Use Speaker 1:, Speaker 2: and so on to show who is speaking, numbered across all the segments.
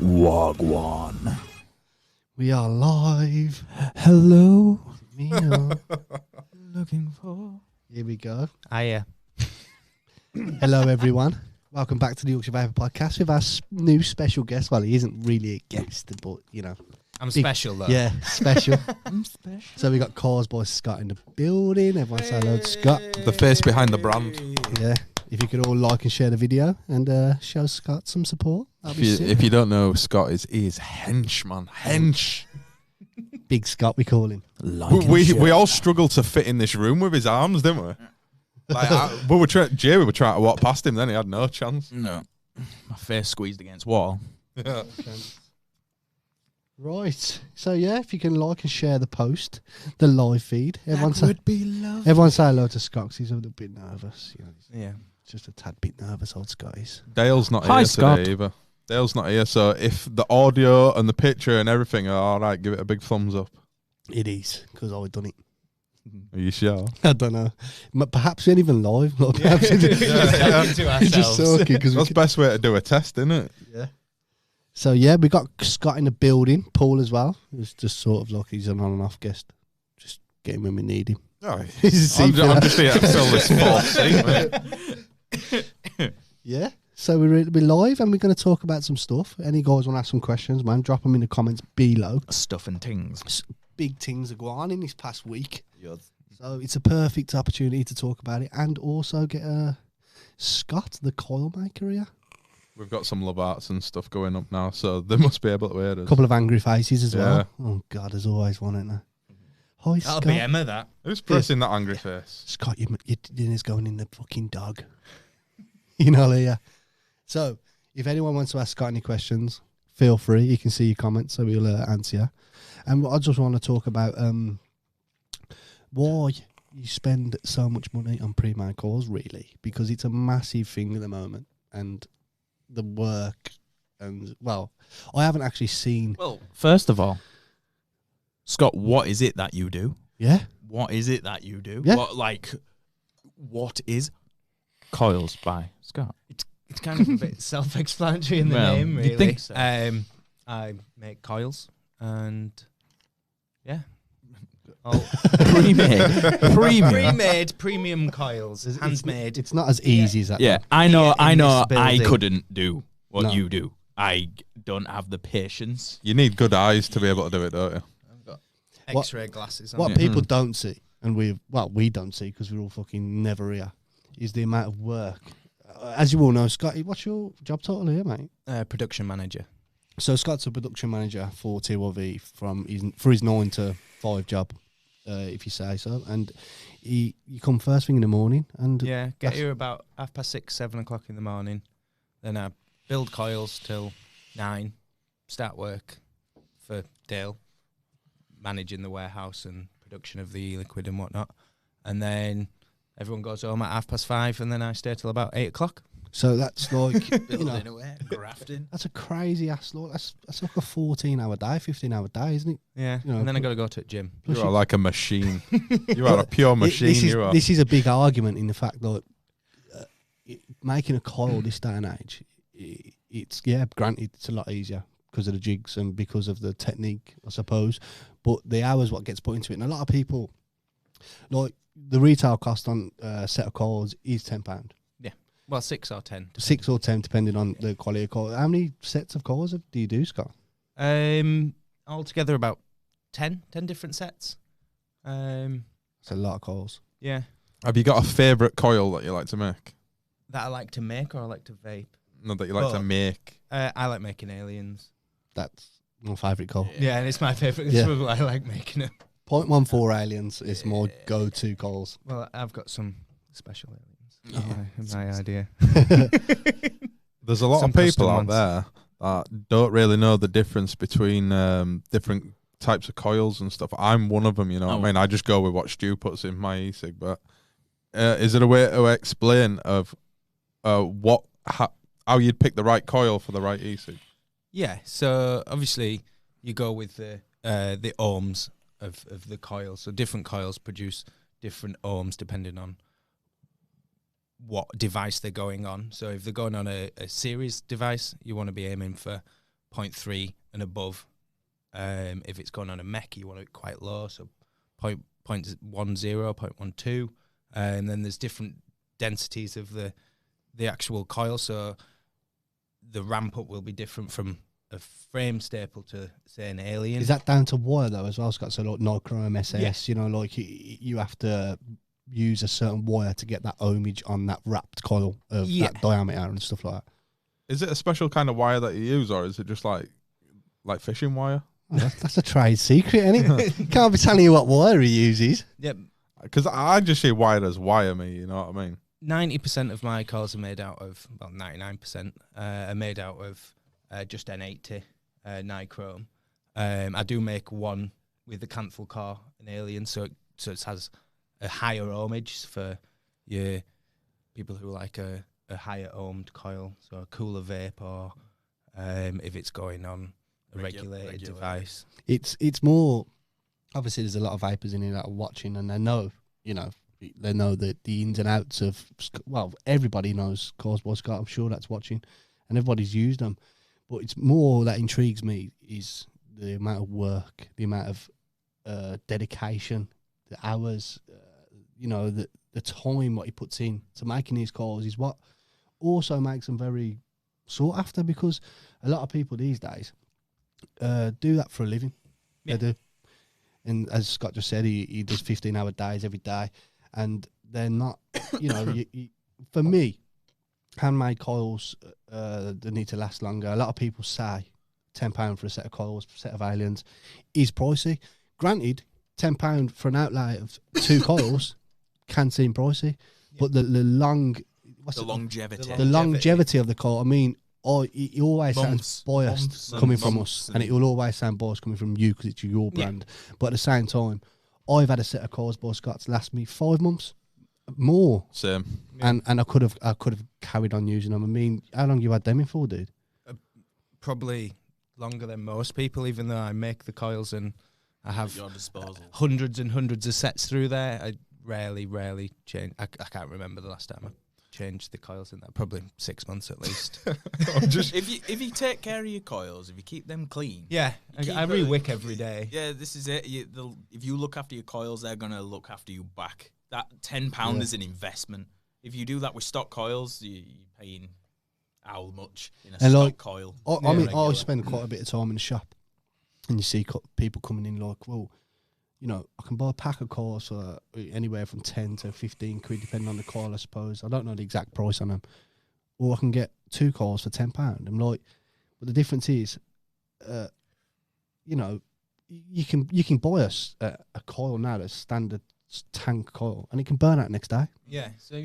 Speaker 1: Wagwan.
Speaker 2: We are live.
Speaker 1: Hello.
Speaker 2: Me you're
Speaker 1: Looking for.
Speaker 2: Here we go.
Speaker 3: Hiya.
Speaker 2: Hello, everyone. Welcome back to the Yorkshire Vapor Podcast with our new special guest. Well, he isn't really a guest, but, you know.
Speaker 3: I'm special, though.
Speaker 2: Yeah, special.
Speaker 1: I'm special.
Speaker 2: So we got Cause Boy Scott in the building. Everyone say hello to Scott.
Speaker 4: The face behind the brand.
Speaker 2: Yeah. If you could all like and share the video and show Scott some support.
Speaker 4: If you don't know, Scott he is hench, man. Hench.
Speaker 2: Big Scott, we call him.
Speaker 4: We all struggled to fit in this room with his arms, didn't we? Like we were trying to walk past him, then he had no chance.
Speaker 1: No. My face squeezed against wall.
Speaker 4: Yeah.
Speaker 2: Right. So, yeah, if you can like and share the post, the live feed. Everyone say,
Speaker 1: would be lovely.
Speaker 2: everyone say hello to Scott 'cause he's a little bit nervous. You know,
Speaker 3: Yeah.
Speaker 2: just a tad bit nervous, old Scott is.
Speaker 4: Dale's not
Speaker 1: Hi,
Speaker 4: here
Speaker 1: Scott.
Speaker 4: today either. Dale's not here, so if the audio and the picture and everything are all right, give it a big thumbs up.
Speaker 2: It is, because I've done it.
Speaker 4: Are you sure?
Speaker 2: I don't know. Perhaps we ain't even live. Not perhaps
Speaker 3: To
Speaker 2: it's just
Speaker 3: ourselves.
Speaker 2: talking. Cause
Speaker 4: That's the best way to do a test, isn't it?
Speaker 2: yeah. So, yeah, we got Scott in the building. Paul as well. It's just sort of like he's an on and off guest. Just get him when we need him.
Speaker 4: Oh,
Speaker 2: He's a
Speaker 4: I'm
Speaker 2: seat
Speaker 4: just here to fill this false seat, mate.
Speaker 2: Yeah. So we're live and we're going to talk about some stuff. Any guys want to ask some questions, man, drop them in the comments below.
Speaker 1: Stuff and things.
Speaker 2: Big things are going on in this past week. So it's a perfect opportunity to talk about it and also get Scott, the coil maker, here.
Speaker 4: We've got some love arts and stuff going up now, so they must be able to hear
Speaker 2: A
Speaker 4: us.
Speaker 2: couple of angry faces as
Speaker 4: Yeah.
Speaker 2: well. Oh, God, there's always one, isn't there? Hi,
Speaker 3: That'll
Speaker 2: Scott.
Speaker 3: be Emma, that.
Speaker 4: Who's pressing that angry face?
Speaker 2: Scott, your dinner's going in the fucking dog. You know, yeah. So, if anyone wants to ask Scott any questions, feel free. You can see your comments, so we'll answer you. And I just want to talk about why you spend so much money on pre-made coils, really, because it's a massive thing at the moment, and the work, and, well, I haven't actually seen...
Speaker 1: Well, first of all, Scott, what is it that you do?
Speaker 2: Yeah?
Speaker 1: What is it that you do?
Speaker 2: Yeah.
Speaker 1: What is Coils by Scott?
Speaker 3: It's kind of a bit self-explanatory in the
Speaker 1: Well,
Speaker 3: name,
Speaker 1: you'd
Speaker 3: really.
Speaker 1: think so.
Speaker 3: I make coils, and yeah. Pre-made premium coils, handmade.
Speaker 2: It's not as easy as that.
Speaker 1: Yeah,
Speaker 2: though.
Speaker 1: I know.
Speaker 3: in
Speaker 1: I
Speaker 3: this building.
Speaker 1: couldn't do what
Speaker 2: No.
Speaker 1: you do. I don't have the patience.
Speaker 4: You need good eyes to be able to do it, don't you?
Speaker 3: I've got
Speaker 2: What-
Speaker 3: X-ray glasses on.
Speaker 2: What
Speaker 1: Yeah.
Speaker 2: people don't see, and we don't see because we're all fucking never here, is the amount of work. As you all know, Scott, what's your job title here, mate?
Speaker 3: Production manager.
Speaker 2: So Scott's a production manager for TYV for his 9 to 5 job, if you say so. And you come first thing in the morning, and
Speaker 3: Yeah, get
Speaker 2: that's-
Speaker 3: here about 6:30, 7 o'clock in the morning. Then I build coils till 9. Start work for Dale, managing the warehouse and production of the liquid and whatnot. And then everyone goes home at 5:30, and then I stay till about 8 o'clock.
Speaker 2: so that's like you know,
Speaker 1: away, grafting.
Speaker 2: that's a crazy ass lot. That's like a 14-hour day, 15-hour day, isn't it?
Speaker 3: Yeah,
Speaker 2: You know,
Speaker 3: and then I got to go to the gym.
Speaker 4: You are like a machine. You are a pure machine.
Speaker 2: This is a big argument in the fact that making a coil this day and age, it's granted it's a lot easier because of the jigs and because of the technique, I suppose. But the hours what gets put into it, and a lot of people like the retail cost on a set of coils is £10,
Speaker 3: Well, 6 or 10.
Speaker 2: 6 or 10 depending on the quality of coil. How many sets of coils do you do, Scott?
Speaker 3: Altogether about 10 different sets.
Speaker 2: It's a lot of coils.
Speaker 3: Yeah,
Speaker 4: Have you got a favourite coil that you like to make?
Speaker 3: that I like to make or I like to vape.
Speaker 4: No, that you like to
Speaker 3: Oh.
Speaker 4: make.
Speaker 3: I like making aliens.
Speaker 2: That's my favourite coil.
Speaker 3: Yeah, and it's my favourite.
Speaker 2: Yeah.
Speaker 3: Yeah. I like making them.
Speaker 2: 0.14 aliens is my go-to coils.
Speaker 3: Well, I've got some special aliens.
Speaker 2: Yeah.
Speaker 3: My idea.
Speaker 4: There's a lot
Speaker 3: Some
Speaker 4: of people
Speaker 3: custom
Speaker 4: out
Speaker 3: ones.
Speaker 4: there that don't really know the difference between different types of coils and stuff. I'm one of them, you know what I mean? I just go with what Stu puts in my e-cig, but is it a way to explain of how you'd pick the right coil for the right e-cig?
Speaker 3: Yeah, so obviously you go with the ohms of the coil. So different coils produce different ohms depending on what device they're going on. So if they're going on a series device, you want to be aiming for 0.3 and above. If it's going on a mech, you want it quite low, so 0.10, 0.12. And then there's different densities of the actual coil, so the ramp up will be different from a frame staple to, say, an alien.
Speaker 2: Is that down to wire though as well, Scott? So like Nichrome SS, you know, like you have to use a certain wire to get that ohmage on that wrapped coil of that diameter and stuff like that.
Speaker 4: Is it a special kind of wire that you use, or is it just like fishing wire?
Speaker 2: Oh, that's a trade secret, isn't it? You can't be telling you what wire he uses.
Speaker 3: Yep.
Speaker 4: Because I just see wire as wire, me. You know what I mean?
Speaker 3: 90% of my coils are made out of, well, 99% are made out of just N80 nichrome. I do make one with the cancel core, an alien, so it has a higher ohmage for your people who like a higher ohmed coil, so a cooler vape, or if it's going on a regulated device.
Speaker 2: It's more, obviously there's a lot of vapors in here that are watching, and they know, you know, they know the ins and outs of, well, everybody knows Cause by Scott, I'm sure that's watching, and everybody's used them. But it's more that intrigues me is the amount of work, the amount of dedication, the hours, you know, the time what he puts in to making these calls is what also makes them very sought after, because a lot of people these days do that for a living.
Speaker 3: Yeah.
Speaker 2: They do. And as Scott just said, he does 15-hour days every day, and they're not, you know, for me, handmade coils, they need to last longer. A lot of people say £10 for a set of coils, set of aliens, is pricey. Granted, £10 for an outlay of 2 coils can seem pricey, but the longevity of the coil. I mean, it always sounds biased coming from us, and it will always sound biased coming from you because it's your brand. But at the same time, I've had a set of coils by Scott's last me 5 months more.
Speaker 4: Same.
Speaker 2: And I could have carried on using them. I mean, how long you had them in for, dude?
Speaker 3: Probably longer than most people, even though I make the coils and I have
Speaker 1: at your disposal.
Speaker 3: hundreds and hundreds of sets through there. I rarely change. I can't remember the last time I changed the coils in that. Probably 6 months at least.
Speaker 1: If you take care of your coils, if you keep them clean,
Speaker 3: Yeah, I re-wick every day.
Speaker 1: Yeah, this is it. If you look after your coils, they're gonna look after you back. That £10 is an investment. If you do that with stock coils, you're paying how much in a stock coil?
Speaker 2: I mean, I spend quite a bit of time in the shop, and you see people coming in like, well, you know, I can buy a pack of coils for anywhere from 10 to 15 quid, depending on the coil, I suppose. I don't know the exact price on them. Or I can get 2 coils for £10. I'm like, but the difference is, you know, you can buy a coil now that's standard tank coil, and it can burn out next day.
Speaker 3: Yeah, so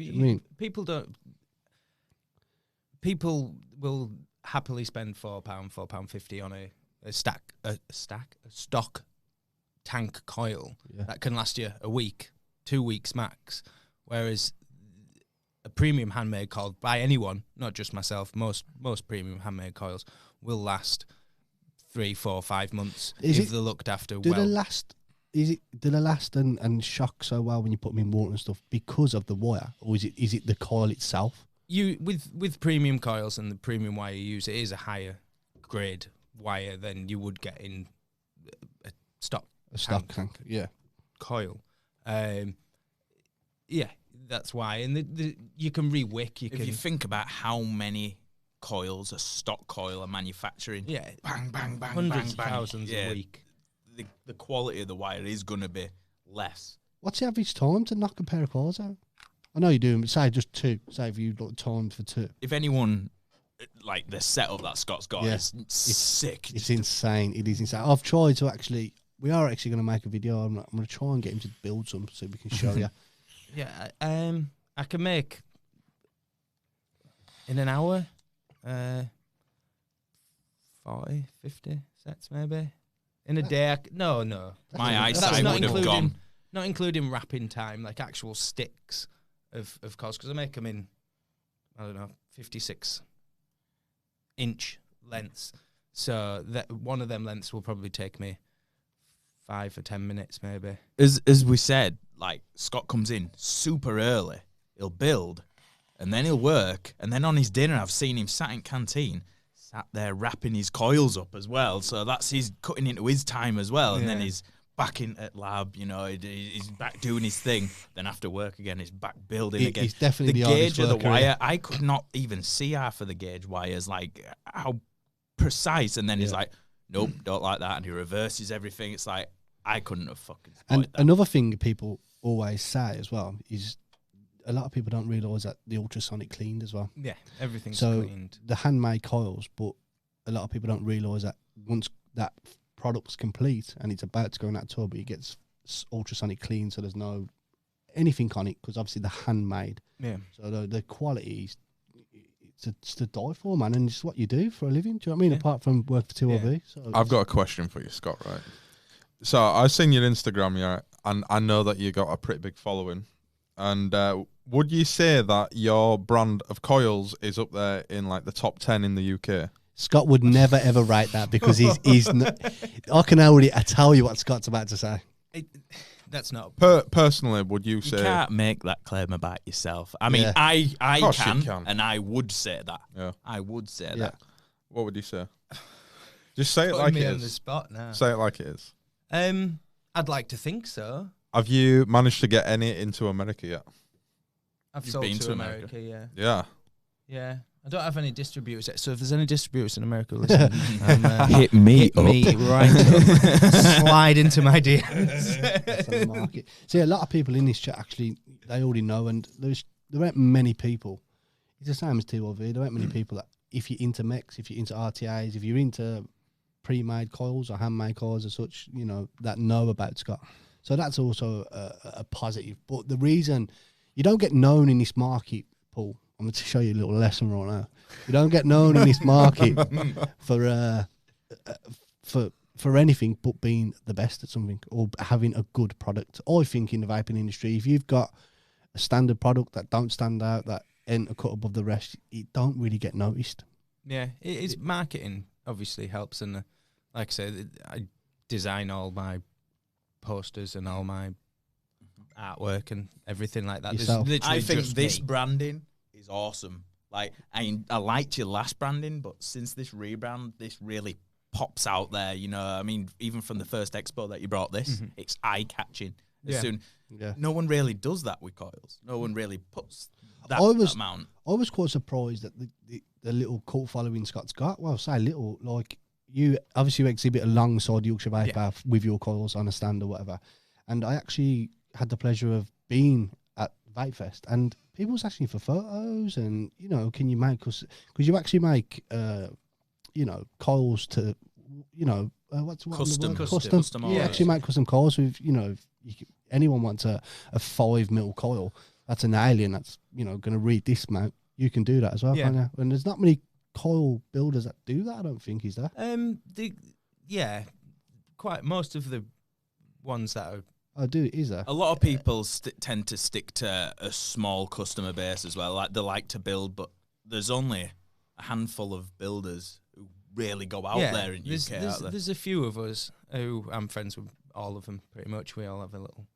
Speaker 3: people will happily spend £4.50 on a stock tank coil that can last you a week, 2 weeks max, whereas a premium handmade coil by anyone, not just myself, most premium handmade coils will last 3, 4, 5 months if they're looked after well.
Speaker 2: Do they last and shock so well when you put them in water and stuff because of the wire, or is it the coil itself?
Speaker 3: You with premium coils and the premium wire you use, it is a higher grade wire than you would get in a stock
Speaker 2: tank
Speaker 3: coil. Yeah, that's why. And you can re-wick.
Speaker 1: If you think about how many coils a stock coil are manufacturing, bang, bang, bang,
Speaker 3: hundreds
Speaker 1: bang,
Speaker 3: of thousands a week.
Speaker 1: The quality of the wire is going to be less.
Speaker 2: What's the average time to knock a pair of coils out? I know you're doing, but say just 2. Say if you got time for 2.
Speaker 1: If anyone, like the setup that Scott's got is sick.
Speaker 2: It's insane. It is insane. I've tried to actually, we are actually going to make a video. I'm going to try and get him to build some so we can show you.
Speaker 3: Yeah, I can make in an hour 40, 50 sets maybe. In a day, no.
Speaker 1: My eyesight would have gone.
Speaker 3: Not including wrapping time, like actual sticks of coils, because I make them in, I don't know, 56-inch lengths. So that one of them lengths will probably take me 5 or 10 minutes, maybe.
Speaker 1: As we said, like Scott comes in super early, he'll build, and then he'll work, and then on his dinner, I've seen him sat in canteen sat there wrapping his coils up as well. So that's his cutting into his time as well. And then he's back in at lab, you know, he's back doing his thing. Then after work again, he's back building again.
Speaker 2: He's definitely
Speaker 1: the
Speaker 2: the
Speaker 1: gauge of the
Speaker 2: worker,
Speaker 1: wire. I could not even see half of the gauge wires, like how precise. And then he's like, nope, don't like that. And he reverses everything. It's like, I couldn't have fucking
Speaker 2: And
Speaker 1: that.
Speaker 2: another thing people always say as well is a lot of people don't realise that the ultrasonic cleaned as well.
Speaker 3: Yeah, everything's
Speaker 2: So
Speaker 3: cleaned.
Speaker 2: the handmade coils, but a lot of people don't realise that once that product's complete and it's about to go in that tub, it gets ultrasonic clean, so there's no anything on it, because obviously the handmade.
Speaker 3: Yeah.
Speaker 2: So the quality is it's to die for, man, and it's what you do for a living. Do you know what I mean? Apart from work for TLV. So
Speaker 4: I've got a question for you, Scott. Right. So I've seen your Instagram, yeah, and I know that you got a pretty big following. And would you say that your brand of coils is up there in like the top 10 in the UK?
Speaker 2: Scott would never ever write that, because he's I can already tell you what Scott's about to say.
Speaker 3: That's not
Speaker 4: Personally, would you say
Speaker 1: You can't make that claim about yourself. I mean, I
Speaker 4: course you
Speaker 1: can,
Speaker 4: can.
Speaker 1: and I would say that.
Speaker 4: Yeah.
Speaker 1: I would say
Speaker 2: Yeah.
Speaker 1: that.
Speaker 4: What would you say? Just say it
Speaker 3: putting
Speaker 4: like
Speaker 3: me
Speaker 4: it
Speaker 3: on the
Speaker 4: is.
Speaker 3: spot now.
Speaker 4: Say it like it is.
Speaker 3: I'd like to think so.
Speaker 4: Have you managed to get any into America yet?
Speaker 3: I've
Speaker 1: You've
Speaker 3: sold
Speaker 1: been
Speaker 3: to
Speaker 1: to
Speaker 3: America, yeah.
Speaker 4: Yeah.
Speaker 3: Yeah. I don't have any distributors yet, so if there's any distributors in America, listen,
Speaker 1: Hit me
Speaker 3: hit me right up. Slide into my DMs.
Speaker 2: That's on the market. See, a lot of people in this chat actually, they already know, and there aren't many people. It's the same as TLV. There aren't many people that, if you're into mechs, if you're into RTAs, if you're into pre-made coils or handmade coils or such, you know, that know about Scott. So that's also a positive. But the reason you don't get known in this market, Paul, I'm going to show you a little lesson right now. You don't get known in this market for anything but being the best at something or having a good product. I think in the vaping industry, if you've got a standard product that don't stand out, that ain't a cut above the rest, it don't really get noticed.
Speaker 3: Yeah, it's marketing obviously helps, and like I said, I design all my posters and all my artwork and everything like that.
Speaker 2: Yourself.
Speaker 1: I think
Speaker 3: just
Speaker 1: this
Speaker 3: me.
Speaker 1: branding is awesome. Like, I liked your last branding, but since this rebrand, this really pops out there. You know, I mean, even from the first expo that you brought this, it's eye catching. No one really does that with coils. No one really puts that amount.
Speaker 2: I was quite surprised that the little cult following Scott's got. Well, say little, like you obviously exhibit alongside Yorkshire Vapor with your coils on a stand or whatever. And I actually had the pleasure of being at Vape Fest, and people was asking for photos and, you know, can you make us, because you actually make, you know, coils to, you know, what's
Speaker 1: Custom.
Speaker 2: You actually make custom coils with, you know, anyone wants a 5 mil coil, that's an alien that's, you know, going to read this mount. You can do that as well, can't you? And there's not many coil builders that do that, I don't think, is there?
Speaker 3: Quite most of the ones that are.
Speaker 2: Oh, is there?
Speaker 1: A lot of people tend to stick to a small customer base as well. Like, they like to build, but there's only a handful of builders who really go out there in UK.
Speaker 3: There's a few of us who I'm friends with, all of them pretty much. We all have a little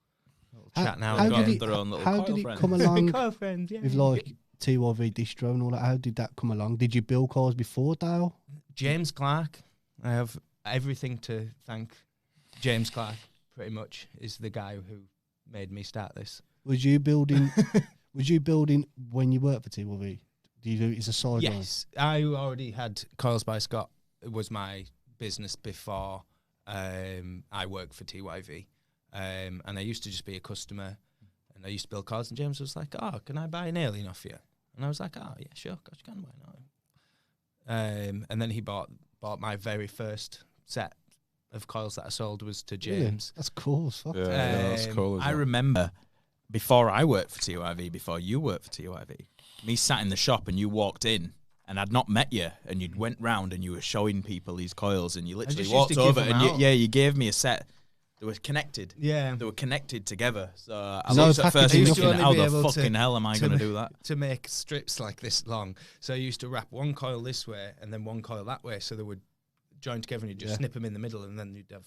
Speaker 3: chat now.
Speaker 2: How
Speaker 3: and
Speaker 2: did
Speaker 3: then.
Speaker 2: it come along
Speaker 3: Coil friends, yeah.
Speaker 2: with like TYV distro and all that? How did that come along? Did you build coils before, Dale?
Speaker 3: James Clark. I have everything to thank James Clark. Pretty much is the guy who made me start this.
Speaker 2: Was you building? Was you building when you worked for TYV? Do you do it as a side?
Speaker 3: Yes, I already had Coils by Scott. It was my business before I worked for TYV, and I used to just be a customer, and I used to build coils. And James was like, "Oh, can I buy an alien off you?" And I was like, "Oh, yeah, sure, gosh, you can, why not?" And then he bought my very first set of coils that I sold was to James.
Speaker 2: Really? That's cool as fuck.
Speaker 4: Yeah, that's cool.
Speaker 1: I remember before I worked for TYV, before you worked for TYV, me sat in the shop and you walked in and I'd not met you, and you went round and you were showing people these coils, and you literally walked over and you gave me a set. They were connected.
Speaker 3: Yeah.
Speaker 1: They were connected together. So I
Speaker 2: No
Speaker 1: was at first
Speaker 2: packaging,
Speaker 1: thinking,
Speaker 3: nothing.
Speaker 1: how
Speaker 3: Be
Speaker 1: the
Speaker 3: able
Speaker 1: fucking
Speaker 3: to-
Speaker 1: hell am I going to do that?
Speaker 3: To make strips like this long. So I used to wrap one coil this way and then one coil that way, so they would join together and you'd just snip them in the middle, and then you'd have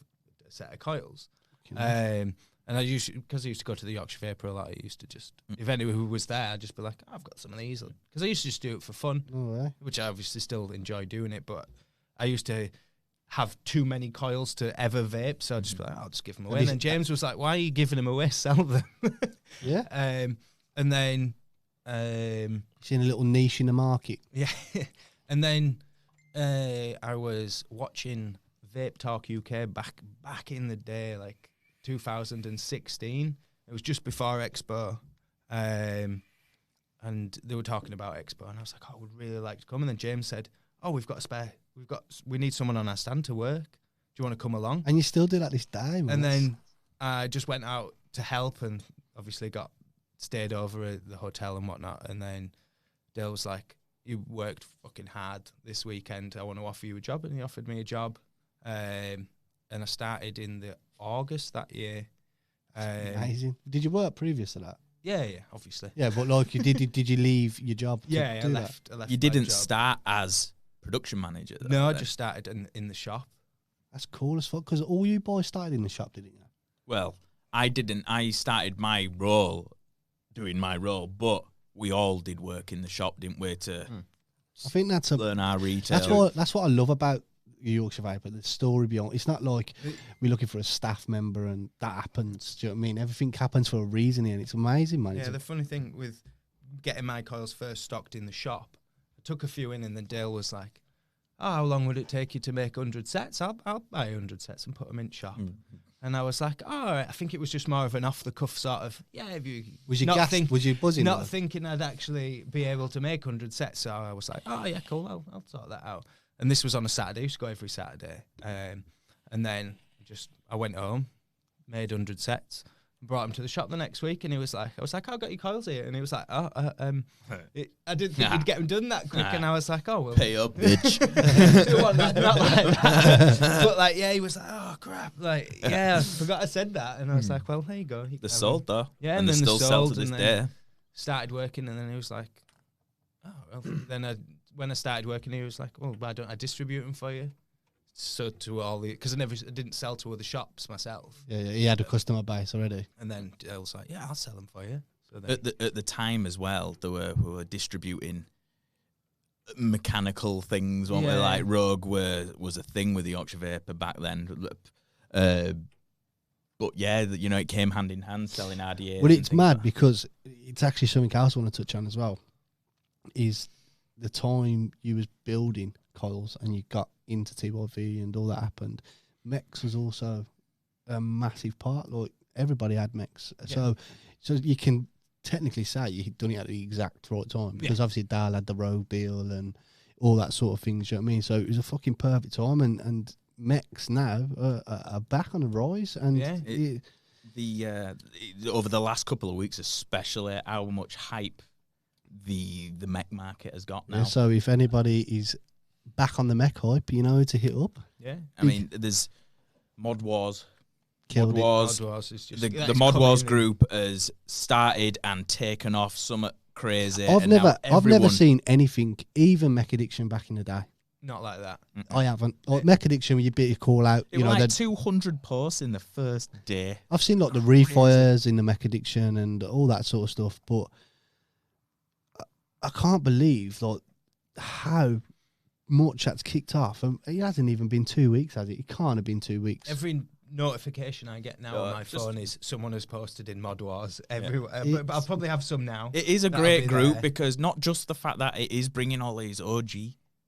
Speaker 3: a set of coils. And And I used to go to the Yorkshire Vapor a lot. I used to just, if anyone who was there, I'd just be like, I've got some of these. Because I used to just do it for fun, which I obviously still enjoy doing it. But I used to have too many coils to ever vape, so I'd just be like, I'll just give them away. And then James was like, why are you giving them away? Sell them.
Speaker 2: Yeah.
Speaker 3: And then
Speaker 2: seeing a little niche in the market.
Speaker 3: Yeah. And then I was watching Vape Talk UK back in the day, like 2016. It was just before Expo, and they were talking about Expo, and I was like, I would really like to come. And then James said, "Oh, we've got a spare. We need someone on our stand to work. Do you want to come along?"
Speaker 2: And you still do that this day, man.
Speaker 3: And then I just went out to help, and obviously stayed over at the hotel and whatnot. And then Dale was like, "You worked fucking hard this weekend. I want to offer you a job," and he offered me a job. And I started in the August that year.
Speaker 2: Amazing. Did you work previous to that?
Speaker 3: Yeah, obviously.
Speaker 2: Yeah, but like you did you leave your job?
Speaker 3: Yeah,
Speaker 2: I
Speaker 3: left.
Speaker 1: You didn't start as production manager, though,
Speaker 3: no, I just started in the shop.
Speaker 2: That's cool as fuck. Because all you boys started in the shop, didn't you?
Speaker 1: Well, I didn't. I started my role, doing my role, but we all did work in the shop, didn't we?
Speaker 2: I think that's
Speaker 1: learn our retail.
Speaker 2: That's what I love about Yorkshire Vapor, the story beyond. It's not like we're looking for a staff member and that happens. Do you know what I mean? Everything happens for a reason here, and it's amazing, man.
Speaker 3: Yeah, the funny thing with getting my coils first stocked in the shop, I took a few in, and then Dale was like, "Oh, how long would it take you to make 100 sets? I'll buy 100 sets and put them in shop." And I was like, "Oh, all right." I think it was just more of an off the cuff sort of, if you
Speaker 2: was you buzzing?
Speaker 3: Not thinking I'd actually be able to make 100 sets, so I was like, "Oh yeah, cool. I'll sort that out." And this was on a Saturday. I used to go every Saturday. And then I went home, made 100 sets, brought him to the shop the next week, and I was like, "I got your coils here," and he was like, I didn't think we'd get them done that quick, and I was like, "Oh well,
Speaker 1: pay up, bitch."
Speaker 3: not like that. But like, he was like, "Oh crap!" Like, I forgot I said that, and I was like, "Well, there you go."
Speaker 1: They're sold though,
Speaker 3: yeah,
Speaker 1: and
Speaker 3: then
Speaker 1: they still sell to
Speaker 3: sold,
Speaker 1: this day.
Speaker 3: Started working, and then he was like, "Oh," well. Then when I started working, he was like, "Well, why don't I distribute them for you?" So to all the, because I didn't sell to other shops myself.
Speaker 2: Yeah, he had a customer base already.
Speaker 3: And then I was like, "Yeah, I'll sell them for you." So then
Speaker 1: At the time as well, we were distributing mechanical things. One way, like Rogue was a thing with the Yorkshire Vapor back then. But yeah, it came hand in hand selling RDAs.
Speaker 2: Well, it's mad because it's actually something else I want to touch on as well. Is the time you was building coils and you got into TYV and all that happened, mechs was also a massive part. Like everybody had mechs, so you can technically say you done it at the exact right time because obviously Dale had the Rogue deal and all that sort of things. You know what I mean? So it was a fucking perfect time, and mechs now are back on the rise. And
Speaker 1: over the last couple of weeks, especially, how much hype the mech market has got now.
Speaker 2: Yeah, so if anybody is back on the mech hype, you know, to hit up.
Speaker 3: Yeah,
Speaker 1: I mean, there's Mod Wars.
Speaker 2: Killed
Speaker 1: Mod Wars.
Speaker 3: is just,
Speaker 1: The Mod Wars group has started and taken off somewhat crazy.
Speaker 2: I've never seen anything, even Mech Addiction back in the day.
Speaker 3: Not like that.
Speaker 2: I haven't. Like Mech Addiction, when you bit your call out,
Speaker 1: It was like 200 posts in the first day.
Speaker 2: I've seen like the refires in the Mech Addiction and all that sort of stuff, but I can't believe like how much that's kicked off. And it hasn't even been 2 weeks, has it? It can't have been 2 weeks.
Speaker 3: Every notification I get now on my phone is someone has posted in Mod Wars everywhere. But I'll probably have some now.
Speaker 1: It is a great group because not just the fact that it is bringing all these OG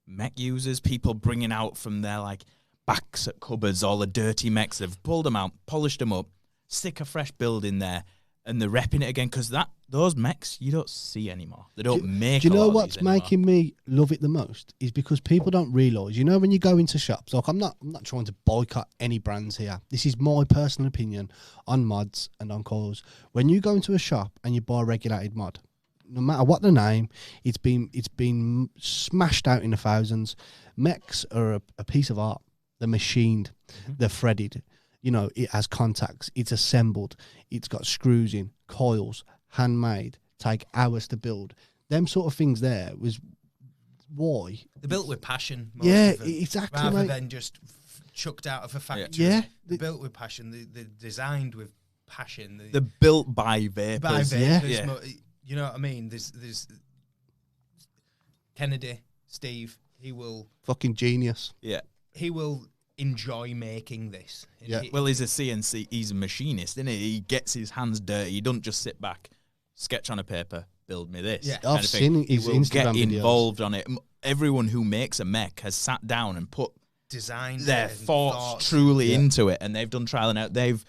Speaker 1: mech users, people bringing out from their like backs at cupboards all the dirty mechs. They've pulled them out, polished them up, stick a fresh build in there, and they're repping it again because those mechs you don't see anymore. They don't make.
Speaker 2: Do you know what's making me love it the most is because people don't realise. You know, when you go into shops, like I'm not trying to boycott any brands here. This is my personal opinion on mods and on coils. When you go into a shop and you buy a regulated mod, no matter what the name, it's been smashed out in the thousands. Mechs are a piece of art. They're machined. They're threaded. You know, it has contacts. It's assembled. It's got screws in, coils, handmade, take hours to build. Them sort of things there was why.
Speaker 3: They're built with passion.
Speaker 2: Exactly.
Speaker 3: Rather
Speaker 2: mate.
Speaker 3: than just chucked out of a factory.
Speaker 2: Yeah.
Speaker 3: They're built with passion. They're designed with passion.
Speaker 1: They're built by vapors.
Speaker 3: By vapors,
Speaker 1: Yeah.
Speaker 3: you know what I mean? There's Kennedy, Steve. He will
Speaker 2: Fucking genius.
Speaker 1: Yeah.
Speaker 3: he will enjoy making this. And
Speaker 2: Yeah.
Speaker 1: Well, he's a CNC. He's a machinist, isn't he? He gets his hands dirty. He doesn't just sit back, sketch on a paper, build me this.
Speaker 3: Yeah.
Speaker 2: I've
Speaker 1: kind of thing.
Speaker 2: seen his
Speaker 1: He will
Speaker 2: Instagram
Speaker 1: get
Speaker 2: videos.
Speaker 1: involved on it. Everyone who makes a mech has sat down and put
Speaker 3: designed
Speaker 1: their
Speaker 3: it and
Speaker 1: thoughts truly
Speaker 2: Yeah.
Speaker 1: into it, and they've done trial and out. They've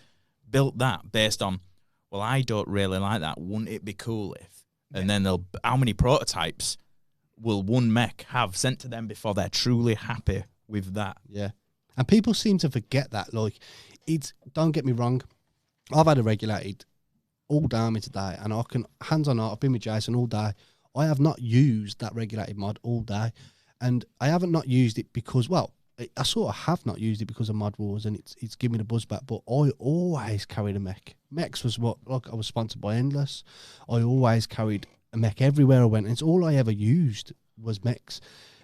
Speaker 1: built that based on, well, I don't really like that. Wouldn't it be cool if? And then how many prototypes will one mech have sent to them before they're truly happy with that?
Speaker 2: Yeah. And people seem to forget that. Like, don't get me wrong, I've had a regulated all down me today, and I can, hands on heart, I've been with Jason all day. I have not used that regulated mod all day. And I haven't not used it because, well, I sort of have not used it because of Mod Wars, and it's given me the buzz back, but I always carried a mech. Mechs was what, like, I was sponsored by Endless. I always carried a mech everywhere I went, and it's all I ever used was mechs.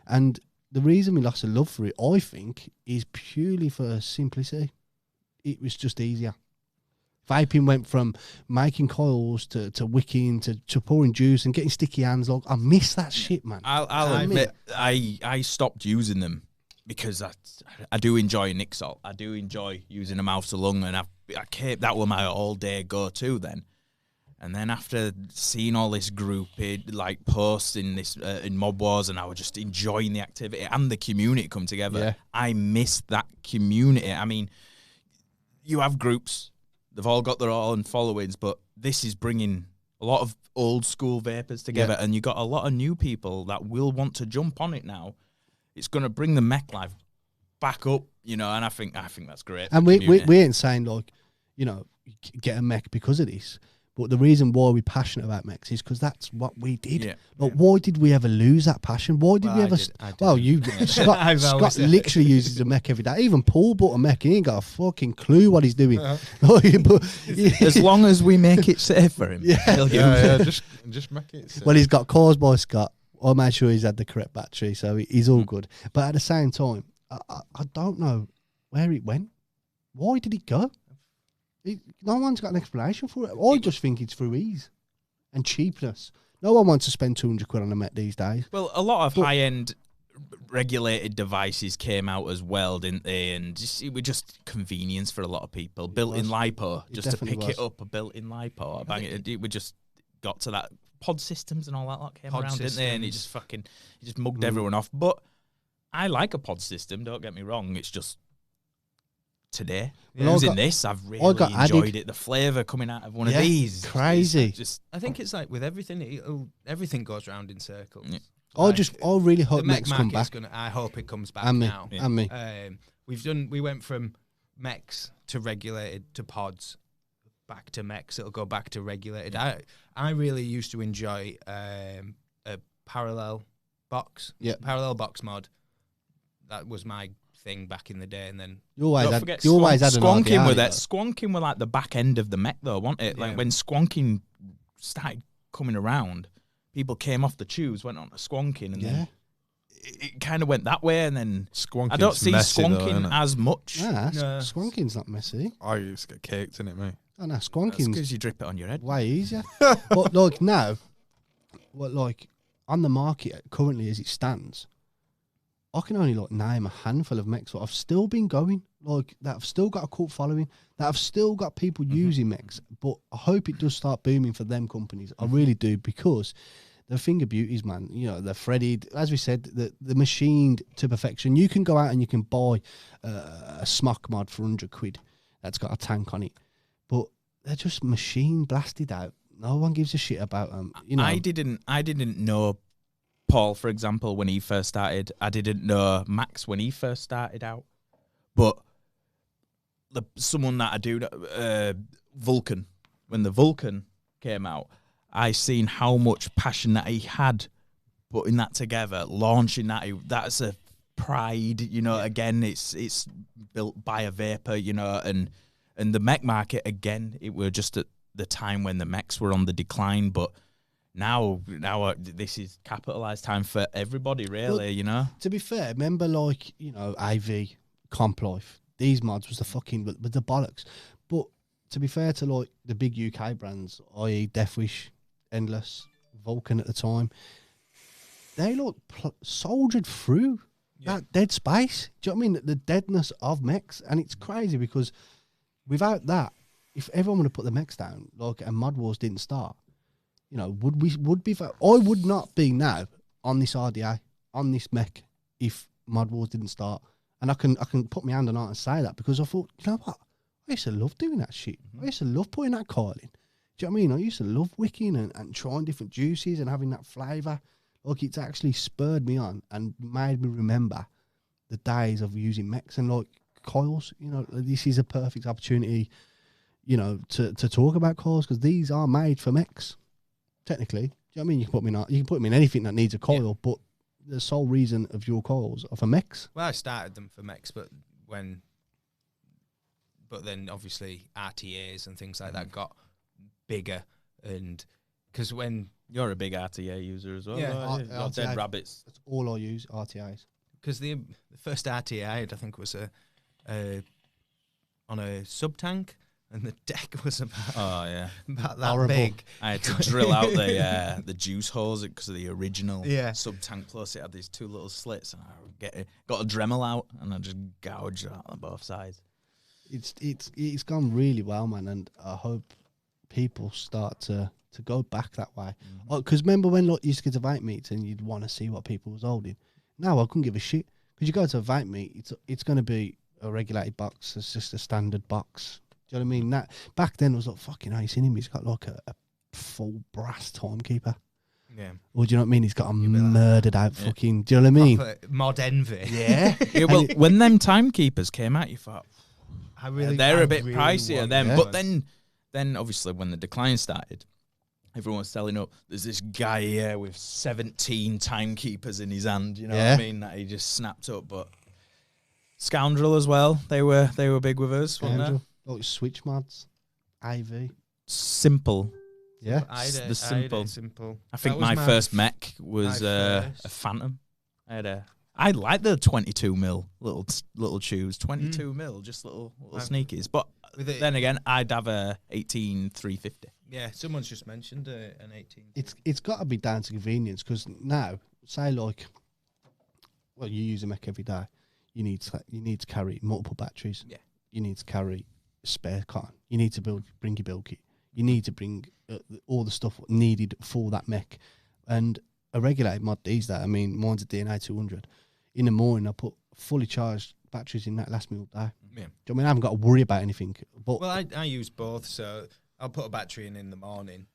Speaker 2: And the reason we lost a love for it, I think, is purely for simplicity. It was just easier. Vaping went from making coils to wicking to pouring juice and getting sticky hands. Like, I miss that shit, man.
Speaker 1: I'll admit, I stopped using them because I do enjoy Nixol. I do enjoy using a mouth to lung, and that was my all day go to then. And then after seeing all this group like posts in this in Mob Wars, and I was just enjoying the activity and the community come together.
Speaker 2: Yeah.
Speaker 1: I missed that community. I mean, you have groups; they've all got their own followings, but this is bringing a lot of old school vapors together, and you got a lot of new people that will want to jump on it now. It's going to bring the mech life back up, you know, and I think that's great.
Speaker 2: And we ain't saying, like, you know, get a mech because of this. But the reason why we're passionate about mechs is because that's what we did.
Speaker 1: Yeah.
Speaker 2: Like, why did we ever lose that passion? Why did we ever? Well, you Scott literally uses a mech every day. Even Paul bought a mech. He ain't got a fucking clue what he's doing.
Speaker 1: As long as we make it safe for him, he'll
Speaker 4: just make it safe.
Speaker 2: Well, he's got cores by Scott. I made sure he's had the correct battery, so he's all good. But at the same time, I don't know where it went. Why did it go? No one's got an explanation for it. I just think it's through ease and cheapness. No one wants to spend 200 quid on a Met these days.
Speaker 1: Well, a lot of high-end regulated devices came out as well, didn't they? And it was just convenience for a lot of people. Built-in LiPo, just to pick it up, a built-in LiPo. Bang it. We just got to that. Pod systems and all that lot came around, didn't they? And it just mugged everyone off. But I like a pod system, don't get me wrong. It's just today. Using this, I've really enjoyed it. The flavour coming out of one of these.
Speaker 2: Crazy.
Speaker 3: I think it's like with everything, everything goes round in circles. Yeah.
Speaker 2: I really hope
Speaker 3: the mech
Speaker 2: mechs come back.
Speaker 3: I hope it comes back
Speaker 2: and
Speaker 3: now.
Speaker 2: And me.
Speaker 3: We went from mechs to regulated to pods, back to mechs. It'll go back to regulated. I really used to enjoy a parallel box.
Speaker 2: Yeah.
Speaker 3: Parallel box mod. That was my thing back in the day, and then
Speaker 2: you always had
Speaker 1: squonking with it. Squonking were like the back end of the mech, though, wasn't it? Like when squonking started coming around, people came off the tubes, went on to squonking, and then it kind of went that way. And then I don't see squonking as much.
Speaker 2: Nah, squonking's not messy.
Speaker 4: I used to get caked in it, mate.
Speaker 2: Oh no, squonking's
Speaker 1: because you drip it on your head.
Speaker 2: Way easier. But like now, on the market currently as it stands, I can only name a handful of mechs that have still been going, that have still got a cult following, that have still got people using mechs. But I hope it does start booming for them companies. I really do, because they're finger beauties, man. You know, they're threaded. As we said, they're machined to perfection. You can go out and you can buy a smock mod for 100 quid that's got a tank on it, but they're just machine blasted out. No one gives a shit about them. You know,
Speaker 1: I didn't know Paul, for example, when he first started. I didn't know Max when he first started out. But someone that I do, Vulcan, when the Vulcan came out, I seen how much passion that he had putting that together, launching that. That's a pride, you know. Again, it's built by a vapor, you know, and the mech market, again, it were just at the time when the mechs were on the decline, but now this is capitalized time for everybody, really. Well, you know.
Speaker 2: To be fair, remember, AV, Comp Life, these mods was the fucking with the bollocks. But to be fair to like the big UK brands, i.e. Deathwish, Endless, Vulcan at the time, they like soldiered through that dead space. Do you know what I mean? The deadness of mechs, and it's crazy because without that, if everyone would have put the mechs down, like, and Mod Wars didn't start, you know, I would not be now on this RDA, on this mech, if Mod Wars didn't start. And I can put my hand on it and say that because I thought, you know what? I used to love doing that shit. I used to love putting that coil in. Do you know what I mean? I used to love wicking and trying different juices and having that flavour. Like, it's actually spurred me on and made me remember the days of using mechs and like coils. You know, this is a perfect opportunity, you know, to talk about coils because these are made for mechs. Technically, do you know what I mean? You can put them in anything that needs a coil, but the sole reason of your coils are for mechs.
Speaker 3: Well, I started them for mechs, but then obviously RTAs and things like that got bigger, and because when
Speaker 1: you're a big RTA user as well,
Speaker 2: RTA,
Speaker 1: Dead Rabbits.
Speaker 2: That's all I use, RTAs.
Speaker 3: Because the first RTA I had, I think, was on a sub tank. And the deck was about that big.
Speaker 1: I had to drill out the juice hose because of the original sub tank plus. It had these two little slits, and I got a Dremel out, and I just gouged it out on both sides.
Speaker 2: It's gone really well, man, and I hope people start to go back that way. Because remember when like, you used to go to vape meets and you'd want to see what people was holding. Now I couldn't give a shit because you go to a vape meet, it's going to be a regulated box. It's just a standard box. Do you know what I mean? That back then I was like, fucking hell, you seen him? He's got like a full brass timekeeper.
Speaker 3: Yeah.
Speaker 2: Or do you know what I mean? He's got a murdered out fucking. Do you know what I mean?
Speaker 3: Mod envy.
Speaker 2: Yeah.
Speaker 1: Well, when them timekeepers came out, you thought they're a bit pricier then. But then obviously when the decline started, everyone was selling up. There's this guy here with 17 timekeepers in his hand. You know what I mean? That he just snapped up. But Scoundrel as well. They were big with us, weren't they?
Speaker 2: Like switch mods, IV.
Speaker 1: Simple.
Speaker 2: Yeah.
Speaker 1: The simple.
Speaker 3: Simple.
Speaker 1: I think my first mech was a Phantom. I like the 22 mil little chews. 22 mil, just little sneakies. But then again, I'd have a 18350.
Speaker 3: Yeah, someone's just mentioned an 18.
Speaker 2: It's got to be down to convenience because now, say like, well, you use a mech every day. You need to carry multiple batteries.
Speaker 3: Yeah.
Speaker 2: You need to carry spare cotton. You need to bring your build kit. You need to bring all the stuff needed for that mech. And a regulated mod these days, I mean, mine's a DNA 200. In the morning, I put fully charged batteries in that last me all day.
Speaker 3: Yeah.
Speaker 2: I mean, I haven't got to worry about anything. But
Speaker 3: well, I use both, so I'll put a battery in the morning,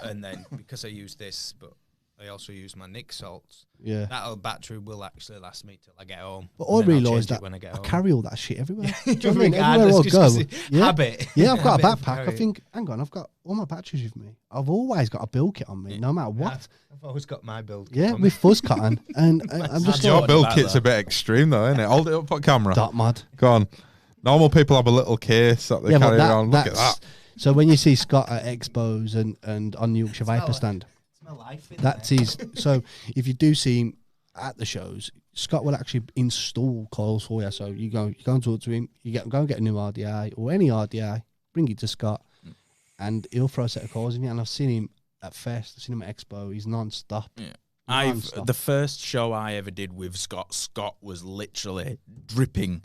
Speaker 3: and then because I use this, but I also use my Nick salts.
Speaker 2: Yeah,
Speaker 3: that battery will actually last me till I get home.
Speaker 2: But I realised that I carry all that shit everywhere. Do you know what I mean? Everywhere I go,
Speaker 3: habit.
Speaker 2: Yeah, I've got a backpack. I think, hang on, I've got all my batteries with me. I've always got a build kit on me, no matter what.
Speaker 3: I've always got my build kit.
Speaker 2: Yeah, with fuzz cotton, and I'm just
Speaker 4: your build kit's a bit extreme, though, isn't it? Hold it up for camera.
Speaker 2: Dot mod.
Speaker 4: Go on. Normal people have a little case that they carry around. Look at that.
Speaker 2: So when you see Scott at expos and on the Yorkshire Vapor stand. That's his. So if you do see him at the shows, Scott will actually install coils for you. So you go and talk to him. Go and get a new RDA or any RDA. Bring it to Scott, and he'll throw a set of coils in you. And I've seen him at Fest. I've seen him at Expo. He's non-stop.
Speaker 1: Yeah. The first show I ever did with Scott was literally dripping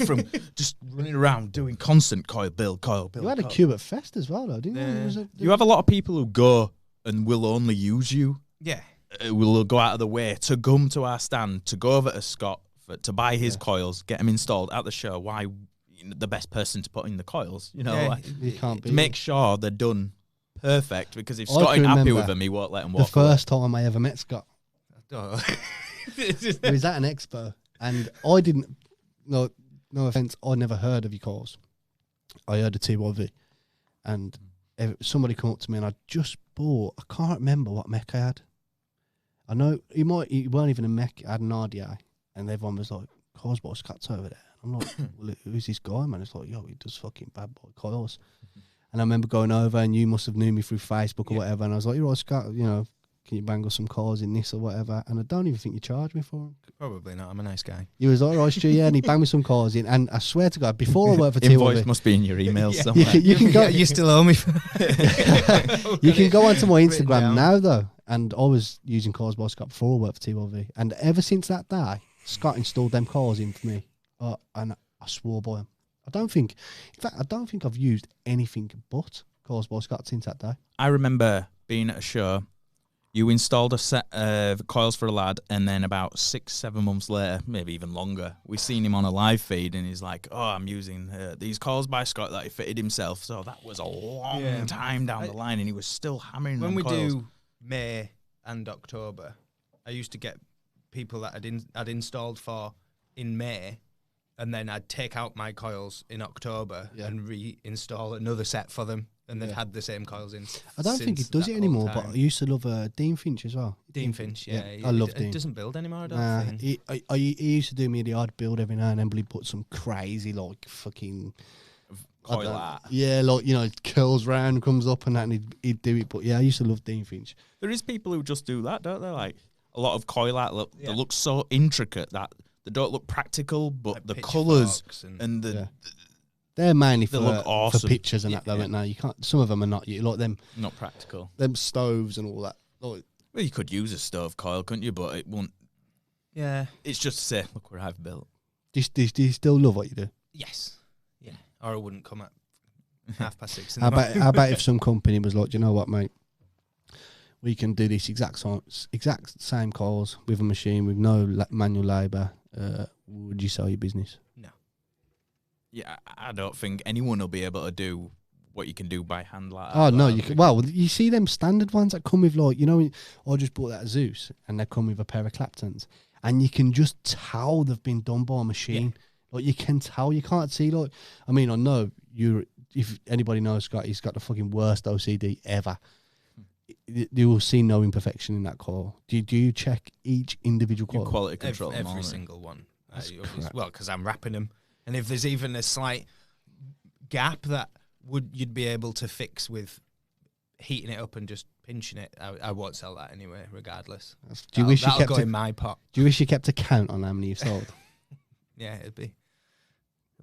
Speaker 1: from just running around doing constant coil build.
Speaker 2: You had a queue at Fest as well, though, didn't you?
Speaker 1: You have a lot of people who go and will only use you.
Speaker 3: Yeah.
Speaker 1: Will go out of the way to come to our stand, to go over to Scott, to buy his coils, get them installed at the show. Why the best person to put in the coils? You know,
Speaker 2: you can't be.
Speaker 1: To make sure they're done perfect, because if Scott ain't happy with them, he won't let them walk
Speaker 2: the first time I ever met Scott.
Speaker 3: It
Speaker 2: was at an expo, and I didn't, no offence, I never heard of your coils. I heard of TYV, and somebody come up to me, and I just bought, I can't remember what mech I had. I know he weren't even a mech, I had an RDA, and everyone was like, coils boy, Scott's over there. I'm like, well, who's this guy, man? It's like, yo, he does fucking bad boy coils. And I remember going over, and you must have knew me through Facebook or whatever, and I was like, you're right, Scott, you know, can you bang us some coils in this or whatever? And I don't even think you charged me for them.
Speaker 3: Probably not. I'm a nice guy.
Speaker 2: He was like, right, Stu, yeah, and he banged me some coils in. And I swear to God, before I worked for
Speaker 1: Invoice
Speaker 2: TLV,
Speaker 1: must be in your emails somewhere.
Speaker 2: you can go.
Speaker 3: You still owe me.
Speaker 2: You can go onto my
Speaker 3: Written
Speaker 2: Instagram
Speaker 3: down.
Speaker 2: now though, and I was using coils by Scott before I worked for TLV, and ever since that day, Scott installed them coils in for me, and I swore by them. In fact, I don't think I've used anything but coils by Scott since that day.
Speaker 1: I remember being at a show. You installed a set of coils for a lad, and then about 6-7 months later, maybe even longer, we seen him on a live feed, and he's like, "Oh, I'm using these coils by Scott that he fitted himself." So that was a long time down the line, and he was still hammering.
Speaker 3: When
Speaker 1: them
Speaker 3: we
Speaker 1: coils.
Speaker 3: do May and October, I used to get people that I'd installed for in May, and then I'd take out my coils in October and reinstall another set for them, and they'd had the same coils in.
Speaker 2: I don't think it does it anymore, but I used to love Dean Finch as well.
Speaker 3: Dean Finch, yeah.
Speaker 2: I love Dean.
Speaker 3: It doesn't build anymore, I don't think.
Speaker 2: He used to do me the odd build every now and then, but he put some crazy, like, fucking...
Speaker 1: coil art.
Speaker 2: Yeah, like, you know, it curls round, comes up and that, and he'd do it. But yeah, I used to love Dean Finch.
Speaker 1: There is people who just do that, don't they? Like, a lot of coil art they look so intricate that they don't look practical, but
Speaker 3: Like
Speaker 1: the colours and the...
Speaker 2: Yeah. They're mainly
Speaker 1: They
Speaker 2: for,
Speaker 1: look awesome.
Speaker 2: for pictures and that, though, aren't they? You can't. Some of them are not. You like them
Speaker 1: Not practical.
Speaker 2: stoves and all that. Like,
Speaker 1: Well, you could use a stove coil, couldn't you? But it won't...
Speaker 3: Yeah.
Speaker 1: It's just to say, look what I've built.
Speaker 2: do you still love what you do?
Speaker 3: Yes. Yeah. Or I wouldn't come at 6:30 in
Speaker 2: How
Speaker 3: the morning.
Speaker 2: about, how about if some company was like, do you know what, mate? We can do this exact same coils with a machine with no manual labour. Would you sell your business?
Speaker 3: No.
Speaker 1: Yeah, I don't think anyone will be able to do what you can do by hand like that.
Speaker 2: Oh no,
Speaker 1: but
Speaker 2: you can. Well, you see them standard ones that come with, like, you know, I just bought that Zeus, and they come with a pair of Claptons, and you can just tell they've been done by a machine. Like, you can tell. You can't see, like, I mean, I know you. If anybody knows Scott, he's got the fucking worst OCD ever. You will see no imperfection in that coil. Do you check each individual
Speaker 1: you
Speaker 2: coil?
Speaker 1: quality control them all,
Speaker 3: Every
Speaker 1: right?
Speaker 3: single one.
Speaker 2: That's crap.
Speaker 3: Well, because I'm wrapping them, and if there's even a slight gap that you'd be able to fix with heating it up and just pinching it, I won't sell that anyway, regardless.
Speaker 2: Do you wish you
Speaker 3: that'll
Speaker 2: kept
Speaker 3: go
Speaker 2: a,
Speaker 3: in my pot?
Speaker 2: Do you wish you kept a count on how many you've sold?
Speaker 3: Yeah, it'd be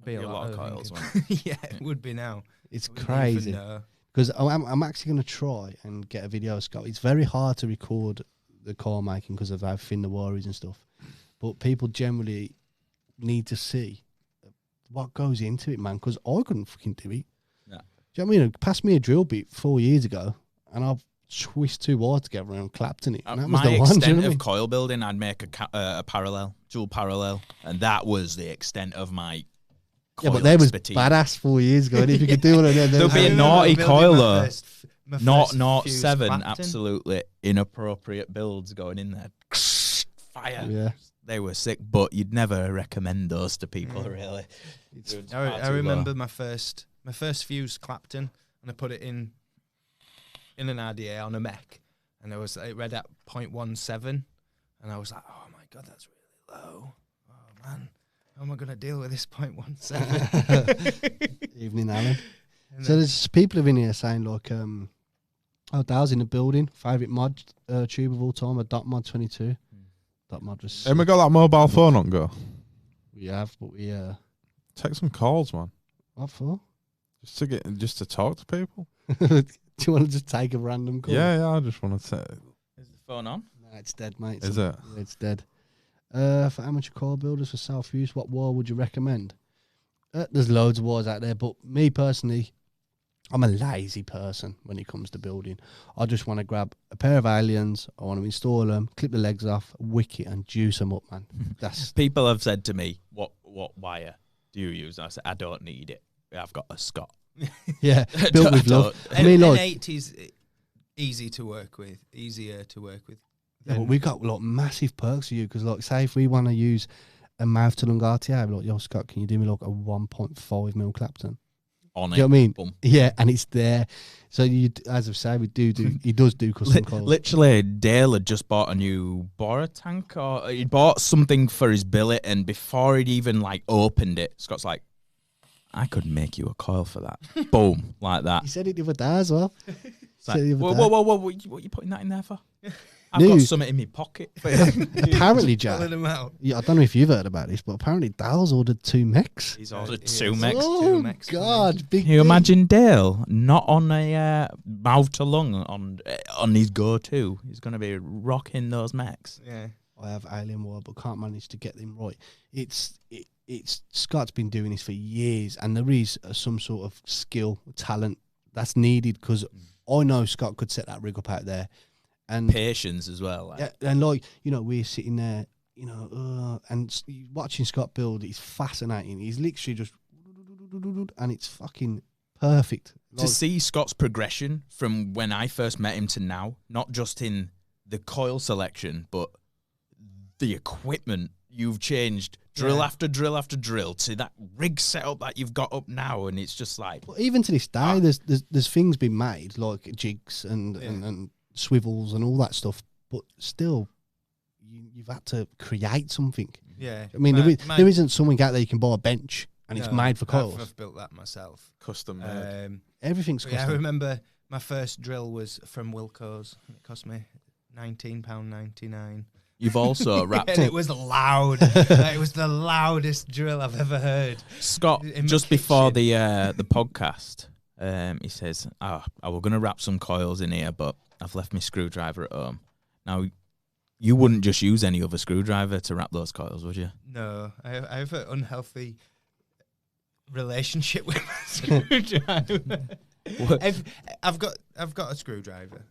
Speaker 1: Be a lot of
Speaker 3: I
Speaker 1: coils,
Speaker 3: think. Yeah, it would be now.
Speaker 2: It's
Speaker 3: I wouldn't
Speaker 2: crazy.
Speaker 3: even know.
Speaker 2: Because I'm actually going to try and get a video of Scott. It's very hard to record the coil making because of how thin the wire is and stuff. But people generally need to see what goes into it, man, because I couldn't fucking do it.
Speaker 1: No.
Speaker 2: Do you know what I mean? Pass me a drill bit 4 years ago, and I've twist two wires together and clapped in it. And that was
Speaker 1: My
Speaker 2: the one. Do you
Speaker 1: extent
Speaker 2: know what I
Speaker 1: of
Speaker 2: mean?
Speaker 1: coil building, I'd make a parallel, dual parallel, and that was the extent of my
Speaker 2: Yeah,
Speaker 1: coil
Speaker 2: but they was
Speaker 1: expertise.
Speaker 2: badass 4 years ago. And if you could do one of them,
Speaker 1: There'll be a
Speaker 3: I
Speaker 1: naughty
Speaker 3: remember
Speaker 1: coil
Speaker 3: building
Speaker 1: though.
Speaker 3: my
Speaker 1: Not
Speaker 3: first fused
Speaker 1: 07,
Speaker 3: Clapton.
Speaker 1: absolutely inappropriate builds going in there. Fire.
Speaker 2: Yeah.
Speaker 1: They were sick, but you'd never recommend those to people, really.
Speaker 3: I remember my first fused Clapton, and I put it in an RDA on a mech, and it read at 0.17, and I was like, oh my god, that's really low. Oh man, how am I gonna deal with this 0.17?
Speaker 2: Evening, Alan.
Speaker 3: And
Speaker 2: So
Speaker 3: then-
Speaker 2: there's people living here saying, like, oh, Dale's in the building. Favourite mod tube of all time, a dot mod 22. Dot mod was...
Speaker 4: Have we got that mobile phone on go?
Speaker 2: We have, but we...
Speaker 4: Take some calls, man.
Speaker 2: what for?
Speaker 4: Just to talk to people.
Speaker 2: Do you want to just take a random call?
Speaker 4: Yeah, I just want to say,
Speaker 1: Is the phone on?
Speaker 2: No, it's dead, mate.
Speaker 4: is it?
Speaker 2: Yeah, it's dead. For amateur core builders for self-use, what wire would you recommend? There's loads of wires out there, but me personally, I'm a lazy person when it comes to building. I just want to grab a pair of aliens, I want to install them, clip the legs off, wick it, and juice them up, man. That's
Speaker 1: People have said to me, what wire do you use? And I said, I don't need it. I've got a Scott.
Speaker 2: yeah, built with love. I
Speaker 3: An
Speaker 2: mean, like,
Speaker 3: N80's easier to work with.
Speaker 2: yeah, but
Speaker 3: than-
Speaker 2: we got like massive perks for you because, like, say if we want to use a mouth to lung RTA, like, yo, Scott, can you do me like a 1.5 mil Clapton?
Speaker 1: On
Speaker 2: Do
Speaker 1: it.
Speaker 2: you know what I mean?
Speaker 1: Boom.
Speaker 2: Yeah, and it's there. So you, as I've said, he does do custom calls.
Speaker 1: Literally, Dale had just bought a new borer tank, or he bought something for his billet, and before he'd even like opened it, Scott's like, "I could make you a coil for that." Boom, like that.
Speaker 2: He said it the other day as well.
Speaker 1: It's like,
Speaker 2: Said the other
Speaker 1: whoa,
Speaker 2: day.
Speaker 1: whoa, whoa, whoa, what are you putting that in there for? I've
Speaker 2: Dude.
Speaker 1: got something in my pocket.
Speaker 2: Apparently, Jack.
Speaker 3: Pulling them out.
Speaker 2: Yeah, I don't know if you've heard about this, but apparently Dale's ordered 2 mechs.
Speaker 1: He's ordered
Speaker 3: He
Speaker 1: 2
Speaker 3: is.
Speaker 1: mechs.
Speaker 2: Oh,
Speaker 3: mechs
Speaker 2: God. Big
Speaker 1: Can you
Speaker 2: thing.
Speaker 1: imagine Dale not on a mouth to lung on his go-to? He's going to be rocking those mechs.
Speaker 3: Yeah.
Speaker 2: I have Alien War, but can't manage to get them right. It's Scott's been doing this for years, and there is some sort of skill, talent that's needed, because I know Scott could set that rig up out there. And
Speaker 1: Patience as well. Like.
Speaker 2: yeah, and like, you know, we're sitting there, you know, watching Scott build is fascinating. He's literally just, and it's fucking perfect.
Speaker 1: To see Scott's progression from when I first met him to now, not just in the coil selection, but the equipment you've changed, drill after drill after drill, to that rig setup that you've got up now, and it's just like.
Speaker 2: But even to this day, there's things been made like jigs and swivels and all that stuff, but still, you've had to create something.
Speaker 3: Yeah.
Speaker 2: I mean, there isn't something out there you can buy a bench and it's made for coils.
Speaker 3: I've built that myself.
Speaker 4: Custom made.
Speaker 2: Everything's
Speaker 3: Yeah, I
Speaker 2: custom.
Speaker 3: remember my first drill was from Wilco's. It cost me £19.99.
Speaker 1: You've also wrapped
Speaker 3: And it was loud. It was the loudest drill I've ever heard.
Speaker 1: Scott,
Speaker 3: In my
Speaker 1: just before
Speaker 3: kitchen.
Speaker 1: the podcast, he says, I was going to wrap some coils in here, but I've left my screwdriver at home. Now, you wouldn't just use any other screwdriver to wrap those coils, would you?
Speaker 3: No, I have an unhealthy relationship with my screwdriver. I've got a screwdriver.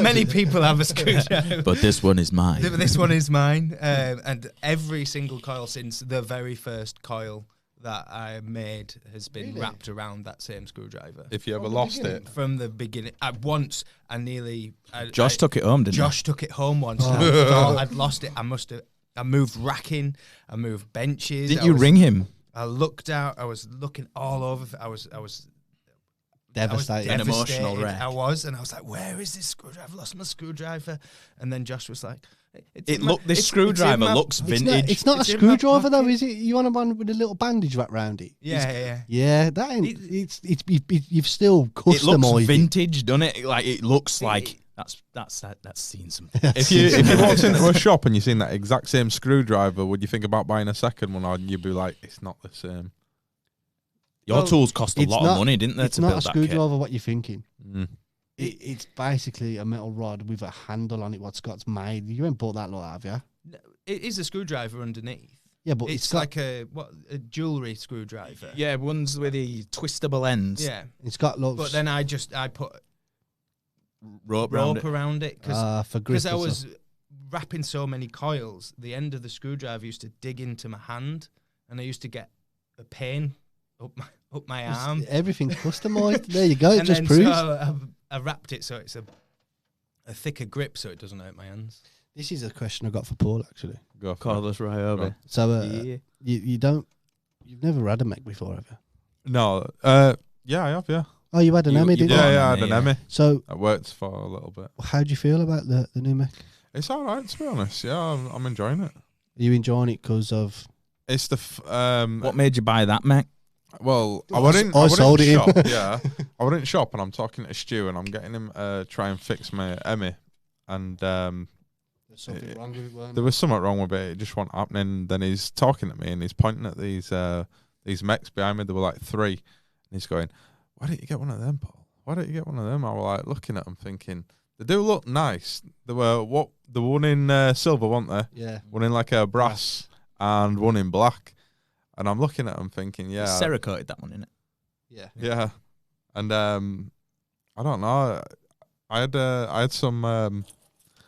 Speaker 3: Many people have a screwdriver,
Speaker 1: But this one is mine.
Speaker 3: This one is mine. And every single coil since the very first coil that I made has been
Speaker 2: Really?
Speaker 3: wrapped around that same screwdriver.
Speaker 4: If you ever
Speaker 2: From the
Speaker 4: lost
Speaker 2: beginning?
Speaker 4: it,
Speaker 3: From the beginning, once I nearly.
Speaker 1: Josh took it home, didn't
Speaker 3: Josh took it home once.
Speaker 2: Oh.
Speaker 3: And I thought I'd lost it. I moved racking. I moved benches.
Speaker 1: he? Didn't you ring him?
Speaker 3: I looked out. I was looking all over. I was
Speaker 2: Devastated.
Speaker 1: An
Speaker 3: devastated.
Speaker 1: emotional wreck.
Speaker 3: I was, and I was like, "Where is this screwdriver? I've lost my screwdriver." And then Josh was like,
Speaker 1: This screwdriver looks
Speaker 2: It's
Speaker 1: vintage.
Speaker 2: it's not
Speaker 3: It's
Speaker 2: a
Speaker 3: in my
Speaker 2: screwdriver though,
Speaker 3: pocket.
Speaker 2: is it? You want a one with a little bandage wrapped around it?
Speaker 3: Yeah.
Speaker 2: Yeah, that ain't. You've still
Speaker 1: It looks
Speaker 2: customized it.
Speaker 1: vintage, doesn't it? Like it looks like that's seen something.
Speaker 4: if you walked into a shop and you seen that exact same screwdriver, would you think about buying a second one, or you'd be like, it's not the same?
Speaker 1: Your
Speaker 2: Well,
Speaker 1: tools cost a
Speaker 2: it's
Speaker 1: lot
Speaker 2: not-
Speaker 1: of money, didn't they,
Speaker 2: It's
Speaker 1: to
Speaker 2: not a
Speaker 1: build that kit?
Speaker 2: screwdriver. What you're thinking?
Speaker 4: Mm.
Speaker 2: It's basically a metal rod with a handle on it. What Scott's made. You ain't bought that lot, have you?
Speaker 3: It is a screwdriver underneath.
Speaker 2: Yeah, but
Speaker 3: It's
Speaker 2: got,
Speaker 3: like a jewelry screwdriver.
Speaker 1: Yeah, ones with the twistable ends.
Speaker 3: Yeah.
Speaker 2: it's got lots.
Speaker 3: But then I put
Speaker 1: Rope around
Speaker 3: rope
Speaker 1: it.
Speaker 3: around it because
Speaker 2: for grip.
Speaker 3: I was wrapping so many coils. The end of the screwdriver used to dig into my hand, and I used to get a pain up my arm.
Speaker 2: Everything's customized. There you go. It
Speaker 3: And
Speaker 2: just
Speaker 3: then
Speaker 2: proves.
Speaker 3: So I wrapped it so it's a thicker grip, so it doesn't hurt my hands.
Speaker 2: This is a question I got for Paul actually.
Speaker 4: Go for it.
Speaker 1: Cordless right over.
Speaker 2: So
Speaker 1: Yeah.
Speaker 2: you've never had a mech before, have you?
Speaker 4: No, yeah, I have, yeah.
Speaker 2: Oh, you had an
Speaker 1: You-
Speaker 2: Emmy,
Speaker 1: you
Speaker 2: didn't
Speaker 1: got
Speaker 2: you?
Speaker 4: Yeah,
Speaker 1: an
Speaker 4: yeah, I had
Speaker 1: Emmy,
Speaker 4: an
Speaker 1: yeah.
Speaker 4: Emmy.
Speaker 2: So
Speaker 4: I worked for a little bit.
Speaker 2: how do you feel about the new mech?
Speaker 4: It's all right, to be honest. Yeah, I'm enjoying it.
Speaker 2: Are you enjoying it because of?
Speaker 4: It's the
Speaker 1: What made you buy that, Mac?
Speaker 4: well, I
Speaker 2: I
Speaker 4: wouldn't.
Speaker 2: I
Speaker 4: I
Speaker 2: sold
Speaker 4: wouldn't
Speaker 2: it him.
Speaker 4: shop. Yeah, I wouldn't shop, and I'm talking to Stu, and I'm getting him try and fix my Emmy, and
Speaker 2: There's something wrong with it, weren't
Speaker 4: there was something wrong with it. It just wasn't happening. Then he's talking at me, and he's pointing at these mechs behind me. There were like 3, and he's going, "Why don't you get one of them, Paul? Why don't you get one of them?" I was like looking at them, thinking they do look nice. They were the one in silver, weren't they?
Speaker 2: Yeah.
Speaker 4: One in like a brass and one in black. And I'm looking at them thinking, yeah,
Speaker 1: Cerakoted that one, innit?
Speaker 2: Yeah.
Speaker 4: yeah. And I don't know. I had some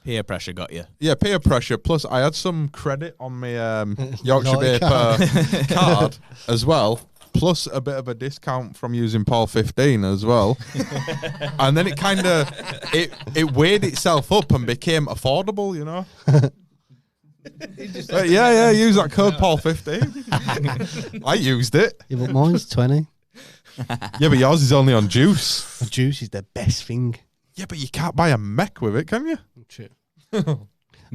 Speaker 1: Peer pressure got you.
Speaker 4: peer pressure. Plus, I had some credit on my Yorkshire
Speaker 2: Yorkshire
Speaker 4: Paper card as well. Plus a bit of a discount from using Paul 15 as well. And then it kind of it weighed itself up and became affordable, you know. But yeah, use that code Paul 15. I used it.
Speaker 2: Yeah, but mine's 20.
Speaker 4: Yeah, but yours is only on juice.
Speaker 2: The juice is the best thing.
Speaker 4: Yeah, but you can't buy a mech with it, can you?
Speaker 2: True.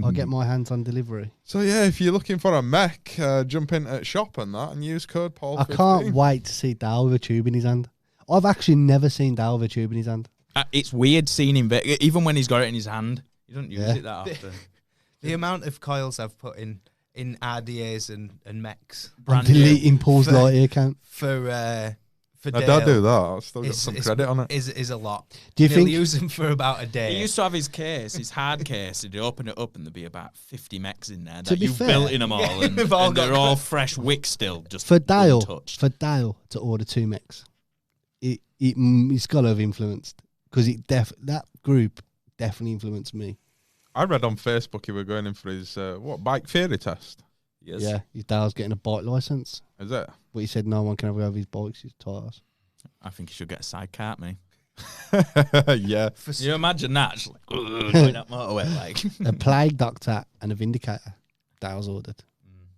Speaker 2: I'll get my hands on delivery.
Speaker 4: So yeah, if you're looking for a mech, jump into shop and that and use code Paul 15.
Speaker 2: I can't wait to see Dal with a tube in his hand. I've actually never seen Dale with a tube in his hand.
Speaker 1: It's weird seeing him, even when he's got it in his hand. He doesn't use it that often.
Speaker 3: The amount of coils I've put in RDAs and mechs.
Speaker 2: I'm deleting Paul's Lightyear account.
Speaker 3: For
Speaker 4: I
Speaker 3: Dale,
Speaker 4: don't do that. I've still got some credit on it.
Speaker 3: Is a lot.
Speaker 2: Do you
Speaker 3: He'll
Speaker 2: think
Speaker 3: use them for about a day?
Speaker 1: He used to have his case, his hard case, and he'd open it up and there'd be about 50 mechs in there
Speaker 2: To
Speaker 1: that
Speaker 2: be
Speaker 1: you've
Speaker 2: fair-
Speaker 1: built in them all, and,
Speaker 3: They've all
Speaker 1: and
Speaker 3: got
Speaker 1: they're all fresh wicks still, just
Speaker 2: for Dale
Speaker 1: untouched.
Speaker 2: to order 2 mechs, it's got to have influenced, because that group definitely influenced me.
Speaker 4: I read on Facebook he were going in for his bike theory test.
Speaker 1: Yes.
Speaker 2: Yeah, his Dale's getting a bike license,
Speaker 4: Is it?
Speaker 2: but he said no one can have over his bikes, his tires.
Speaker 1: I think he should get a sidecar, me.
Speaker 4: Yeah.
Speaker 1: Can you imagine that? Just like, going up motorway, like.
Speaker 2: A plague doctor and a vindicator. Dale's ordered.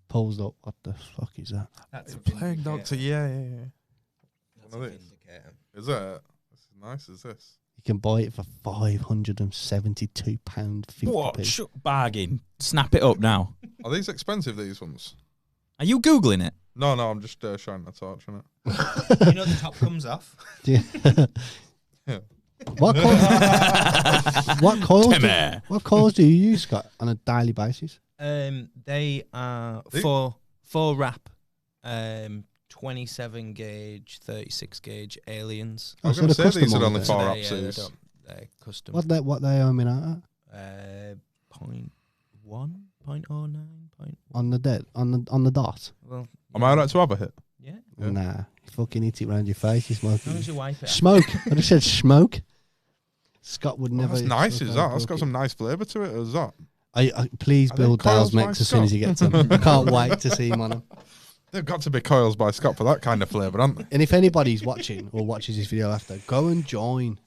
Speaker 2: Paul's like, what the fuck is that?
Speaker 3: That's a
Speaker 4: Plague Doctor, yeah.
Speaker 3: That's a vindicator.
Speaker 4: Is it? As nice as this.
Speaker 2: You can buy it for £572.50.
Speaker 1: What? Bargain. Snap it up now.
Speaker 4: Are these expensive, these ones?
Speaker 1: Are you Googling it?
Speaker 4: No, I'm just shining a torch on it.
Speaker 3: You know the top comes off.
Speaker 2: Yeah.
Speaker 4: Yeah.
Speaker 2: What coils?
Speaker 1: Timmy.
Speaker 2: What coils do you use, Scott, on a daily basis?
Speaker 3: They are
Speaker 4: They-
Speaker 3: four wrap, 27 gauge, 36 gauge aliens.
Speaker 4: I was
Speaker 2: so
Speaker 4: going to
Speaker 2: they're
Speaker 4: say these
Speaker 2: custom
Speaker 4: are only
Speaker 2: ones,
Speaker 4: 4
Speaker 3: They're-
Speaker 4: apses.
Speaker 3: they're custom.
Speaker 2: What they aiming at
Speaker 3: 0.1, 0.09,
Speaker 2: on the dot?
Speaker 3: Well,
Speaker 4: Am I right to have a hit?
Speaker 3: yeah.
Speaker 4: Yeah.
Speaker 2: Nah, you fucking hit it round your face. You
Speaker 3: As long
Speaker 2: smoke.
Speaker 3: as you wipe it.
Speaker 2: Smoke. I just said smoke. Scott would never.
Speaker 4: That's nice,
Speaker 2: Scott
Speaker 4: is that? That's
Speaker 2: would
Speaker 4: got some nice flavour to it, is that?
Speaker 2: please
Speaker 4: Are they
Speaker 2: build Dale's
Speaker 4: coils by
Speaker 2: mechs as soon as he gets them. I can't wait to see him on them.
Speaker 4: They've got to be coils by Scott for that kind of flavour, haven't they?
Speaker 2: And if anybody's watching or watches this video after, go and join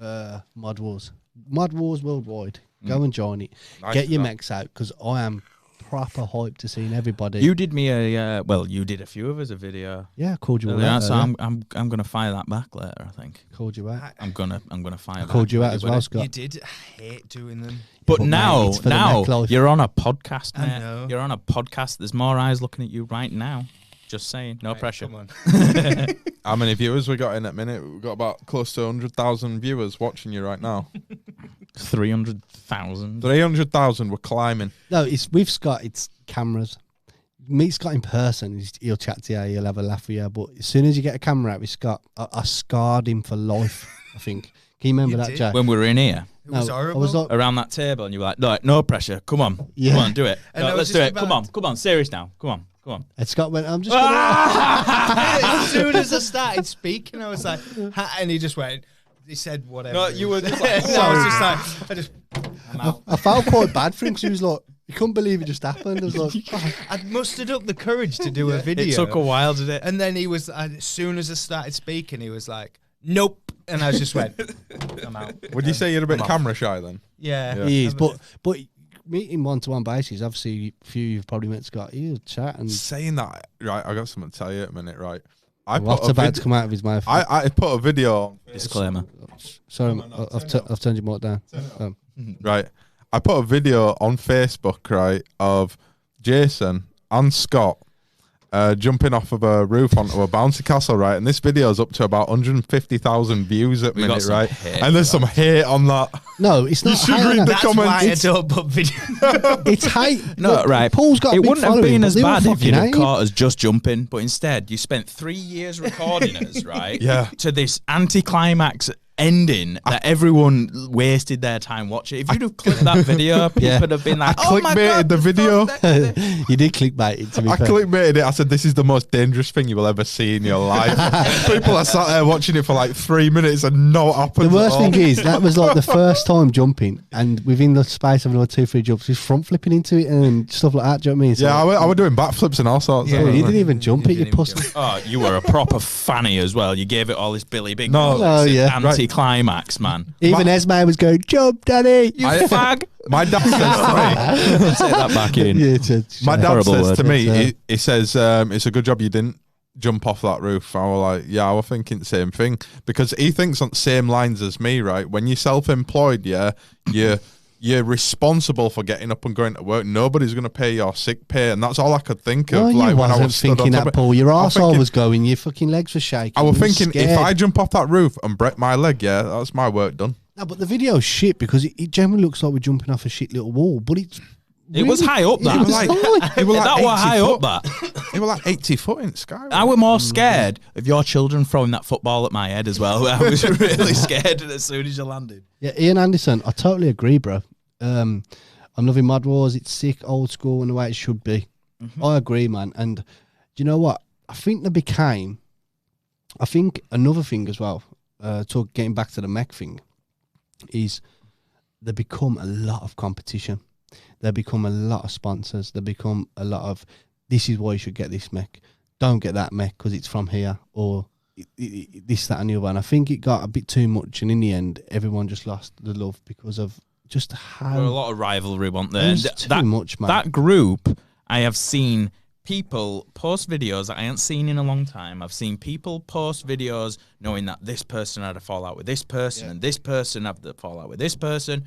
Speaker 2: Mod Wars. Mod Wars Worldwide. Go and join it.
Speaker 4: Nice
Speaker 2: Get your
Speaker 4: that.
Speaker 2: mechs out, because I am proper hyped to seeing everybody.
Speaker 1: You did me you did a few of us a video.
Speaker 2: Yeah, I called you
Speaker 1: earlier,
Speaker 2: out.
Speaker 1: so
Speaker 2: earlier.
Speaker 1: I'm gonna fire that back later. I think
Speaker 2: Called you out.
Speaker 1: I'm gonna fire.
Speaker 2: I
Speaker 1: that
Speaker 2: called you out
Speaker 1: back,
Speaker 2: as
Speaker 1: but
Speaker 2: well,
Speaker 1: it-
Speaker 2: Scott.
Speaker 3: You did. I hate doing them.
Speaker 1: But
Speaker 2: But, mate,
Speaker 1: now,
Speaker 2: it's for the mech life.
Speaker 1: you're on a podcast,
Speaker 3: I
Speaker 1: mate.
Speaker 3: know.
Speaker 1: You're on a podcast. There's more eyes looking at you right now. Just saying, no
Speaker 3: Right,
Speaker 1: pressure.
Speaker 3: Come on.
Speaker 4: How many viewers we got in at minute? We've got about close to 100,000 viewers watching you right now.
Speaker 1: 300,000.
Speaker 4: 300,000, we're climbing.
Speaker 2: No, it's with Scott. It's cameras. Meet Scott in person. He'll chat to you. He'll have a laugh with you. But as soon as you get a camera out with Scott, I scarred him for life. I think. Can you remember
Speaker 3: You
Speaker 2: that,
Speaker 3: did?
Speaker 2: Jay?
Speaker 1: When we were in here
Speaker 3: It was
Speaker 2: No,
Speaker 3: horrible.
Speaker 2: I was like,
Speaker 1: around that table, and you were like, no pressure. Come on,
Speaker 2: Yeah.
Speaker 1: come on, do it.
Speaker 3: And
Speaker 1: No,
Speaker 3: I was
Speaker 1: let's do
Speaker 3: just
Speaker 1: it. Come
Speaker 3: about-
Speaker 1: on, serious now. Come on.
Speaker 2: and Scott went, I'm just
Speaker 1: Ah!
Speaker 2: gonna.
Speaker 3: As soon as I started speaking, I was like, and he just went. He said whatever.
Speaker 1: No,
Speaker 3: he
Speaker 1: you
Speaker 3: was
Speaker 1: were just
Speaker 3: saying.
Speaker 1: like,
Speaker 3: So I was just like, I'm out.
Speaker 2: I felt quite bad for him, because he was like, you couldn't believe it just happened. I was like, oh.
Speaker 3: I'd mustered up the courage to do a video.
Speaker 1: It took a while, did it?
Speaker 3: And then he was, as soon as I started speaking, he was like, nope. And I just went, I'm out.
Speaker 4: Would you say you're a bit
Speaker 3: I'm off.
Speaker 4: camera shy then?
Speaker 3: Yeah.
Speaker 4: Yeah.
Speaker 2: He is, but meeting one-to-one basis, obviously, a few you've probably met Scott. He'll chat and
Speaker 4: Saying that, right, I got something to tell you in a minute, right? I
Speaker 2: what's about to come out of his mouth.
Speaker 4: I put a video,
Speaker 1: Disclaimer.
Speaker 2: Sorry, I've turned your mic down.
Speaker 4: right? I put a video on Facebook, right, of Jason and Scott jumping off of a roof onto a bouncy castle, right? And this video is up to about 150,000 views at
Speaker 1: We got
Speaker 4: minute,
Speaker 1: some
Speaker 4: right?
Speaker 1: hate
Speaker 4: And there's
Speaker 1: for
Speaker 4: some hate on that.
Speaker 2: No, it's not.
Speaker 4: should
Speaker 2: hate,
Speaker 4: read
Speaker 2: no.
Speaker 4: the
Speaker 3: That's
Speaker 4: comments.
Speaker 3: why I
Speaker 2: It's-
Speaker 3: don't put video.
Speaker 2: It's hate.
Speaker 1: No,
Speaker 2: Look,
Speaker 1: right.
Speaker 2: Paul's got a
Speaker 1: It
Speaker 2: big
Speaker 1: wouldn't have
Speaker 2: following,
Speaker 1: been
Speaker 2: but
Speaker 1: as
Speaker 2: they were
Speaker 1: bad if
Speaker 2: fucking
Speaker 1: you'd have
Speaker 2: hating.
Speaker 1: caught us just jumping, but instead you spent 3 years recording us, right?
Speaker 4: Yeah.
Speaker 1: To this anticlimax ending that everyone wasted their time watching. If you'd have clicked that video, people
Speaker 2: Yeah.
Speaker 1: would have been like,
Speaker 4: I
Speaker 1: "Oh my
Speaker 4: clickbaited
Speaker 1: god,
Speaker 4: the video."
Speaker 2: You did clickbait it, to be
Speaker 4: I
Speaker 2: fair.
Speaker 4: clickbaited it. I said, "This is the most dangerous thing you will ever see in your life." People are sat there watching it for like 3 minutes and no happens.
Speaker 2: The worst
Speaker 4: at all.
Speaker 2: thing is, that was like the first time jumping, and within the space of another 2-3 jumps, he's front flipping into it and stuff like that. Do you know what I mean? So,
Speaker 4: Yeah, I were doing backflips and all sorts.
Speaker 2: yeah,
Speaker 4: of
Speaker 2: you
Speaker 4: it.
Speaker 2: didn't even jump it, you
Speaker 3: didn't even
Speaker 2: pussy.
Speaker 1: Oh, you were a proper fanny as well. You gave it all this Billy Big
Speaker 4: No.
Speaker 2: Oh, yeah.
Speaker 1: anti-climax, man.
Speaker 2: Even Esme was going, jump, Daddy!
Speaker 1: You
Speaker 4: I-
Speaker 1: fag.
Speaker 4: My dad says to me,
Speaker 1: Say that back in.
Speaker 2: Yeah,
Speaker 4: my dad
Speaker 1: Horrible
Speaker 4: says
Speaker 1: word.
Speaker 4: to me,
Speaker 2: Yeah.
Speaker 4: he says, it's a good job you didn't jump off that roof. I was like, yeah, I was thinking the same thing, because he thinks on the same lines as me, right? When you're self-employed, yeah, you you're responsible for getting up and going to work. Nobody's going to pay your sick pay, and that's all I could think of.
Speaker 2: No,
Speaker 4: like
Speaker 2: you
Speaker 4: when I
Speaker 2: wasn't
Speaker 4: was stood on
Speaker 2: thinking
Speaker 4: top
Speaker 2: that,
Speaker 4: of it.
Speaker 2: Paul. Your
Speaker 4: I was
Speaker 2: arsehole
Speaker 4: thinking-
Speaker 2: was going. Your fucking legs were shaking.
Speaker 4: I was
Speaker 2: you were
Speaker 4: thinking, if
Speaker 2: scared.
Speaker 4: I jump off that roof and break my leg, yeah, that's my work done.
Speaker 2: No, but the video's shit because it generally looks like we're jumping off a shit little wall, but it's.
Speaker 1: It was high up, that.
Speaker 2: It was
Speaker 4: Like-
Speaker 2: fine.
Speaker 4: It were like
Speaker 1: that
Speaker 4: 80
Speaker 1: were high
Speaker 4: foot.
Speaker 1: up, that.
Speaker 4: It were like 80 foot in the sky.
Speaker 1: I were more scared of your children throwing that football at my head as well. I was really scared as soon as you landed.
Speaker 2: Yeah, Ian Anderson, I totally agree, bro. I'm loving Mod Wars. It's sick, old school, and the way it should be. I agree, man. And do you know what? I think another thing as well, getting back to the mech thing, is they become a lot of competition. They become a lot of sponsors. They become a lot of, this is why you should get this mech. Don't get that mech because it's from here, or this, that, and the other. And I think it got a bit too much, and in the end, everyone just lost the love because of just how...
Speaker 1: There were a lot of rivalry, weren't there?
Speaker 2: There's
Speaker 1: And
Speaker 2: too much, man.
Speaker 1: That group, I have seen people post videos that I ain't seen in a long time. I've seen people post videos knowing that this person had a fallout with this person and this person had the fallout with this person.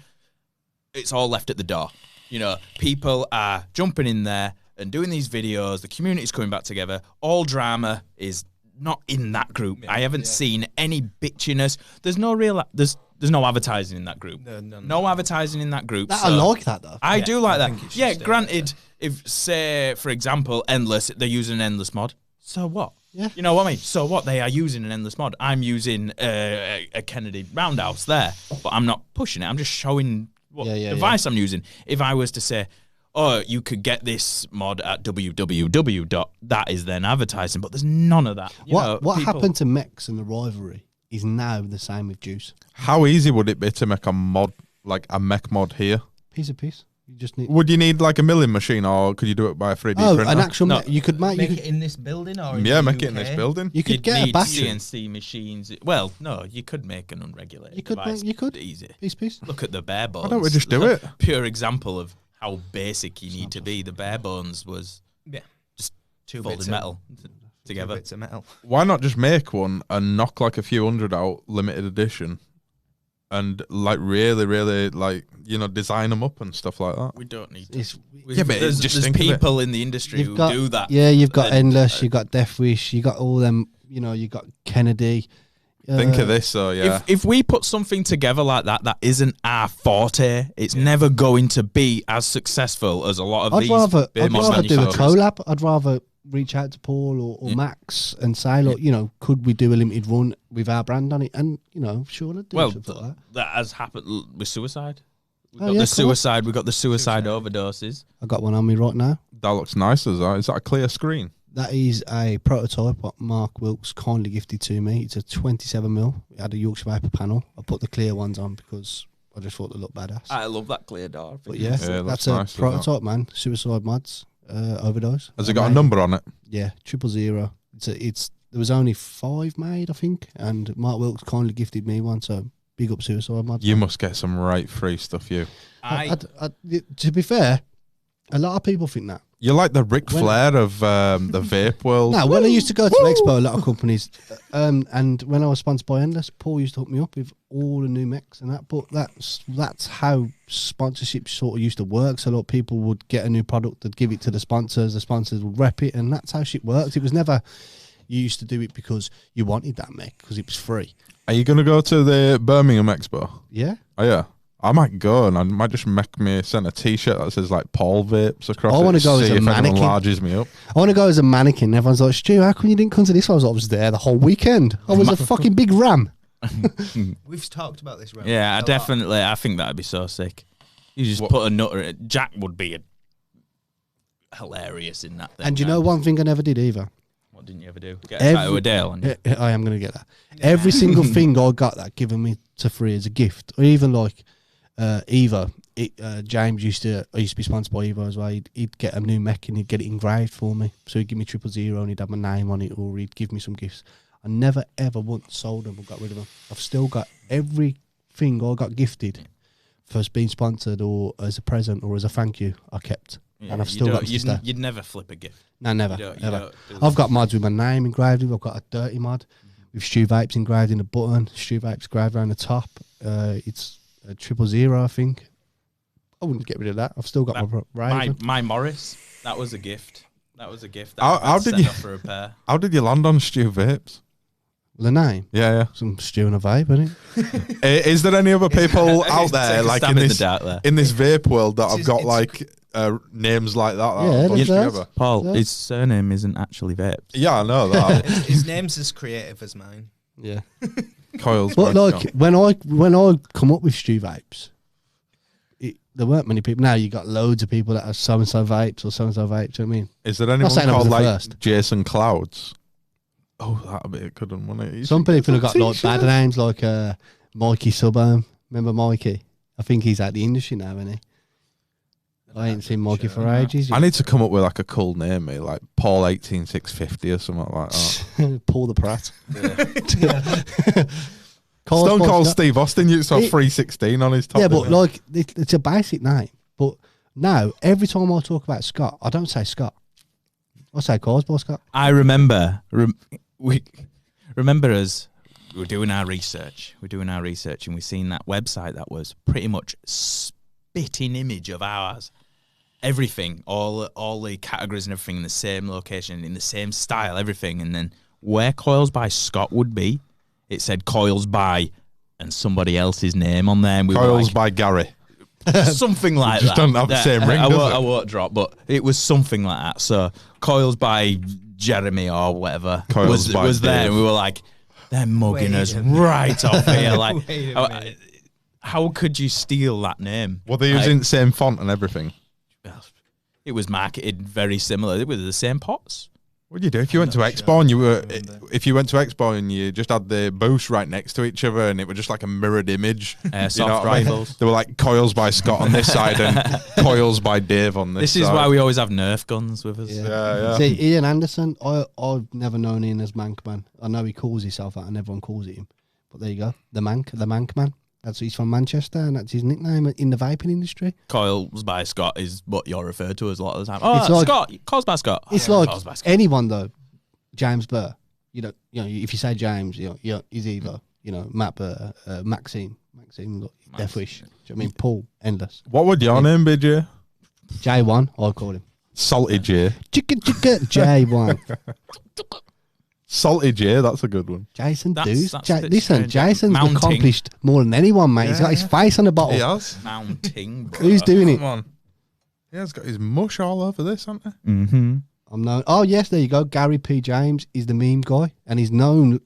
Speaker 1: It's all left at the door. You know, people are jumping in there and doing these videos. The community's coming back together. All drama is not in that group. I haven't seen any bitchiness. There's no real... There's no advertising in that group. No advertising in that group.
Speaker 2: I like that, though.
Speaker 1: I do like
Speaker 3: think
Speaker 1: that.
Speaker 3: it's
Speaker 1: Yeah,
Speaker 3: just,
Speaker 1: granted, if, say, for example, Endless, they're using an Endless mod, so what?
Speaker 2: Yeah.
Speaker 1: You know what I mean? So what? They are using an Endless mod. I'm using a Kennedy Roundhouse there, but I'm not pushing it. I'm just showing what device I'm using. If I was to say, oh, you could get this mod at www. That is then advertising, but there's none of that.
Speaker 2: What happened to mechs and the rivalry is now the same with Juice.
Speaker 4: How easy would it be to make a mod, like a mech mod here?
Speaker 2: Piece of piece. You just need...
Speaker 4: Would you need like a milling machine, or could you do it by a 3D printer?
Speaker 2: an actual
Speaker 1: No.
Speaker 2: mech. You could make...
Speaker 3: Make
Speaker 2: You
Speaker 3: it
Speaker 2: could,
Speaker 3: in this building or in
Speaker 4: Yeah,
Speaker 3: the
Speaker 4: make it in
Speaker 3: UK?
Speaker 4: this building.
Speaker 2: you could
Speaker 1: You'd
Speaker 2: get a
Speaker 1: need
Speaker 2: battery.
Speaker 1: CNC machines. Well, no, you could make an unregulated
Speaker 2: You could
Speaker 1: device.
Speaker 2: make- you could.
Speaker 1: Easy.
Speaker 2: Piece.
Speaker 1: Look at the bare bones.
Speaker 4: Why don't we just do it?
Speaker 1: Pure example of how basic you need to be. The bare bones was
Speaker 3: Yeah.
Speaker 1: just
Speaker 3: Two
Speaker 1: folded
Speaker 3: bits
Speaker 1: metal
Speaker 3: Two
Speaker 1: together.
Speaker 3: bits of metal.
Speaker 4: Why not just make one and knock like a few hundred out, limited edition, and like really like, you know, design them up and stuff like that?
Speaker 1: We don't need to.
Speaker 2: It's,
Speaker 4: Yeah, but
Speaker 1: there's
Speaker 4: just
Speaker 1: there's
Speaker 4: think of it.
Speaker 1: people in the industry who do that.
Speaker 2: Yeah, you've got
Speaker 1: And,
Speaker 2: Endless, you've got Death Wish, you got all them, you know, you got Kennedy.
Speaker 4: Think of this, though, yeah.
Speaker 1: If we put something together like that isn't our forte, it's never going to be as successful as a lot of
Speaker 2: I'd
Speaker 1: these
Speaker 2: rather
Speaker 1: big
Speaker 2: do a
Speaker 1: manufacturers.
Speaker 2: collab. I'd rather reach out to Paul or Max and say, look, you know, could we do a limited run with our brand on it? And, you know, sure, I'd do
Speaker 1: Well,
Speaker 2: something like that.
Speaker 1: that has happened with suicide. We
Speaker 2: Oh,
Speaker 1: got
Speaker 2: yeah,
Speaker 1: the
Speaker 2: of course.
Speaker 1: suicide. We got the suicide overdoses.
Speaker 2: I got one on me right now.
Speaker 4: That looks nice, as that. Is that a clear screen?
Speaker 2: That is a prototype what Mark Wilkes kindly gifted to me. It's a 27mm. It had a Yorkshire Vapor panel. I put the clear ones on because I just thought they looked badass.
Speaker 1: I love that clear door.
Speaker 2: But yeah,
Speaker 4: Yeah, it
Speaker 2: that's
Speaker 4: looks
Speaker 2: a
Speaker 4: nice, doesn't it?
Speaker 2: prototype, man. Suicide Mods, overdose.
Speaker 4: Has it got a
Speaker 2: Amazing.
Speaker 4: number on it?
Speaker 2: Yeah, 000. There was only 5 made, I think, and Mark Wilkes kindly gifted me one. So big up Suicide Mods.
Speaker 4: You must get some right free stuff, you.
Speaker 2: To be fair, a lot of people think that.
Speaker 4: You're like the Ric
Speaker 2: When-
Speaker 4: Flair of the vape world.
Speaker 2: No, when I used to go to Expo, a lot of companies, and when I was sponsored by Endless, Paul used to hook me up with all the new mechs and that. But that's how sponsorship sort of used to work. So a lot of people would get a new product, they'd give it to the sponsors would rep it, and that's how shit worked. It was never you used to do it because you wanted that mech because it was free.
Speaker 4: Are you going to go to the Birmingham Expo?
Speaker 2: Yeah.
Speaker 4: Oh, yeah. I might go, and I might just send a T-shirt that says like Paul Vapes across it.
Speaker 2: I wanna go as
Speaker 4: see
Speaker 2: a
Speaker 4: if anyone
Speaker 2: mannequin.
Speaker 4: larges me up.
Speaker 2: I want to go as a mannequin. Everyone's like, Stu, how come you didn't come to this? I was there the whole weekend. I was a fucking big ram.
Speaker 3: We've talked about this, right?
Speaker 1: Yeah,
Speaker 3: a lot.
Speaker 1: definitely. I think that'd be so sick. You just
Speaker 4: What-
Speaker 1: put a nutter. Jack would be hilarious in that thing.
Speaker 2: And you know one thing I never did either?
Speaker 1: What didn't you ever do? Get a tattoo of Dale on you.
Speaker 2: I am going to get that. Every single thing I got that given me to free as a gift, or even like Eva. James used to be sponsored by Eva as well. He'd get a new mech and he'd get it engraved for me. So he'd give me 000 and he'd have my name on it, or he'd give me some gifts. I never ever once sold them or got rid of them. I've still got everything I got gifted for being sponsored or as a present or as a thank you. I kept.
Speaker 1: Yeah,
Speaker 2: And I've
Speaker 1: you
Speaker 2: still
Speaker 1: don't-
Speaker 2: got them to
Speaker 1: you'd,
Speaker 2: stay.
Speaker 1: you'd never flip a gift.
Speaker 2: No, never,
Speaker 1: You don't- you
Speaker 2: ever.
Speaker 1: don't do
Speaker 2: I've
Speaker 1: that.
Speaker 2: got mods with my name engraved in. I've got a dirty mod with Stu Vapes engraved in the button. Stu Vapes engraved around the top. It's a 000, I think. I wouldn't get rid of that. I've still got
Speaker 1: my Morris. That was a gift. That
Speaker 4: How did you
Speaker 1: for a pair?
Speaker 4: How did you land on Stu Vapes?
Speaker 2: The name?
Speaker 4: Yeah.
Speaker 2: Some stew and a vape, isn't it?
Speaker 4: Is there any other people out there like in this vape world that have got like names like that?
Speaker 2: Yeah,
Speaker 4: bunch together?
Speaker 1: Paul,
Speaker 2: Yeah.
Speaker 1: his surname isn't actually Vapes.
Speaker 4: Yeah, I know that.
Speaker 3: His name's as creative as mine.
Speaker 2: Yeah.
Speaker 4: Coils.
Speaker 2: But like when I come up with stew vapes, there weren't many people. Now you got loads of people that are so and so vapes or so and so vapes. You know what I mean?
Speaker 4: Is there anyone
Speaker 2: saying I was
Speaker 4: called
Speaker 2: the
Speaker 4: like
Speaker 2: first.
Speaker 4: Jason Clouds? Oh, that'd be a good one, wouldn't it?
Speaker 2: Some people have got like bad names, like Mikey Suburn. Remember Mikey? I think he's out the industry now, isn't he? I ain't seen Mikey for ages.
Speaker 4: I need to come up with like a cool name, mate, like Paul 18650 or something like that.
Speaker 2: Paul the Pratt.
Speaker 4: Stone Cold
Speaker 2: Scott.
Speaker 4: Steve Austin used to have 316 on his top.
Speaker 2: Yeah, but like it's a basic name. But now every time I talk about Scott, I don't say Scott. I say Causeboy Scott.
Speaker 1: I remember. We remember as we were doing our research. And we seen that website that was pretty much spitting image of ours. Everything, all the categories and everything in the same location, in the same style, everything. And then where Coils by Scott would be, it said Coils by and somebody else's name on there. And we
Speaker 4: Coils
Speaker 1: were like,
Speaker 4: by Gary.
Speaker 1: something like
Speaker 4: just
Speaker 1: that.
Speaker 4: don't have the same ring,
Speaker 1: I
Speaker 4: does it?
Speaker 1: won't drop, but it was something like that. So Coils by Jeremy or whatever
Speaker 4: Coils by
Speaker 1: was there,
Speaker 4: Dave.
Speaker 1: and we were like, they're mugging us right off here. Like, how could you steal that name?
Speaker 4: Well, they using the same font and everything.
Speaker 1: It was marketed very similar. It was the same pots.
Speaker 4: What do you do if you went to Expo and you just had the booths right next to each other and it was just like a mirrored image?
Speaker 1: Soft rifles.
Speaker 4: They were like Coils by Scott on this side and Coils by Dave on this side.
Speaker 1: This is why we always have Nerf guns with us.
Speaker 4: Yeah.
Speaker 2: See, Ian Anderson, I've never known Ian as Mankman. I know he calls himself that and everyone calls it him. But there you go. The Mankman. He's from Manchester and that's his nickname in the vaping industry.
Speaker 1: Coils by Scott is what you're referred to as a lot of the time. Oh,
Speaker 2: It's like-
Speaker 1: Scott. Coils by Scott.
Speaker 2: It's
Speaker 1: Oh,
Speaker 2: like
Speaker 1: Coils by Scott.
Speaker 2: anyone though. James Burr. You know, if you say James, he's either Matt Burr, Maxine, look, Death Wish. Do you know what I mean? Paul, endless.
Speaker 4: What would your name be, Jay?
Speaker 2: J1, I call him.
Speaker 4: Salty Jay.
Speaker 2: Chicka J1.
Speaker 4: Salty Jay, that's a good one.
Speaker 2: Jason
Speaker 1: That's
Speaker 2: Deuce.
Speaker 1: a bit
Speaker 2: Listen,
Speaker 1: strange.
Speaker 2: Jason's
Speaker 1: Mounting.
Speaker 2: accomplished more than anyone, mate. He's got his face on the bottle.
Speaker 4: He has.
Speaker 1: Mounting. Bro.
Speaker 2: Who's doing it?
Speaker 4: Come on. He has got his mush all over this, hasn't he?
Speaker 1: Mm-hmm.
Speaker 2: I'm known. Oh yes, there you go. Gary P. James is the meme guy, and he's known.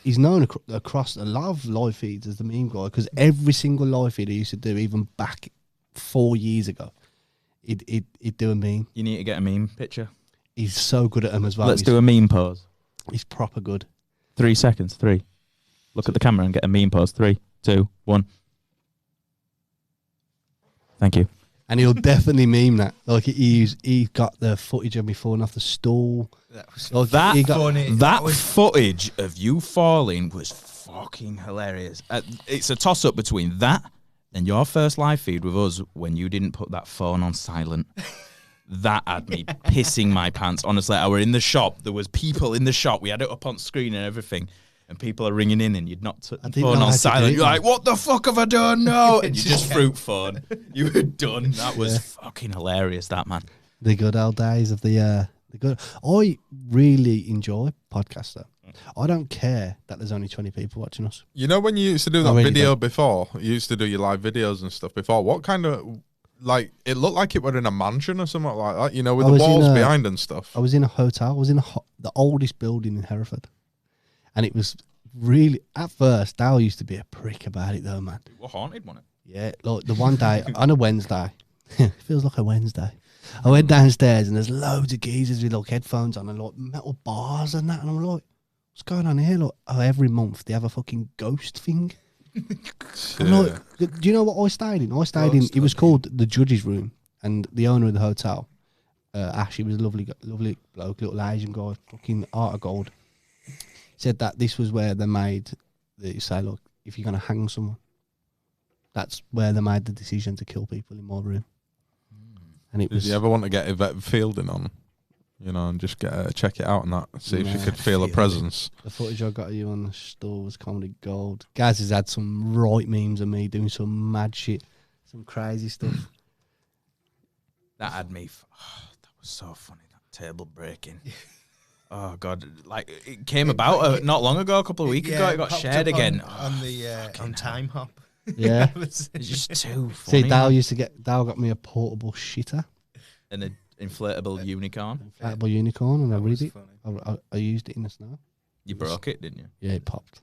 Speaker 2: He's known across a lot of live feeds as the meme guy because every single live feed he used to do, even back 4 years ago, he'd do a meme.
Speaker 1: You need to get a meme picture.
Speaker 2: He's so good at them as well.
Speaker 1: Let's do a meme pose.
Speaker 2: He's proper good.
Speaker 1: 3 seconds. 3. Look at the camera and get a meme pose. 3, 2, 1. Thank you.
Speaker 2: And he'll definitely meme that. Like he got the footage of me falling off the stool.
Speaker 3: That was
Speaker 2: Like,
Speaker 1: That
Speaker 2: he got-
Speaker 3: funny.
Speaker 1: That
Speaker 3: was
Speaker 1: footage of you falling was fucking hilarious. It's a toss up between that and your first live feed with us when you didn't put that phone on silent. That had me pissing my pants. Honestly, I were in the shop. There was people in the shop. We had it up on screen and everything. And people are ringing in and you'd not put the
Speaker 2: didn't
Speaker 1: phone
Speaker 2: know how
Speaker 1: on
Speaker 2: to do
Speaker 1: silent.
Speaker 2: it,
Speaker 1: You're
Speaker 2: man.
Speaker 1: like, what the fuck have I done? No. And you just fruit phone. You were done. That was fucking hilarious, that man.
Speaker 2: The good old days of the good. I really enjoy podcasts though. I don't care that there's only 20 people watching us.
Speaker 4: You know when you used to do that
Speaker 2: really
Speaker 4: video
Speaker 2: don't.
Speaker 4: before? You used to do your live videos and stuff before. What kind of, like, it looked like it were in a mansion or something like that, you know, with
Speaker 2: I
Speaker 4: the
Speaker 2: was in
Speaker 4: walls
Speaker 2: a-
Speaker 4: behind and stuff.
Speaker 2: I was in a hotel. I was in the oldest building in Hereford, and it was really at first. Dal used to be a prick about it though, man.
Speaker 1: We're haunted, wasn't it?
Speaker 2: Yeah, like the one day on a Wednesday, feels like a Wednesday. I went downstairs and there's loads of geezers with like headphones on and like metal bars and that, and I'm like, what's going on here? Like, oh, every month they have a fucking ghost thing. I'm like, do you know what I stayed in? I stayed in. It was called the Judge's Room, and the owner of the hotel, Ash, he was a lovely bloke, little Asian guy, fucking heart of gold. Said that this was where they made the say, look, if you're gonna hang someone, that's where they made the decision to kill people in my room. And it
Speaker 4: Did
Speaker 2: was.
Speaker 4: you ever want to get Yvette Fielding on, you know, and just check it out and that, see if she
Speaker 2: Nah,
Speaker 4: could feel a
Speaker 2: Fielding.
Speaker 4: presence?
Speaker 2: The footage I got of you on the store was comedy gold. Gaz has had some right memes of me doing some mad shit. Some crazy stuff.
Speaker 1: That had me. That was so funny. That table breaking. Oh God! Like it came about not long ago, a couple of weeks ago. It got shared again
Speaker 3: On Time Hop.
Speaker 2: Yeah.
Speaker 1: It's just too funny.
Speaker 2: See, Dal got me a portable shitter,
Speaker 1: and an inflatable unicorn.
Speaker 2: inflatable unicorn, and I read it.
Speaker 3: Funny.
Speaker 2: I used it in the snow.
Speaker 1: You broke it, didn't you?
Speaker 2: Yeah, it popped.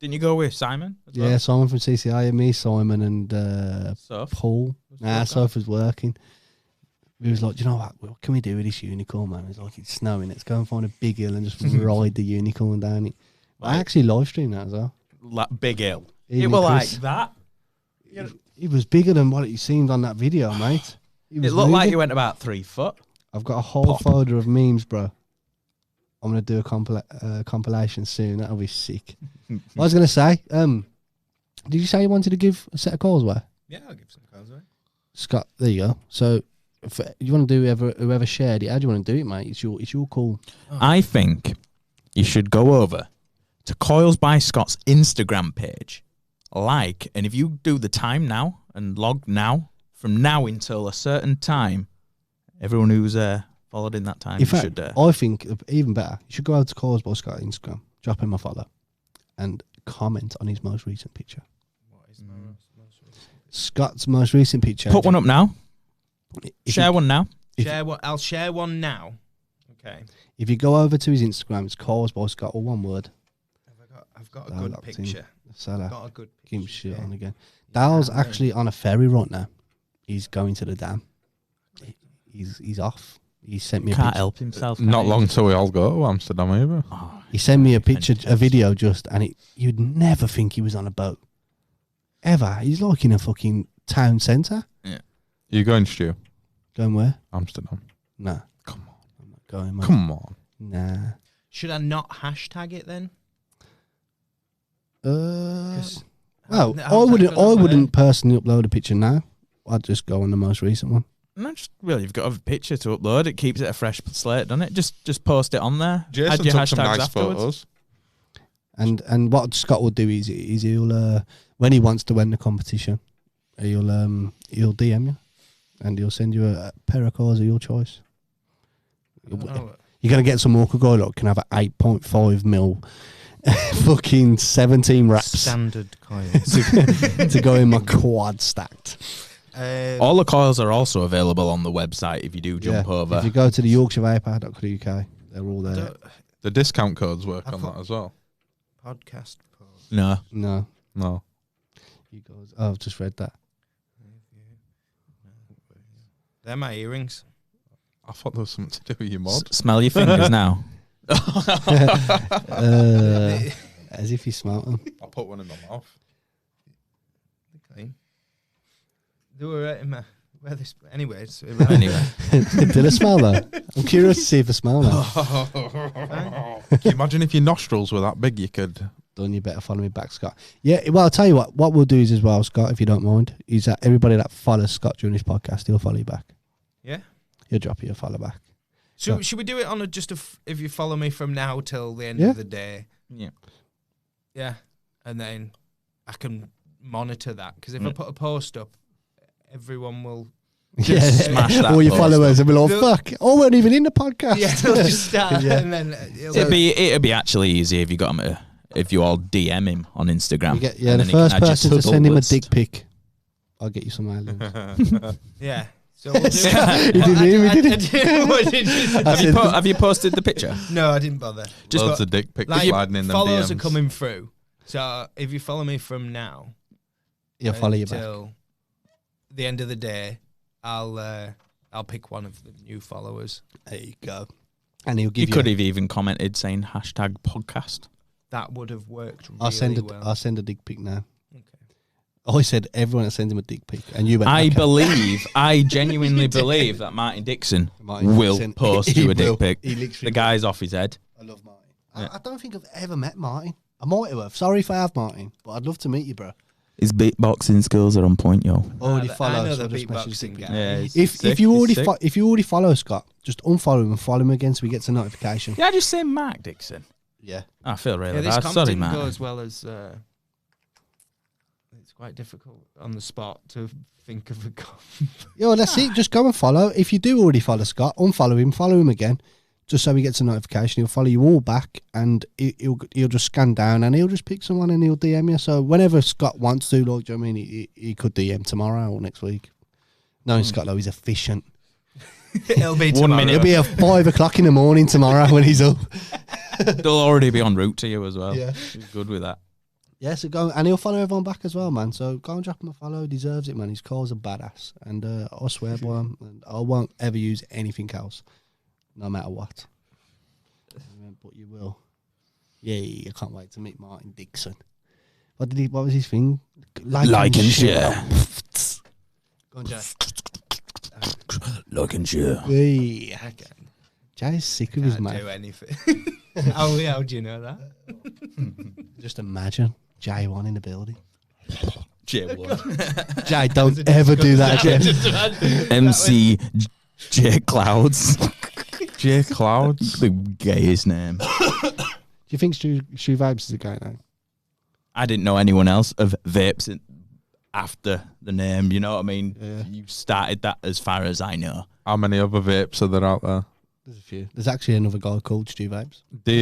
Speaker 1: Didn't you go with Simon? As
Speaker 2: Yeah,
Speaker 1: well?
Speaker 2: Simon from CCI and me, Simon and
Speaker 1: Soph?
Speaker 2: Paul. Nah,
Speaker 1: Soph
Speaker 2: Soph was working. We was like, do you know what can we do with this unicorn, man? It's like, it's snowing. Let's go and find a big hill and just ride the unicorn down it. I actually live streamed that as well.
Speaker 1: Big hill. It
Speaker 2: Even
Speaker 1: was like
Speaker 2: Chris.
Speaker 1: that.
Speaker 2: It was bigger than what it seemed on that video, mate.
Speaker 1: It looked like you went about 3 foot.
Speaker 2: I've got a whole folder of memes, bro. I'm going to do a compilation soon. That'll be sick. I was going to say, did you say you wanted to give a set of calls away?
Speaker 3: Yeah, I'll give some calls away.
Speaker 2: Scott, there you go. So, if you want to do whoever shared it, how do you want to do it, mate? It's your call.
Speaker 1: I think you should go over to Coils by Scott's Instagram page, and if you do the time now and log now, from now until a certain time, everyone who's followed in that time
Speaker 2: In fact,
Speaker 1: should.
Speaker 2: I think even better, you should go out to Coils by Scott Instagram, drop him a follow, and comment on his most recent picture.
Speaker 3: What is my most recent?
Speaker 2: Scott's most recent picture.
Speaker 1: Put one up now.
Speaker 2: If
Speaker 1: Share one now.
Speaker 3: I'll share one now. Okay.
Speaker 2: If you go over to his Instagram, it's Coils by Scott, all one word.
Speaker 3: I've got a
Speaker 2: Dal
Speaker 3: good
Speaker 2: locked in.
Speaker 3: picture.
Speaker 2: Salah.
Speaker 3: I've got a good
Speaker 2: Give him
Speaker 3: picture.
Speaker 2: shit
Speaker 3: yeah.
Speaker 2: on again. Dal's actually on a ferry right now. He's going to the dam. He's off. He sent me a
Speaker 1: Can't
Speaker 2: picture.
Speaker 1: help himself.
Speaker 4: Not
Speaker 1: can he?
Speaker 4: long till we all go to Amsterdam either.
Speaker 1: Oh,
Speaker 2: He sent me a picture, a video just, and you'd never think he was on a boat. Ever. He's like in a fucking town centre.
Speaker 4: You going, Stu?
Speaker 2: Going where?
Speaker 4: Amsterdam.
Speaker 2: Nah.
Speaker 4: Come on.
Speaker 2: I'm not going, mate.
Speaker 4: Come on.
Speaker 2: Nah.
Speaker 3: Should I not hashtag it then?
Speaker 2: Well,
Speaker 3: How's
Speaker 2: I
Speaker 3: that gonna
Speaker 2: wouldn't personally upload a picture now. I'd just go on the most recent one.
Speaker 1: No, just really, you've got a picture to upload. It keeps it a fresh slate, doesn't it? Just post it on there.
Speaker 4: Jason
Speaker 1: Add your
Speaker 4: took some
Speaker 1: hashtags
Speaker 4: nice
Speaker 1: afterwards.
Speaker 4: photos.
Speaker 2: And what Scott will do is he'll when he wants to win the competition, he'll DM you, and he'll send you a pair of cars of your choice. You're gonna get some Orca guy that can have an 8.5 mil, fucking 17 wraps
Speaker 3: Standard coin.
Speaker 2: to go in my quad stacked.
Speaker 1: All the coils are also available on the website if you do jump over.
Speaker 2: If you go to the YorkshireVapor.co.uk, they're all there.
Speaker 4: The discount codes work
Speaker 3: I
Speaker 4: on
Speaker 3: thought-
Speaker 4: that as well.
Speaker 3: Podcast pause.
Speaker 1: No.
Speaker 2: No,
Speaker 4: No.
Speaker 2: you guys. Oh, I've just read that.
Speaker 3: They're my earrings.
Speaker 4: I thought there was something to do with your mod.
Speaker 1: Smell your fingers now.
Speaker 2: As if you smelt them.
Speaker 4: I'll put one in my mouth.
Speaker 3: Clean. They were in my. Where this? Anyways.
Speaker 1: Anyway.
Speaker 2: Did they smell though? I'm curious to see if they smell now.
Speaker 4: Can you imagine if your nostrils were that big, you could...
Speaker 2: Done, you better follow me back, Scott. Yeah, well, I'll tell you what we'll do is as well, Scott, if you don't mind, is that everybody that follows Scott during this podcast, he'll follow you back.
Speaker 3: Yeah.
Speaker 2: He'll drop you a follow back.
Speaker 3: So should we do it on a if you follow me from now till the end
Speaker 2: Yeah.
Speaker 3: of the day?
Speaker 1: Yeah.
Speaker 3: Yeah. And then I can monitor that because if I put a post up, everyone will.
Speaker 1: Just smash that
Speaker 2: all your
Speaker 1: post
Speaker 2: followers will be like,
Speaker 3: No.
Speaker 2: fuck, oh, we're not even in the podcast.
Speaker 3: Yeah, they'll just start
Speaker 2: Yeah.
Speaker 3: and then
Speaker 1: It'd be actually easy if you got him if you all DM him on Instagram.
Speaker 2: You get,
Speaker 1: and
Speaker 2: the
Speaker 1: then he can
Speaker 2: first
Speaker 1: add you
Speaker 2: person
Speaker 1: to
Speaker 2: to
Speaker 1: the
Speaker 2: send him a
Speaker 1: list.
Speaker 2: dick pic, I'll get you some aliens.
Speaker 3: yeah. So we'll do
Speaker 2: He didn't hear me, did he?
Speaker 1: Have you posted the picture?
Speaker 3: No, I didn't bother.
Speaker 1: Just
Speaker 4: Loads of dick pics
Speaker 3: Like,
Speaker 4: sliding in them
Speaker 3: follows
Speaker 4: DMs.
Speaker 3: are coming through. So if you follow me from now,
Speaker 2: He'll follow you back.
Speaker 3: until the end of the day, I'll pick one of the new followers.
Speaker 2: There you go. And he'll
Speaker 1: You
Speaker 2: give you.
Speaker 1: could have even commented saying hashtag podcast.
Speaker 3: That would have worked really
Speaker 2: I'll send
Speaker 3: well.
Speaker 2: I'll send a dick pic now.
Speaker 3: Okay.
Speaker 2: I said everyone that sends him a dick pic, and you went.
Speaker 1: I genuinely believe that Martin Dixon
Speaker 2: Martin
Speaker 1: will
Speaker 2: Dixon,
Speaker 1: post
Speaker 2: he
Speaker 1: you a dick
Speaker 2: will.
Speaker 1: pic.
Speaker 2: He
Speaker 1: The
Speaker 2: literally.
Speaker 1: guy's off his head.
Speaker 2: I love Martin.
Speaker 1: Yeah.
Speaker 2: I don't think I've ever met Martin. I might have. Sorry if I have, Martin, but I'd love to meet you, bro.
Speaker 1: His beatboxing skills are on point, yo.
Speaker 2: Already
Speaker 3: I
Speaker 2: follow.
Speaker 3: know
Speaker 2: so
Speaker 3: the
Speaker 2: just message
Speaker 3: beatboxing
Speaker 2: dick
Speaker 3: guy.
Speaker 1: Yeah,
Speaker 2: pic.
Speaker 1: he's
Speaker 2: If
Speaker 1: sick,
Speaker 2: you
Speaker 1: he's
Speaker 2: already
Speaker 1: sick.
Speaker 2: if you already follow Scott, just unfollow him and follow him again so he gets a notification.
Speaker 1: Yeah, just say Mark Dixon.
Speaker 2: Yeah.
Speaker 1: I feel really
Speaker 3: Yeah, this
Speaker 1: bad. Sorry,
Speaker 3: comp didn't
Speaker 1: Mark.
Speaker 3: go as well as it's quite difficult on the spot to think of a comp.
Speaker 2: Yeah, well, that's it. Just go and follow. If you do already follow Scott, unfollow him, follow him again, just so he gets a notification. He'll follow you all back, and he'll just scan down, and he'll just pick someone, and he'll DM you. So whenever Scott wants to, like, do you know what I mean? He could DM tomorrow or next week. Knowing Scott, though, he's efficient.
Speaker 3: It'll be
Speaker 1: 1 minute.
Speaker 2: It'll be at 5 o'clock in the morning tomorrow when he's up.
Speaker 1: They'll already be en route to you as well.
Speaker 2: Yeah.
Speaker 1: He's good with that.
Speaker 2: Yeah, so go, and he'll follow everyone back as well, man. So go and drop him a follow. He deserves it, man. His calls are badass, and I swear by him. And I won't ever use anything else, no matter what. But you will. Yeah, I can't wait to meet Martin Dixon. What was his thing?
Speaker 1: Like and share.
Speaker 3: Go on, Jay.
Speaker 1: Like and share.
Speaker 2: Yeah.
Speaker 3: Okay.
Speaker 2: Jay's sick of his
Speaker 3: Can't
Speaker 2: mate.
Speaker 3: do anything. How do you know that?
Speaker 2: Just imagine Jay one in the building.
Speaker 1: J1.
Speaker 2: Jay, don't ever do that again.
Speaker 1: MC J Clouds.
Speaker 4: J Clouds.
Speaker 1: The gayest name.
Speaker 2: Do you think Stu Vibes is a guy now?
Speaker 1: I didn't know anyone else of vapes after the name. You know what I mean?
Speaker 2: Yeah.
Speaker 1: You started that as far as I know.
Speaker 4: How many other vapes are there out there?
Speaker 2: There's a few. There's actually another guy called Stu Vibes.
Speaker 4: Do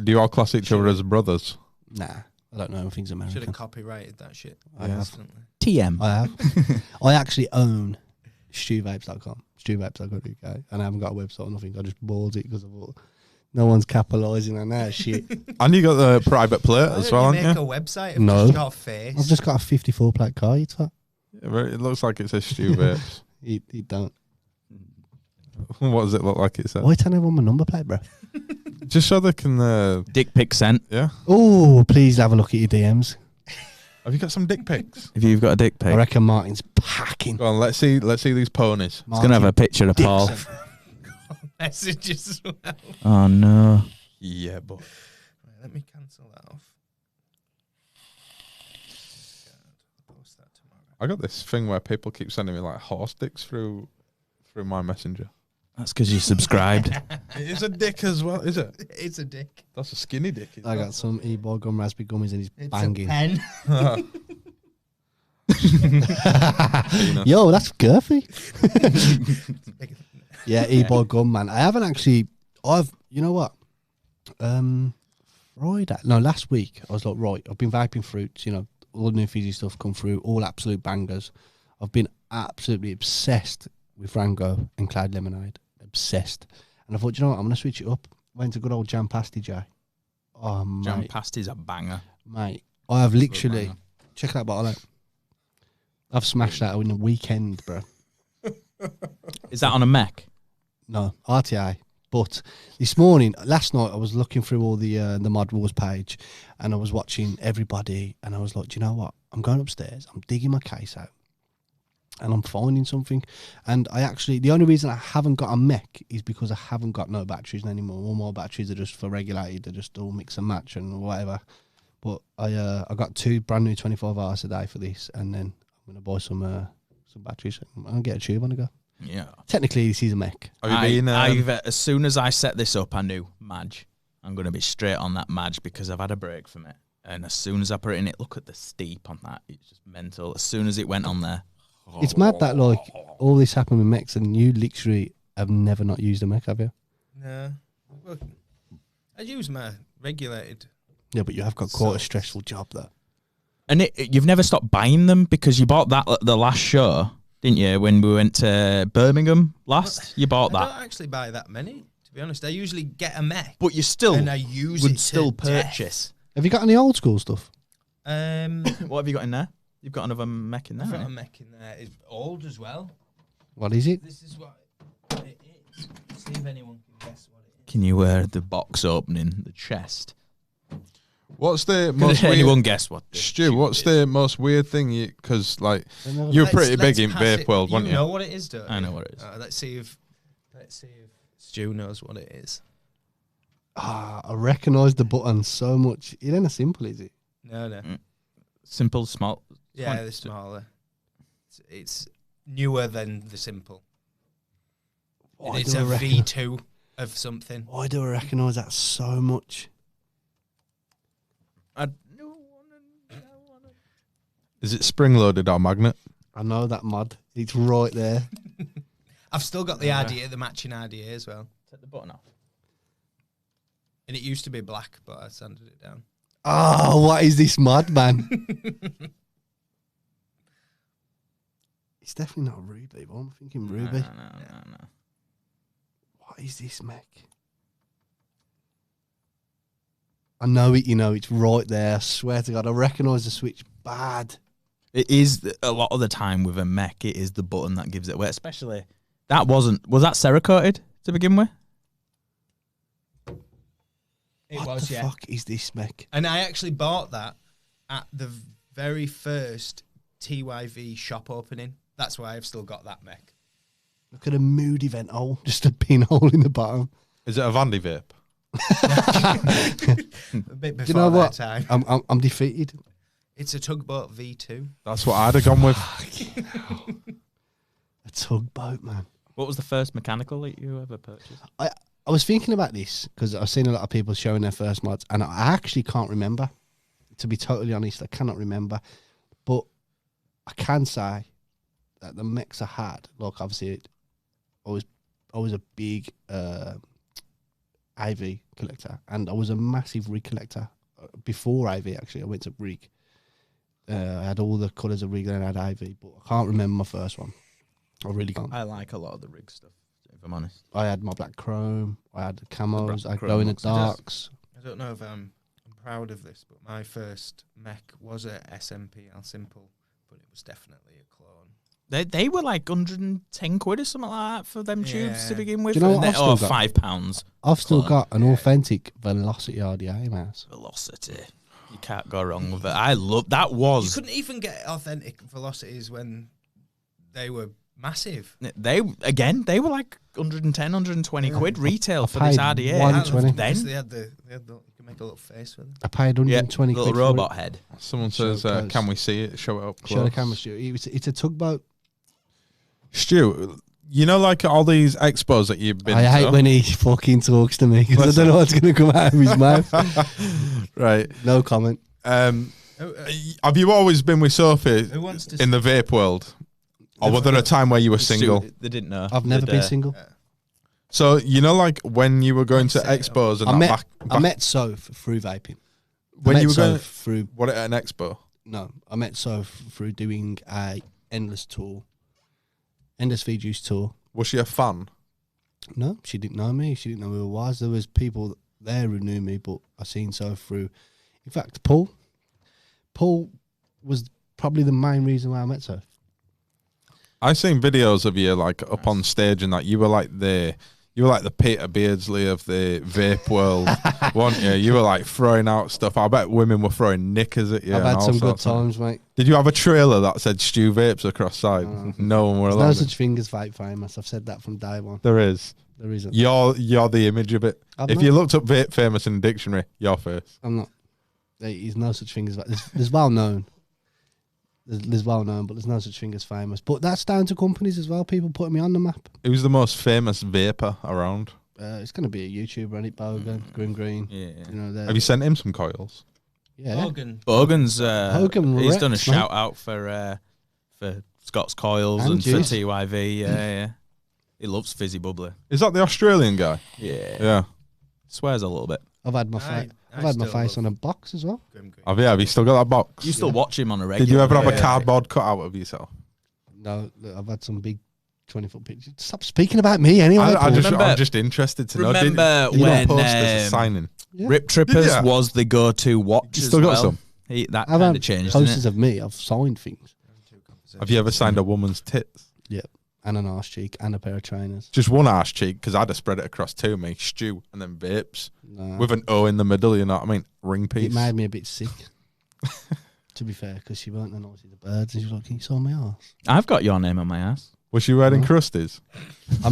Speaker 4: you all class each other as brothers?
Speaker 2: Nah, I don't know. I think it's
Speaker 3: Should
Speaker 2: American.
Speaker 3: have copyrighted that shit.
Speaker 2: I have.
Speaker 3: Instantly.
Speaker 1: TM.
Speaker 2: I have. I actually own stuvapes.com, stuvapes.co.uk, and I haven't got a website or nothing. I just bought it because I thought no one's capitalising on that shit.
Speaker 4: And you got the private plate
Speaker 3: Why
Speaker 4: as
Speaker 3: don't
Speaker 4: well,
Speaker 3: you
Speaker 4: haven't
Speaker 3: make
Speaker 4: you?
Speaker 3: a website?
Speaker 2: No.
Speaker 3: Just got a face.
Speaker 2: I've just got a 54 plate car. You thought
Speaker 4: Yeah, it looks like it says Stu Vapes.
Speaker 2: you don't.
Speaker 4: What does it look like it says?
Speaker 2: Why tell everyone my number plate, bro?
Speaker 4: Just so they can,
Speaker 1: Dick pic sent.
Speaker 4: yeah.
Speaker 2: Oh, please have a look at your DMs.
Speaker 4: Have you got some dick pics?
Speaker 1: If you've got a dick pic,
Speaker 2: I reckon Martin's packing.
Speaker 4: Go on, let's see these ponies.
Speaker 1: it's gonna have a picture of Paul.
Speaker 3: Messages as well.
Speaker 1: Oh no.
Speaker 4: Yeah, but
Speaker 3: Right, let me cancel that off. I'll post that tomorrow.
Speaker 4: I got this thing where people keep sending me like horse dicks through my messenger.
Speaker 1: That's because you subscribed.
Speaker 4: It is a dick as well, is it?
Speaker 3: It's a dick.
Speaker 4: That's a skinny dick. isn't
Speaker 2: I
Speaker 4: it?
Speaker 2: got some e-boy gum raspberry gummies and he's
Speaker 3: It's
Speaker 2: banging.
Speaker 3: a pen.
Speaker 4: Penis.
Speaker 2: Yo, that's girthy. Yeah, e-boy gum, man. I haven't actually. You know what? Last week I was like, right, I've been vaping fruits. You know, all the new fizzy stuff come through, all absolute bangers. I've been absolutely obsessed with Rango and Cloud Lemonade. Obsessed. And I thought, you know what? I'm gonna switch it up. Went to good old Jam Pasty J. Oh,
Speaker 1: Jam
Speaker 2: mate,
Speaker 1: Pasty's a banger.
Speaker 2: mate. I have literally
Speaker 1: banger.
Speaker 2: check that bottle out. I've smashed that in a weekend, bro.
Speaker 1: Is that on a mech?
Speaker 2: No, RTI. But last night, I was looking through all the Mod Wars page, and I was watching everybody, and I was like, do you know what? I'm going upstairs, I'm digging my case out, and I'm finding something. And the only reason I haven't got a mech is because I haven't got no batteries anymore. All my batteries are just for regulated, they're just all mix and match and whatever. But I got 2 brand new 24 hours a day for this, and then I'm going to buy some batteries. I'm going to get a tube on the go.
Speaker 1: Yeah.
Speaker 2: Technically, this is a mech.
Speaker 4: Have you been?
Speaker 1: As soon as I set this up, I knew Madge. I'm going to be straight on that Madge because I've had a break from it. And as soon as I put it in it, look at the steep on that. It's just mental. As soon as it went on there.
Speaker 2: It's mad that like all this happened with mechs, and you literally have never not used a mech, have you?
Speaker 3: No. Well, I use my regulated.
Speaker 2: Yeah, but you have got quite a stressful job though.
Speaker 1: And you've never stopped buying them because you bought that at the last show, didn't you? When we went to Birmingham last, you bought
Speaker 3: I
Speaker 1: that.
Speaker 3: don't actually buy that many, to be honest. I usually get a mech.
Speaker 1: But you still
Speaker 3: and I use
Speaker 1: would
Speaker 3: it
Speaker 1: still
Speaker 3: to death.
Speaker 1: purchase.
Speaker 2: Have you got any old school stuff?
Speaker 1: What have you got in there? You've got another mech in there.
Speaker 3: I've got
Speaker 1: right?
Speaker 3: a mech in there. It's old as well.
Speaker 2: What is it?
Speaker 3: This is what it is. See if anyone can guess what it is.
Speaker 1: Can you wear the box opening, the chest?
Speaker 4: What's the
Speaker 1: Can
Speaker 4: most
Speaker 1: anyone
Speaker 4: weird?
Speaker 1: guess what?
Speaker 4: Stu, what's
Speaker 1: is?
Speaker 4: the most weird thing you? Because like you're pretty big in
Speaker 3: pass
Speaker 4: vape
Speaker 3: it.
Speaker 4: world, weren't
Speaker 3: You
Speaker 4: you?
Speaker 3: know what it is, don't you?
Speaker 1: I know what it is.
Speaker 3: Let's see if Stu knows what it is.
Speaker 2: I recognise the button so much. It ain't as simple, is it?
Speaker 3: No.
Speaker 1: Simple, small.
Speaker 3: Yeah,
Speaker 1: fine.
Speaker 3: the smaller. It's newer than the simple.
Speaker 2: Why
Speaker 3: It's
Speaker 2: do
Speaker 3: a
Speaker 2: I reckon-
Speaker 3: V2 of something.
Speaker 2: Why do I recognise that so much?
Speaker 4: Is it spring loaded or magnet?
Speaker 2: I know that mod. It's right there.
Speaker 3: I've still got the RDA, the matching RDA as well.
Speaker 1: Take the button off.
Speaker 3: And it used to be black, but I sanded it down.
Speaker 2: Oh, what is this mod, man? It's definitely not Ruby, but I'm thinking Ruby.
Speaker 1: No.
Speaker 2: What is this mech? I know it, it's right there. I swear to God, I recognise the switch bad.
Speaker 1: It is a lot of the time with a mech. It is the button that gives it away. Especially that was that Cerakoted to begin with?
Speaker 2: What the fuck is this mech?
Speaker 3: And I actually bought that at the very first TYV shop opening. That's why I've still got that mech.
Speaker 2: Look at a mood event hole, just a pinhole in the bottom.
Speaker 4: Is it a Vandy vape?
Speaker 3: A bit before
Speaker 2: Do you know what?
Speaker 3: time.
Speaker 2: I'm defeated.
Speaker 3: It's a Tugboat V2.
Speaker 4: That's what I'd have gone with.
Speaker 2: A tugboat, man.
Speaker 1: What was the first mechanical that you ever purchased?
Speaker 2: I was thinking about this because I've seen a lot of people showing their first mods, and I actually can't remember. To be totally honest, I cannot remember. But I can say that the mechs I had, like obviously, I was a big IV collector, and I was a massive rig collector before IV. Actually, I went to rig. I had all the colours of rig and I had IV, but I can't remember my first one. I really can't.
Speaker 1: I like a lot of the rig stuff, if I'm honest.
Speaker 2: I had my black chrome. I had the camos. I had
Speaker 1: chrome
Speaker 2: glow in the
Speaker 1: looks
Speaker 2: darks.
Speaker 3: I don't know if I'm proud of this, but my first mech was a SMPL Simple, but it was definitely a clone.
Speaker 1: They were like 110 quid or something like that for them tubes to begin with.
Speaker 2: Do you know what I've still got?
Speaker 1: £5.
Speaker 2: I've still
Speaker 1: Clone.
Speaker 2: got an authentic Velocity RDA mouse.
Speaker 1: Velocity. You can't go wrong with it. I love that.
Speaker 3: You couldn't even get authentic velocities when they were massive.
Speaker 1: They were like 110, 120 quid retail for
Speaker 2: paid
Speaker 1: this RDA.
Speaker 2: 120.
Speaker 1: Then
Speaker 3: They had the you could make a little face with it.
Speaker 2: I paid 120
Speaker 1: little
Speaker 2: quid
Speaker 1: robot
Speaker 2: for it.
Speaker 1: head.
Speaker 4: Someone
Speaker 2: Show
Speaker 4: says,
Speaker 2: close.
Speaker 4: can we see it? Show it up close.
Speaker 2: Show the camera, Stu. It's a tugboat.
Speaker 4: Stu, you know, like all these expos that you've been
Speaker 2: I hate
Speaker 4: to?
Speaker 2: when he fucking talks to me because I don't know what's going to come out of his mouth.
Speaker 4: Right.
Speaker 2: No comment.
Speaker 4: Have you always been with Sophie
Speaker 3: Who wants to
Speaker 4: in the vape world? Or was there a time where you were single?
Speaker 1: They didn't know.
Speaker 2: I've never been single.
Speaker 4: So, you know, like when you were going to expos and
Speaker 2: I met Soph through vaping.
Speaker 4: when you were going
Speaker 2: through
Speaker 4: what at an expo?
Speaker 2: No, I met Soph through doing a endless V Juice tour.
Speaker 4: Was she a fan?
Speaker 2: No, she didn't know me. She didn't know who I was. There was people there who knew me, but I seen Soph through. In fact, Paul was probably the main reason why I met Soph.
Speaker 4: I've seen videos of you like up on stage and that you were like the Peter Beardsley of the vape world, weren't you? You were like throwing out stuff. I bet women were throwing knickers at you.
Speaker 2: I've
Speaker 4: and
Speaker 2: had
Speaker 4: all
Speaker 2: some good
Speaker 4: sorts of-
Speaker 2: times, mate.
Speaker 4: Did you have a trailer that said Stu Vapes across side? No one were
Speaker 2: There's
Speaker 4: allowed.
Speaker 2: no
Speaker 4: it.
Speaker 2: such thing as vape famous. I've said that from day one.
Speaker 4: There is.
Speaker 2: There isn't.
Speaker 4: You're the image of it.
Speaker 2: I'm
Speaker 4: If
Speaker 2: not.
Speaker 4: you looked up vape famous in the dictionary, your face.
Speaker 2: I'm not. There is no such thing as vape. There's well known. There's well known, but there's no such thing as famous. But that's down to companies as well. People putting me on the map.
Speaker 4: Who's the most famous vapor around?
Speaker 2: It's going to be a YouTuber, and it Bogan, Green.
Speaker 1: Yeah.
Speaker 2: You know, they're-
Speaker 4: Have you sent him some coils?
Speaker 2: yeah.
Speaker 3: Bogan's
Speaker 1: Bogan's he's done a
Speaker 2: wrecks, mate.
Speaker 1: shout out for Scott's Coils
Speaker 2: And
Speaker 1: and for
Speaker 2: Juice.
Speaker 1: TYV. Yeah. He loves fizzy bubbly.
Speaker 4: Is that the Australian guy?
Speaker 1: Yeah.
Speaker 4: Yeah.
Speaker 1: Swears a little bit.
Speaker 2: I've had my I've had my face on a box as well.
Speaker 4: Have you still got that box?
Speaker 1: You still watch him on a regular.
Speaker 4: Did you ever have a
Speaker 1: basis.
Speaker 4: cardboard cutout of yourself?
Speaker 2: No, look, I've had some big 20-foot pictures. Stop speaking about me anyway. Paul.
Speaker 1: Remember-
Speaker 4: I'm just interested to know.
Speaker 1: remember
Speaker 4: Did you
Speaker 1: when,
Speaker 4: post as a signing?
Speaker 2: Yeah.
Speaker 1: Rip Trippers
Speaker 4: Yeah.
Speaker 1: was the go-to watch.
Speaker 4: You
Speaker 1: as
Speaker 4: still got
Speaker 1: well.
Speaker 4: some?
Speaker 1: That
Speaker 2: I've
Speaker 1: kind
Speaker 2: had
Speaker 1: of changed.
Speaker 2: posters
Speaker 1: Didn't it?
Speaker 2: of me. I've signed things.
Speaker 4: Have you ever signed a woman's tits?
Speaker 2: Yeah, and an arse cheek and a pair of trainers.
Speaker 4: Just one arse cheek, because I'd have spread it across two, me, Stu, and then vapes.
Speaker 2: No.
Speaker 4: With an O in the middle, you know what I mean? Ring piece.
Speaker 2: It made me a bit sick. To be fair, because she weren't the noisy the birds, and she was like, "Can you saw my arse?"
Speaker 1: I've got your name on my ass.
Speaker 4: Was she wearing crusties?
Speaker 2: I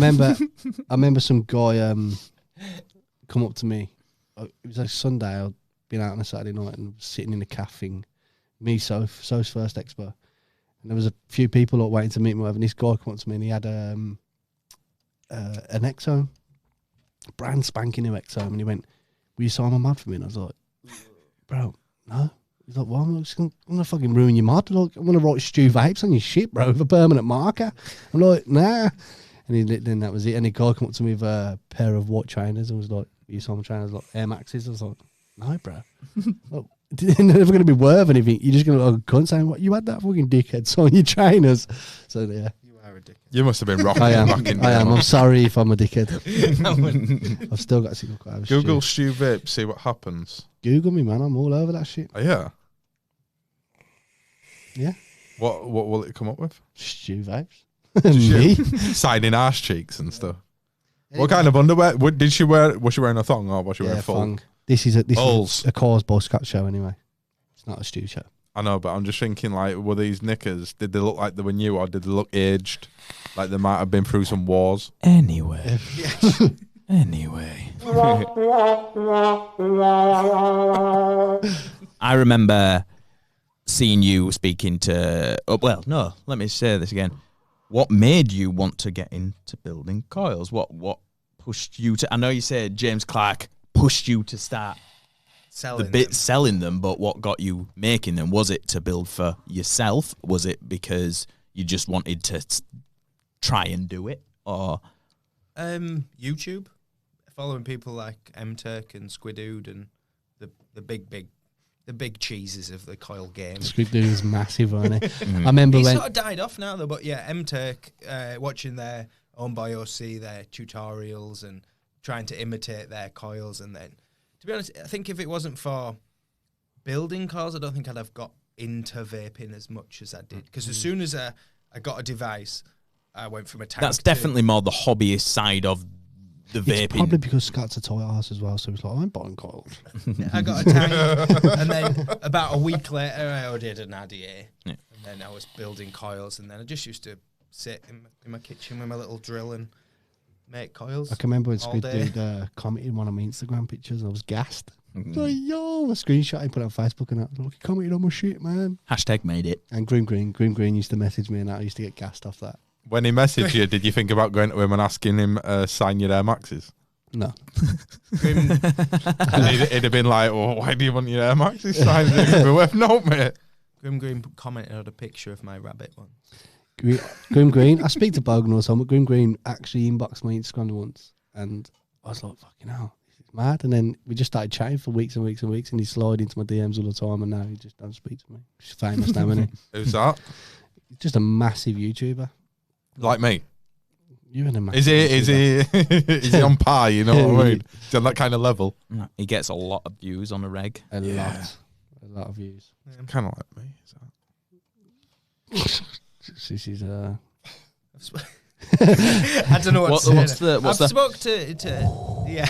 Speaker 2: remember some guy come up to me. It was like Sunday. I'd been out on a Saturday night and was sitting in a cafe. Me, Soph's first expo, and there was a few people like, waiting to meet me. And this guy come up to me and he had an Exo, brand spanking new Exo, and he went, "Will you sign my mod for me?" And I was like, "Bro, no." He's like, well, I'm gonna fucking ruin your mod. Like, I'm gonna write Stu Vapes on your shit, bro, with a permanent marker. I'm like, nah. And then that was it. And the guy came up to me with a pair of white trainers and was like, you saw my trainers, like Air Maxes. I was like, no, bro. Like, they're never going to be worth anything. You're just going to look cunt saying, what, you had that fucking dickhead sign your trainers. So, yeah.
Speaker 3: You are a dickhead.
Speaker 4: You must have been rocking.
Speaker 2: I am.
Speaker 4: Rocking
Speaker 2: I am. I'm sorry if I'm a dickhead. I've still got to see look what I was
Speaker 4: Google Stu Vape, see what happens.
Speaker 2: Google me, man. I'm all over that shit.
Speaker 4: Oh, yeah.
Speaker 2: Yeah.
Speaker 4: What will it come up with?
Speaker 2: Stu Vapes.
Speaker 4: Me?
Speaker 2: Me?
Speaker 4: Signing ass cheeks and stuff. What kind of underwear? Did she wear? Was she wearing a thong or was she wearing full?
Speaker 2: Thong. This is a
Speaker 4: Balls.
Speaker 2: Cause Boy Scout show anyway. It's not a Stu show.
Speaker 4: I know, but I'm just thinking, like, were these knickers, did they look like they were new or did they look aged? Like they might have been through some wars?
Speaker 1: Anyway. Anyway. I remember seeing you speaking to... Oh, well, no, let me say this again. What made you want to get into building coils? What pushed you to... I know you said James Clark pushed you to start selling them, but what got you making them? Was it to build for yourself? Was it because you just wanted to try and do it? Or
Speaker 3: YouTube. Following people like M-Turk and Squidood and the big cheeses of the coil game.
Speaker 2: Squid Dude is massive, isn't he? I remember
Speaker 3: He's
Speaker 2: when...
Speaker 3: sort of died off now, though, but yeah, M-Turk, watching their own by OC, their tutorials and trying to imitate their coils. And then, to be honest, I think if it wasn't for building coils, I don't think I'd have got into vaping as much as I did. Because as soon as I got a device, I went from a tank.
Speaker 1: That's definitely more the hobbyist side of the vaping.
Speaker 2: It's probably because Scott's a toy arse as well, so he's like, I'm buying coils.
Speaker 3: I got a tank, and then about a week later, I ordered an ADA, and then I was building coils, and then I just used to sit in my kitchen with my little drill and make coils.
Speaker 2: I can remember when Squid Dude commented one of my Instagram pictures, and I was gassed. Like, yo, a screenshot I put on Facebook, and I was like, he commented on my shit, man.
Speaker 1: Hashtag made it.
Speaker 2: And Grim Green used to message me, and I used to get gassed off that.
Speaker 4: When he messaged you, did you think about going to him and asking him sign your Air Maxes?
Speaker 2: No.
Speaker 3: Grim,
Speaker 4: And he'd have been like, well, why do you want your Air Maxes signed? It'd be worth note, mate.
Speaker 3: Grim commented on a picture of my rabbit one.
Speaker 2: Grim Green, I speak to Bogan all the time, but Grim Green actually inboxed my Instagram once, and I was like, fucking hell, this is mad. And then we just started chatting for weeks and weeks and weeks, and he slid into my DMs all the time, and now he just don't speak to me. He's famous now, isn't he?
Speaker 4: Who's that?
Speaker 2: He's just a massive YouTuber.
Speaker 4: Like me.
Speaker 2: You're in a massive
Speaker 4: Is he on par, you know what I mean? Is he on that kind of level?
Speaker 1: He gets a lot of views on a reg.
Speaker 2: A lot of views.
Speaker 4: Kind of like me.
Speaker 2: This is
Speaker 3: I don't know what to say. I've spoke to yeah.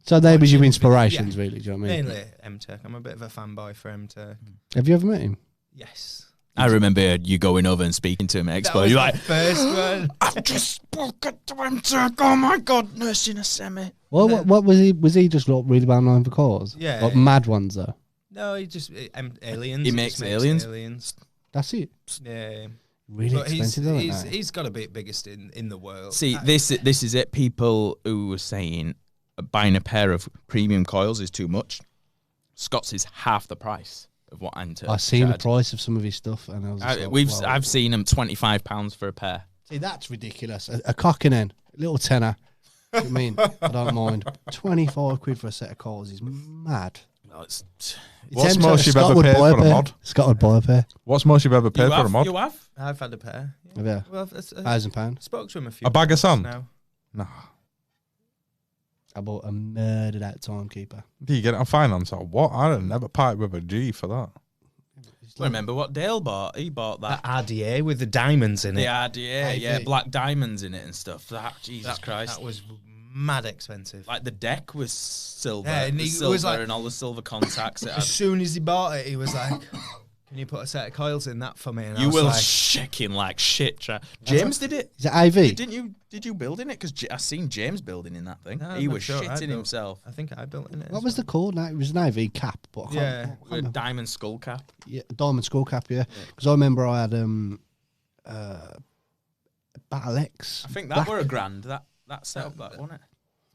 Speaker 3: So
Speaker 2: they was your inspirations, really. Do you know what I mean?
Speaker 3: Mainly M-Turk. I'm a bit of a fanboy for M-Turk.
Speaker 2: Have you ever met him?
Speaker 3: Yes.
Speaker 1: I remember you going over and speaking to him at Expo. You're like,
Speaker 3: first one.
Speaker 1: I've just spoken to him. Oh my God, nursing a semi.
Speaker 2: Well, what was he? Was he just like really well known for cause?
Speaker 3: Yeah.
Speaker 2: Like mad ones though.
Speaker 3: No, he just aliens.
Speaker 1: He makes aliens.
Speaker 2: That's it.
Speaker 3: Yeah.
Speaker 2: Really
Speaker 3: but
Speaker 2: expensive though.
Speaker 3: He's got to be biggest in the world.
Speaker 1: See, this is it. People who were saying buying a pair of premium coils is too much. Scott's is half the price of what I'm.
Speaker 2: I've seen the price of some of his stuff, and I was.
Speaker 1: I've seen them £25 for a pair.
Speaker 2: See, that's ridiculous. A cock and hen, a little tenner. I mean, I don't mind. 25 quid for a set of coils is mad.
Speaker 1: No,
Speaker 4: What's most you've ever paid for a mod?
Speaker 2: Scott would buy a pair.
Speaker 4: What's most you've ever paid for a mod?
Speaker 1: You have?
Speaker 3: I've had a pair.
Speaker 2: Yeah.
Speaker 3: Well,
Speaker 2: £1,000.
Speaker 3: Spoke to him a few.
Speaker 4: A bag of sand?
Speaker 3: Now.
Speaker 4: Nah.
Speaker 2: I bought a murdered out timekeeper.
Speaker 4: Do you get it on finance or what? I'd never parted with a G for that.
Speaker 1: I remember what Dale bought. He bought that.
Speaker 3: RDA with the diamonds in it.
Speaker 1: The RDA, yeah, black diamonds in it and stuff. Jesus Christ.
Speaker 3: That was mad expensive.
Speaker 1: Like the deck was silver.
Speaker 3: Yeah, and
Speaker 1: the
Speaker 3: he
Speaker 1: silver
Speaker 3: was like,
Speaker 1: and all the silver contacts.
Speaker 3: As soon as he bought it, he was like, can you put a set of coils in that for me? And
Speaker 1: you
Speaker 3: I was
Speaker 1: will
Speaker 3: like,
Speaker 1: shaking like shit. James did it.
Speaker 2: Is it IV?
Speaker 1: Did you build in it? Because I seen James building in that thing.
Speaker 3: No,
Speaker 1: he
Speaker 3: I'm
Speaker 1: was
Speaker 3: not sure.
Speaker 1: shitting himself.
Speaker 3: I think I built in it.
Speaker 2: What was the called? No, it was an IV cap, but I can't
Speaker 1: A diamond skull cap.
Speaker 2: Yeah, diamond skull cap. Yeah, because I remember I had Battle X.
Speaker 1: I think that were a grand. That setup, that wasn't it?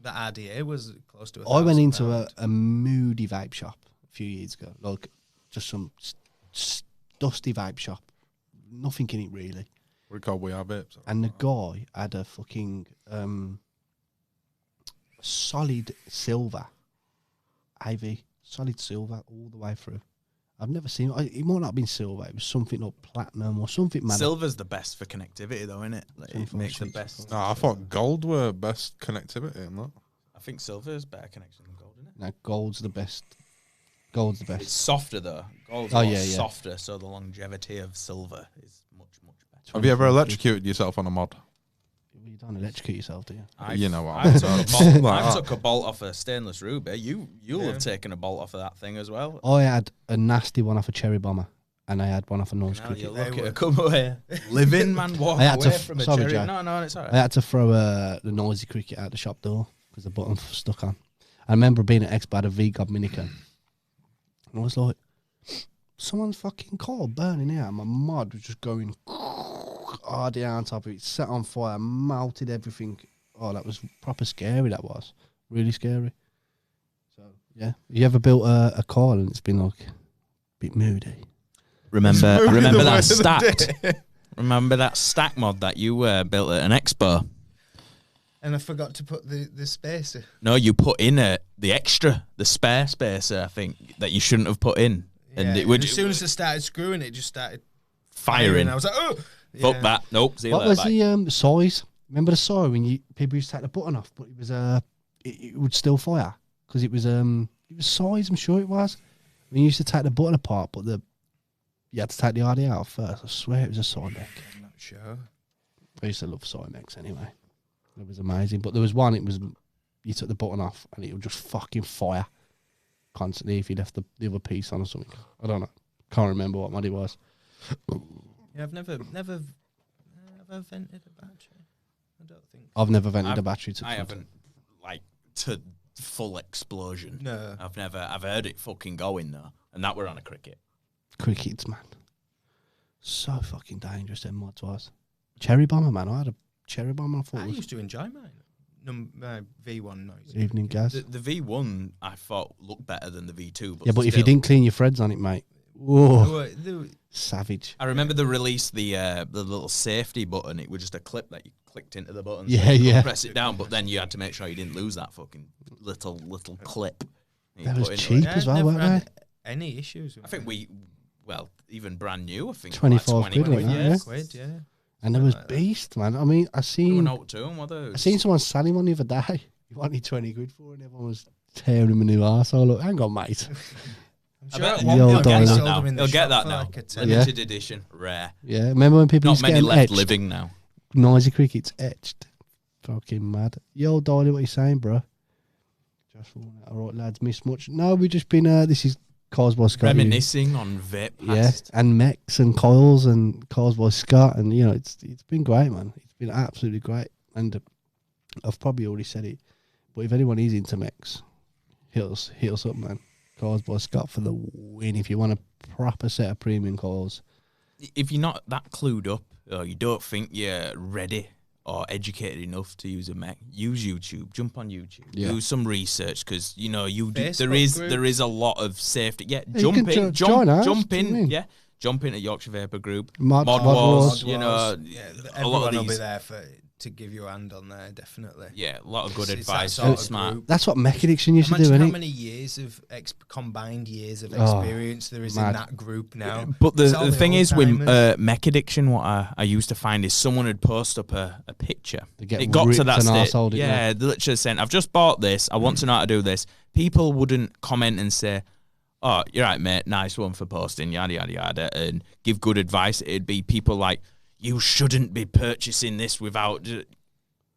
Speaker 3: The RDA was close to.
Speaker 2: I went into
Speaker 3: £1,000.
Speaker 2: a moody vape shop a few years ago, like just some dusty vape shop, nothing in it really.
Speaker 4: We have it.
Speaker 2: And the guy had a fucking solid silver AV, solid silver all the way through. I've never seen it. It might not have been silver. It was something like platinum or something. Mad.
Speaker 1: Silver's the best for connectivity, though, isn't it? Like, it makes the best.
Speaker 4: No, I thought gold were best connectivity in that.
Speaker 1: I think silver is better connection than gold, isn't it?
Speaker 2: No, gold's the best. Gold's the best.
Speaker 1: It's softer though. Gold's softer, so the longevity of silver is much better.
Speaker 4: Have you ever electrocuted yourself on a mod?
Speaker 2: You don't electrocute yourself, do you?
Speaker 4: You know what?
Speaker 1: I took a bolt off a stainless ruby. You'll have taken a bolt off of that thing as well.
Speaker 2: I had a nasty one off a cherry bomber, and I had one off a noise
Speaker 1: Now
Speaker 2: cricket.
Speaker 1: you look at it, come away, living man, walk
Speaker 2: I had
Speaker 1: away
Speaker 2: to
Speaker 1: from a
Speaker 2: sorry,
Speaker 1: cherry.
Speaker 2: Joe.
Speaker 1: No, it's alright.
Speaker 2: I had to throw the noisy cricket out the shop door because the button was stuck on. I remember being at Expo, I had a V-God Minicon. And I was like, someone's fucking coal burning out. My mod was just going hard on top of it, set on fire, melted everything. Oh, that was proper scary, that was. Really scary. So, yeah. You ever built a coil and it's been like a bit moody?
Speaker 1: Remember that stacked? Remember that stack mod that you built at an expo?
Speaker 3: And I forgot to put the spacer.
Speaker 1: No, you put in the spare spacer, I think, that you shouldn't have put in.
Speaker 3: Yeah,
Speaker 1: And it would,
Speaker 3: as soon as I started screwing, it just started
Speaker 1: firing.
Speaker 3: I was like, oh!
Speaker 1: Fuck that. Nope. See you
Speaker 2: What
Speaker 1: later,
Speaker 2: was
Speaker 1: bye.
Speaker 2: the size? Remember the size when people used to take the button off, but it was it would still fire because it was size. I'm sure it was. When you used to take the button apart, but you had to take the RD out first. I swear it was a Cymex.
Speaker 3: I'm not sure.
Speaker 2: I used to love Cymex anyway. It was amazing. But there was one. It was you took the button off and it would just fucking fire constantly if you left the other piece on or something. I don't know. Can't remember what mod it was.
Speaker 3: Yeah, I've never vented a battery. I don't think.
Speaker 2: I've never vented a battery to.
Speaker 1: I haven't, like, to full explosion.
Speaker 3: No.
Speaker 1: I've heard it fucking going though, and that were on a cricket.
Speaker 2: Crickets, man. So fucking dangerous. Them mods was. Cherry bomber, man. I had a cherry bomber. I thought
Speaker 3: I
Speaker 2: it was
Speaker 3: used to enjoy mine. My V1 noise.
Speaker 2: evening gas.
Speaker 1: The V1 I thought looked better than the V2. But
Speaker 2: Yeah, but if you
Speaker 1: still.
Speaker 2: didn't clean your threads on it, mate. Whoa, savage.
Speaker 1: I remember they released the little safety button. It was just a clip that you clicked into the button.
Speaker 2: Yeah,
Speaker 1: you
Speaker 2: yeah.
Speaker 1: press it down, but then you had to make sure you didn't lose that fucking little clip. You
Speaker 2: That
Speaker 1: put
Speaker 2: was
Speaker 1: into
Speaker 2: cheap
Speaker 1: it.
Speaker 2: as well,
Speaker 3: never
Speaker 2: weren't
Speaker 3: had
Speaker 2: they?
Speaker 3: any issues with
Speaker 1: I think even brand new. I think
Speaker 2: 25
Speaker 1: like 20
Speaker 2: quid, wasn't it?
Speaker 1: yeah.
Speaker 2: Yeah.
Speaker 3: quid, yeah.
Speaker 2: And there was
Speaker 3: like that.
Speaker 2: beast, man. I mean, I seen someone selling one the other day. He wanted 20 quid for it, and everyone was tearing him a new arsehole. Look, hang on, mate.
Speaker 3: I'm
Speaker 1: I
Speaker 3: sure
Speaker 1: bet
Speaker 3: at one
Speaker 2: the old
Speaker 3: point they
Speaker 2: diner.
Speaker 3: sold them in the
Speaker 1: He'll get
Speaker 3: shop
Speaker 1: that
Speaker 3: for
Speaker 1: now.
Speaker 3: like a tenner.
Speaker 1: Limited edition, rare.
Speaker 2: Yeah, remember when people
Speaker 1: Not
Speaker 2: used to get
Speaker 1: many
Speaker 2: them
Speaker 1: left
Speaker 2: etched?
Speaker 1: living now.
Speaker 2: Noisy crickets etched. Fucking mad. Yo, Dolly, what you saying, bro? Just all right, lads, missed much? No, we've just been, this is Cars by Scott.
Speaker 1: Reminiscing on vape
Speaker 2: Yeah,
Speaker 1: past.
Speaker 2: and mechs and coils and Cars by Scott. And, you know, it's been great, man. It's been absolutely great. And I've probably already said it. But if anyone is into mechs, hit us up, man. Cars by Scott for the win. If you want a proper set of premium coils.
Speaker 1: If you're not that clued up, or you don't think you're ready or educated enough to use a mech, use YouTube. Jump on YouTube.
Speaker 2: Yeah.
Speaker 1: Do some research because you know
Speaker 3: Facebook
Speaker 1: there is a lot of safety. Yeah,
Speaker 2: Yeah, you can join us,
Speaker 1: jump
Speaker 2: do you know what I
Speaker 1: in.
Speaker 2: mean?
Speaker 1: Yeah, jump in at Yorkshire Vapor Group.
Speaker 2: Mod
Speaker 1: Mod
Speaker 2: Wars.
Speaker 1: Wars. You know,
Speaker 3: yeah,
Speaker 1: a lot
Speaker 3: everyone
Speaker 1: of
Speaker 3: will be
Speaker 1: these.
Speaker 3: there to give you a hand on there, definitely.
Speaker 1: Yeah, a lot of good
Speaker 3: It's that
Speaker 1: advice.
Speaker 3: sort of
Speaker 1: Smart.
Speaker 3: group.
Speaker 2: That's what Mech Addiction used to do,
Speaker 3: Imagine how
Speaker 2: innit?
Speaker 3: many years of combined years of
Speaker 2: Oh,
Speaker 3: experience there is
Speaker 2: mad.
Speaker 3: in that group now.
Speaker 1: But
Speaker 3: It's all
Speaker 1: the thing is with
Speaker 3: old-timers.
Speaker 1: mech addiction, what I used to find is someone would post up a picture.
Speaker 2: They get
Speaker 1: It got to
Speaker 2: ripped
Speaker 1: that
Speaker 2: and
Speaker 1: state.
Speaker 2: arsehole, didn't
Speaker 1: Yeah, they literally saying, "I've just bought this. I want to know how to do this." People wouldn't comment and say, "Oh, you're right, mate. Nice one for posting." Yada yada yada, and give good advice. It'd be people like, "You shouldn't be purchasing this without."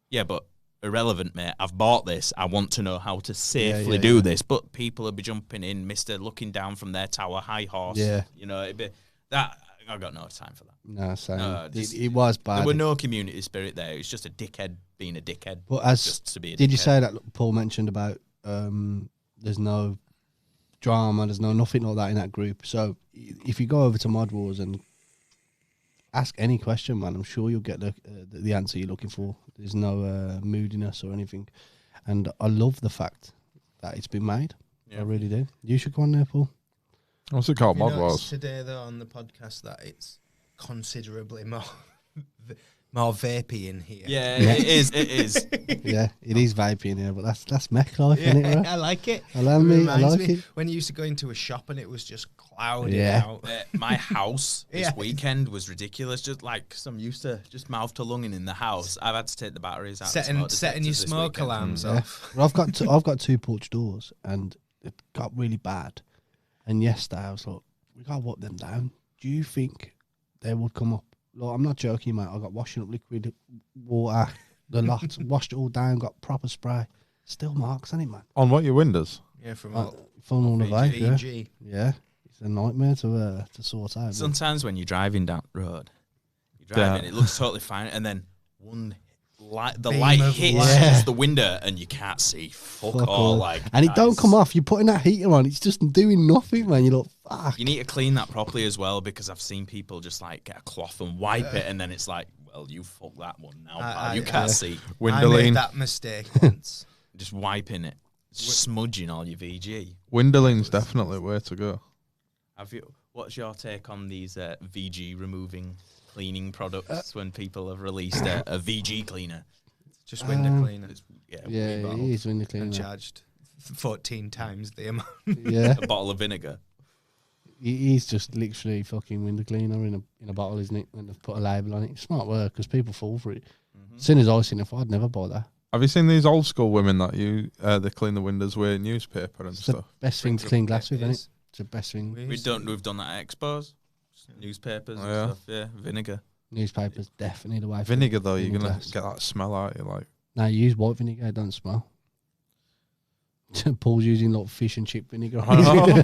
Speaker 1: Yeah, but irrelevant, mate. I've bought this. I want to know how to safely do this. But people would be jumping in, Mister looking down from their tower, high horse.
Speaker 2: Yeah.
Speaker 1: You know, it'd be that. I got no time for that.
Speaker 2: No, same.
Speaker 1: No, just-
Speaker 2: it was bad.
Speaker 1: There were no community spirit there. It was just a dickhead being a dickhead.
Speaker 2: But as
Speaker 1: just to be a
Speaker 2: did you
Speaker 1: dickhead.
Speaker 2: say that Paul mentioned about there's no drama, there's nothing like that in that group. So if you go over to Mod Wars and ask any question, man, I'm sure you'll get the answer you're looking for. There's no moodiness or anything. and I love the fact that it's been made.
Speaker 1: Yeah.
Speaker 2: I really do. You should go on there, Paul.
Speaker 4: What's it called?
Speaker 3: You
Speaker 4: Mod
Speaker 3: noticed
Speaker 4: Wars.
Speaker 3: today though on the podcast that it's considerably more vapey in here.
Speaker 1: Yeah,
Speaker 2: Yeah.
Speaker 1: it is. It is.
Speaker 2: Yeah, it is vaping in here, but that's mech life, isn't it, bro?
Speaker 3: I like it.
Speaker 2: I love me. I
Speaker 3: Reminds
Speaker 2: like
Speaker 3: me
Speaker 2: it.
Speaker 3: when you used to go into a shop and it was just clouded
Speaker 2: Yeah.
Speaker 3: out.
Speaker 1: My house this
Speaker 3: Yeah.
Speaker 1: weekend was ridiculous. Just like, cause I'm used to just mouth to lunging in the house. I've had to take the batteries out.
Speaker 3: Setting your smoke
Speaker 1: alarm.
Speaker 3: alarms
Speaker 2: Yeah.
Speaker 3: off.
Speaker 2: Well, I've got 2 porch doors, and it got really bad. And yesterday I was like, we gotta wipe them down. Do you think they would come up? Like, I'm not joking, mate. I got washing up liquid water, the lot, washed it all down, got proper spray. Still marks on it, man.
Speaker 4: On what, your windows?
Speaker 3: Yeah, from
Speaker 2: Phone all the way. Yeah.
Speaker 3: VG.
Speaker 2: Yeah, it's a nightmare to sort out. but-
Speaker 1: Sometimes when you're driving down the road, you're driving,
Speaker 4: Yeah.
Speaker 1: it looks totally fine, and then the
Speaker 3: Beam
Speaker 1: light
Speaker 3: of
Speaker 1: hits
Speaker 2: light.
Speaker 1: the window, and you can't see fuck
Speaker 2: Fuck
Speaker 1: all.
Speaker 2: all.
Speaker 1: Like,
Speaker 2: And it
Speaker 1: that
Speaker 2: don't
Speaker 1: is-
Speaker 2: come off. You're putting that heater on. It's just doing nothing, man. You're like, fuck.
Speaker 1: You need to clean that properly as well, because I've seen people just like get a cloth and wipe it, and then it's like, well, you fuck that one now, pal. You can't see.
Speaker 3: I
Speaker 4: Windowing.
Speaker 3: made that mistake once.
Speaker 1: Just wiping it, smudging all your VG.
Speaker 4: Windowing's definitely where to go.
Speaker 1: What's your take on these VG removing cleaning products when people have released a VG cleaner?
Speaker 3: Just window cleaner.
Speaker 1: It's,
Speaker 2: Yeah,
Speaker 1: wee
Speaker 2: it
Speaker 1: bottle.
Speaker 2: is when you clean
Speaker 3: And
Speaker 2: it.
Speaker 3: charged 14 times the amount.
Speaker 2: Yeah,
Speaker 1: A bottle of vinegar.
Speaker 2: he's just literally fucking window cleaner in a bottle, isn't it? And they've put a label on it. Smart work, because people fall for it. As soon as I seen it, I'd never buy that.
Speaker 4: Have you seen these old school women that they clean the windows with newspaper and
Speaker 2: It's the
Speaker 4: stuff?
Speaker 2: best thing to clean glass with, isn't it? It's the best thing.
Speaker 1: We've done that at expos, newspapers
Speaker 4: Oh,
Speaker 1: and
Speaker 4: yeah.
Speaker 1: stuff. Yeah, vinegar.
Speaker 2: Newspapers definitely the way. for
Speaker 4: Vinegar though, you're
Speaker 2: cleaning
Speaker 4: gonna
Speaker 2: glass.
Speaker 4: get that smell out. You're like,
Speaker 2: No, you use white vinegar, it don't smell. Paul's using like fish and chip vinegar.
Speaker 4: I know.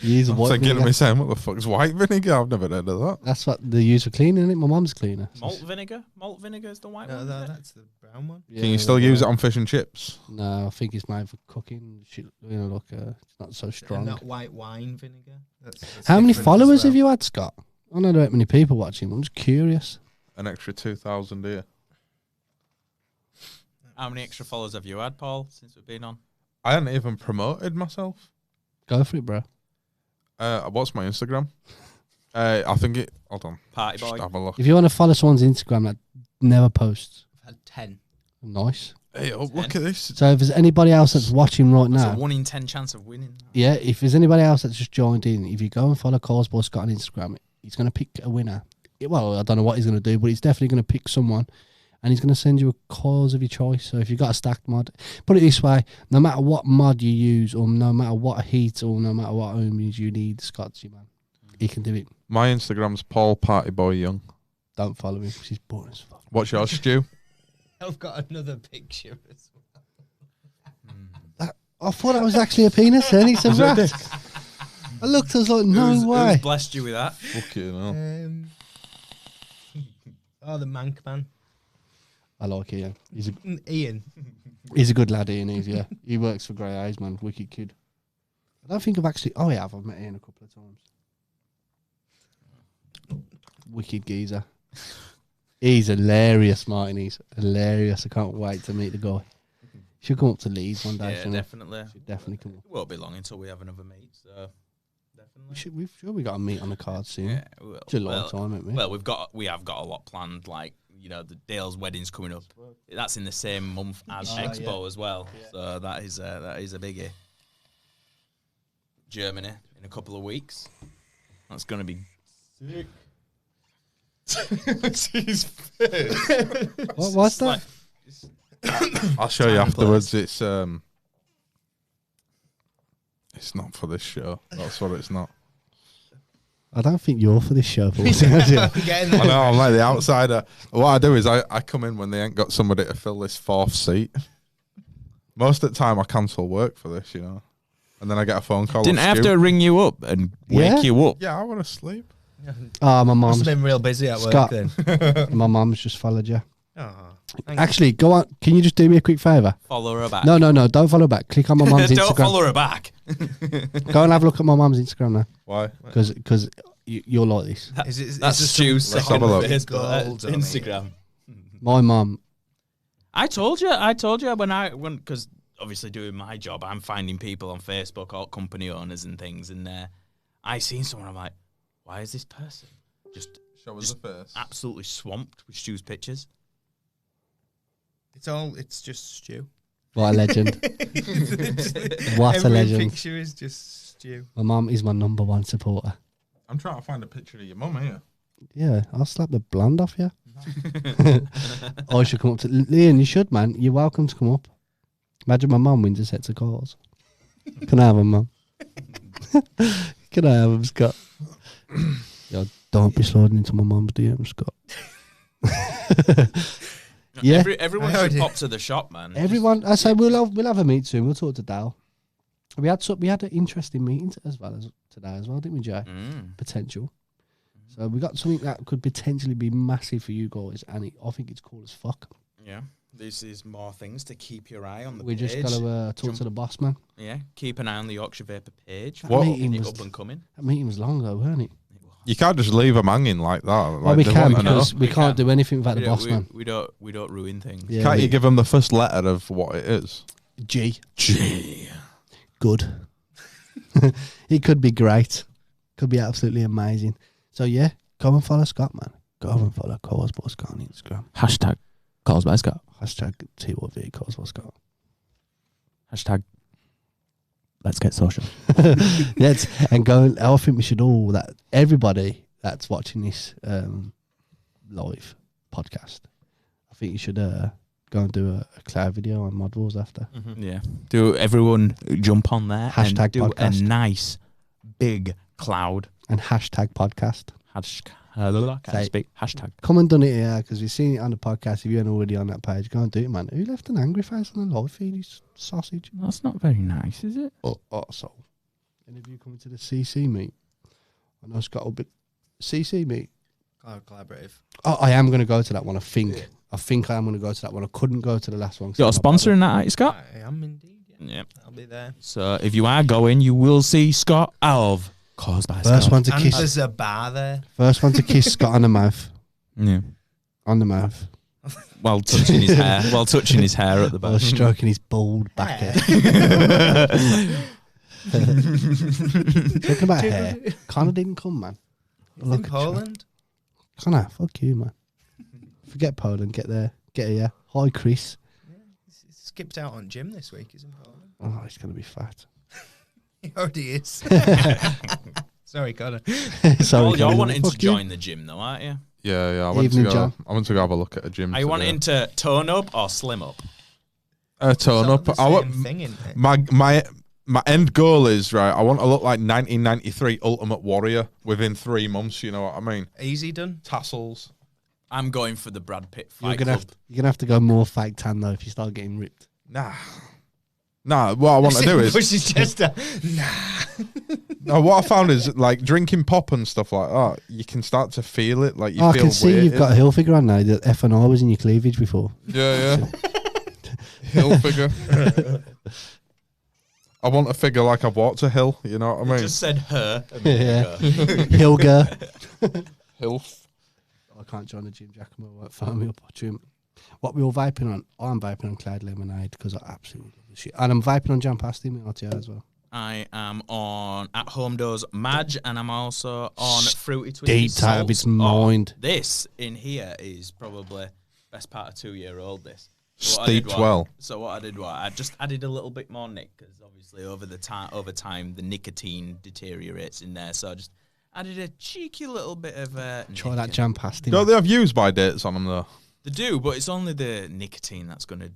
Speaker 2: You use
Speaker 4: I'm
Speaker 2: white
Speaker 4: thinking to
Speaker 2: vinegar.
Speaker 4: myself, what the fuck's white vinegar? I've never heard of that.
Speaker 2: That's what they use for cleaning, isn't it? My mum's cleaner.
Speaker 1: Malt vinegar. Malt vinegar is the white
Speaker 3: No,
Speaker 1: one.
Speaker 3: no,
Speaker 1: isn't it?
Speaker 3: that's the brown one.
Speaker 4: Can you still use it on fish and chips?
Speaker 2: No, I think it's made for cooking. Shit, you know, like it's not so
Speaker 3: And
Speaker 2: strong.
Speaker 3: not white wine vinegar. That's
Speaker 2: How many
Speaker 3: different as
Speaker 2: followers
Speaker 3: well.
Speaker 2: have you had, Scott? I know there aren't many people watching. I'm just curious.
Speaker 4: An extra 2,000 here.
Speaker 1: How many extra followers have you had, Paul, since we've been on?
Speaker 4: I hadn't even promoted myself.
Speaker 2: Go for it, bro.
Speaker 4: What's my Instagram? I think it. Hold on.
Speaker 1: Party
Speaker 4: Just
Speaker 1: boy.
Speaker 4: have a look.
Speaker 2: If you want to follow someone's Instagram that never posts,
Speaker 3: I've had 10.
Speaker 2: nice.
Speaker 4: Hey, oh, look at this.
Speaker 2: So if there's anybody else that's watching right
Speaker 1: That's
Speaker 2: now,
Speaker 1: a 1 in 10 chance of winning.
Speaker 2: yeah, if there's anybody else that's just joined in, if you go and follow Coles Boy Scott on Instagram, he's going to pick a winner. Well, I don't know what he's going to do, but he's definitely going to pick someone, and he's going to send you a coils of your choice. So if you've got a stacked mod, put it this way, no matter what mod you use, or no matter what heat, or no matter what ohms you need, Scott's your man. He can do it.
Speaker 4: My Instagram's Paul Party Boy Young.
Speaker 2: Don't follow him because he's boring as fuck.
Speaker 4: What's yours, Stu?
Speaker 3: I've got another picture as well.
Speaker 2: I thought that was actually a penis, and he said
Speaker 4: Is it a
Speaker 2: rat.
Speaker 4: dick?
Speaker 2: I looked, I was like, no
Speaker 1: Who's
Speaker 2: way.
Speaker 1: blessed you with that?
Speaker 4: Fucking hell.
Speaker 3: Oh, the Mank Man.
Speaker 2: I like Ian.
Speaker 3: Ian.
Speaker 2: He's a good lad, Ian is, yeah. He works for Grey Eyes, man. Wicked kid. I don't think I've actually... Oh, yeah, I've met Ian a couple of times. Wicked geezer. He's hilarious, Martin. He's hilarious. I can't wait to meet the guy. Should come up to Leeds one day.
Speaker 1: Yeah,
Speaker 2: shouldn't he?
Speaker 1: definitely.
Speaker 2: Should definitely come up.
Speaker 1: It won't be long until we have another meet, so definitely.
Speaker 2: We've sure we got a meet on the card soon.
Speaker 1: Yeah, we will.
Speaker 2: July
Speaker 1: well,
Speaker 2: time, haven't we?
Speaker 1: well, we have got a lot planned. Like, you know, the Dale's wedding's coming up. That's in the same month as
Speaker 2: Oh,
Speaker 1: Expo as well. So that is a biggie. Germany in a couple of weeks. That's going to be sick. His face.
Speaker 2: What's that?
Speaker 4: I'll show you
Speaker 1: Time and
Speaker 4: afterwards. It's not for this show. That's what it's not.
Speaker 2: I don't think you're for this show, Paul.
Speaker 3: I'm getting
Speaker 4: I
Speaker 3: there.
Speaker 4: know, I'm like the outsider. What I do is I come in when they ain't got somebody to fill this fourth seat. Most of the time I cancel work for this, you know. And then I get a phone call.
Speaker 1: Didn't I
Speaker 4: off
Speaker 1: have
Speaker 4: Stu.
Speaker 1: to ring you up and
Speaker 2: Yeah?
Speaker 1: wake you up?
Speaker 4: Yeah, I want to sleep.
Speaker 2: Oh, my
Speaker 3: Must
Speaker 2: mum's,
Speaker 3: have been real busy at work
Speaker 2: Scott.
Speaker 3: then.
Speaker 2: my mum's just followed you.
Speaker 3: Oh,
Speaker 2: Actually, go on. Can you just do me a quick favour?
Speaker 1: Follow her back.
Speaker 2: No, don't follow back. Click on my mum's
Speaker 1: Don't
Speaker 2: Instagram.
Speaker 1: follow her back.
Speaker 2: Go and have a look at my mum's Instagram now,
Speaker 4: Why?
Speaker 2: because you're like this.
Speaker 3: Is
Speaker 1: That's
Speaker 3: there
Speaker 1: Stu's
Speaker 3: some
Speaker 4: Let's have a look.
Speaker 1: Facebook,
Speaker 3: gold on it?
Speaker 1: Instagram.
Speaker 2: My mum,
Speaker 1: I told you when because obviously doing my job, I'm finding people on Facebook, all company owners and things, and I seen someone. I'm like, why is this person just
Speaker 4: Show us the face.
Speaker 1: absolutely swamped with Stu's pictures?
Speaker 3: It's just Stu.
Speaker 2: What a legend. What a
Speaker 3: Every
Speaker 2: legend.
Speaker 3: picture is just Stu.
Speaker 2: My mum is my number one supporter.
Speaker 4: I'm trying to find a picture of your mum here.
Speaker 2: Yeah, I'll slap the blonde off you. I should come up to Liam. You should, man. You're welcome to come up. Imagine my mum wins a set of calls. Can I have them, mum? Can I have them, Scott? Yo, don't be sliding into my mum's DM, Scott. Yeah,
Speaker 1: Everyone should pop to the shop, man.
Speaker 2: everyone. I say we'll have a meet soon. We'll talk to Dal. We had an interesting meeting as well as today as well, didn't we, Jay? Potential. So we got something that could potentially be massive for you guys, and I think it's cool as fuck.
Speaker 1: Yeah, this is more things to keep your eye on the
Speaker 2: We
Speaker 1: page.
Speaker 2: just got to talk to the boss man.
Speaker 1: Yeah, keep an eye on the Yorkshire Vapor page.
Speaker 2: That meeting was
Speaker 1: Up and coming.
Speaker 2: That meeting was long though, weren't it?
Speaker 4: You can't just leave them hanging like that.
Speaker 2: Well,
Speaker 4: Like,
Speaker 2: we
Speaker 4: they
Speaker 2: can
Speaker 4: want to know.
Speaker 2: because we can't do anything without the
Speaker 1: We don't-
Speaker 2: boss man.
Speaker 1: We don't ruin things.
Speaker 2: Yeah,
Speaker 4: Can't you give them the first letter of what it is?
Speaker 2: G.
Speaker 1: Gee.
Speaker 2: Good. It could be great. Could be absolutely amazing. So yeah, come and follow Scott, man. Go and follow Cause by Scott on Instagram.
Speaker 1: Hashtag calls by Scott.
Speaker 2: Hashtag TYV Cause by Scott.
Speaker 1: Hashtag let's get social.
Speaker 2: Let's and go. I think we should all everybody that's watching this live podcast. I think you should go and do a cloud video on Mod Wars after.
Speaker 1: Yeah. Do everyone jump on there
Speaker 2: Hashtag
Speaker 1: and do
Speaker 2: podcast.
Speaker 1: a nice big cloud.
Speaker 2: And hashtag podcast.
Speaker 1: Can't speak. Hashtag.
Speaker 2: Come and done it here because we've seen it on the podcast. If you ain't already on that page, go and do it, man. Who left an angry face on the live feed? His sausage.
Speaker 1: That's not very nice, is it?
Speaker 2: Oh, so. Any of you coming to the CC meet? I know Scott will be. CC meet?
Speaker 3: Collaborative.
Speaker 2: Oh, I am going to go to that one, I think. Yeah. I think I am going to go to that one. I couldn't go to the last one.
Speaker 1: You're sponsoring that, aren't you, Scott?
Speaker 3: I am indeed. Yeah.
Speaker 1: Yep.
Speaker 3: I'll be there.
Speaker 1: So if you are going, you will see Scott of Cause by
Speaker 2: First
Speaker 1: Scott.
Speaker 2: one to
Speaker 3: And
Speaker 2: kiss.
Speaker 3: there's a bar there.
Speaker 2: First one to kiss Scott on the mouth.
Speaker 1: Yeah.
Speaker 2: On the mouth.
Speaker 1: While touching his hair. While touching his hair at the
Speaker 2: I
Speaker 1: back.
Speaker 2: was stroking his bald back hair. Talking about hair. Connor didn't come, man.
Speaker 3: It's in Poland.
Speaker 2: Connor, fuck you, man. Forget Poland. Get there. Get here. Hi, Chris.
Speaker 3: Yeah, he's skipped out on gym this week. He's in Poland.
Speaker 2: Oh, he's going to be fat.
Speaker 3: He already is. Sorry, Connor.
Speaker 2: Sorry,
Speaker 1: You're
Speaker 2: Connor.
Speaker 1: wanting to
Speaker 2: Fuck you.
Speaker 1: join the gym, though, aren't you?
Speaker 4: Yeah. I went
Speaker 2: Evening,
Speaker 4: to go.
Speaker 2: John.
Speaker 4: I went to go have a look at a gym.
Speaker 1: Are you
Speaker 4: today.
Speaker 1: wanting to tone up or slim up?
Speaker 4: Tone
Speaker 3: Sort of
Speaker 4: up?
Speaker 3: the
Speaker 4: I want
Speaker 3: same thing, isn't it?
Speaker 4: my end goal is right. I want to look like 1993 Ultimate Warrior within 3 months. You know what I mean?
Speaker 3: Easy done.
Speaker 4: Tassels.
Speaker 1: I'm going for the Brad Pitt
Speaker 2: You're
Speaker 1: fight
Speaker 2: gonna
Speaker 1: club.
Speaker 2: have to go more fake tan though if you start getting ripped.
Speaker 4: Nah. What I want to do is
Speaker 3: Pushes Chester.
Speaker 4: no. What I found is like drinking pop and stuff like that. You can start to feel it. Like you
Speaker 2: I
Speaker 4: feel
Speaker 2: can see
Speaker 4: weighted.
Speaker 2: you've got a hill figure on now. The F and I was in your cleavage before.
Speaker 4: Yeah. Hill figure. I want a figure like I've walked a hill. You know what I mean?
Speaker 1: Just said her. A
Speaker 2: Yeah.
Speaker 1: minute ago.
Speaker 2: Hilger.
Speaker 4: Hilf.
Speaker 2: I can't join the gym, Giacomo. Won't phone me up or trim. What we all vaping on? I'm vaping on Cloud Lemonade because I absolutely love the shit. And I'm vaping on Jam Pasty, my RTO as well.
Speaker 1: I am on At Home Doors Madge, and I'm also on Fruity Twisted
Speaker 2: Deep out of its
Speaker 1: Salts.
Speaker 2: mind.
Speaker 1: This in here is probably best part of 2-year-old. This
Speaker 4: Steeped well.
Speaker 1: So what I did was I just added a little bit more nick because obviously over time the nicotine deteriorates in there. So I just added a cheeky little bit of
Speaker 2: Try that Jam Pasty.
Speaker 4: Don't they have use-by dates on them though?
Speaker 1: They do, but it's only the nicotine that's going to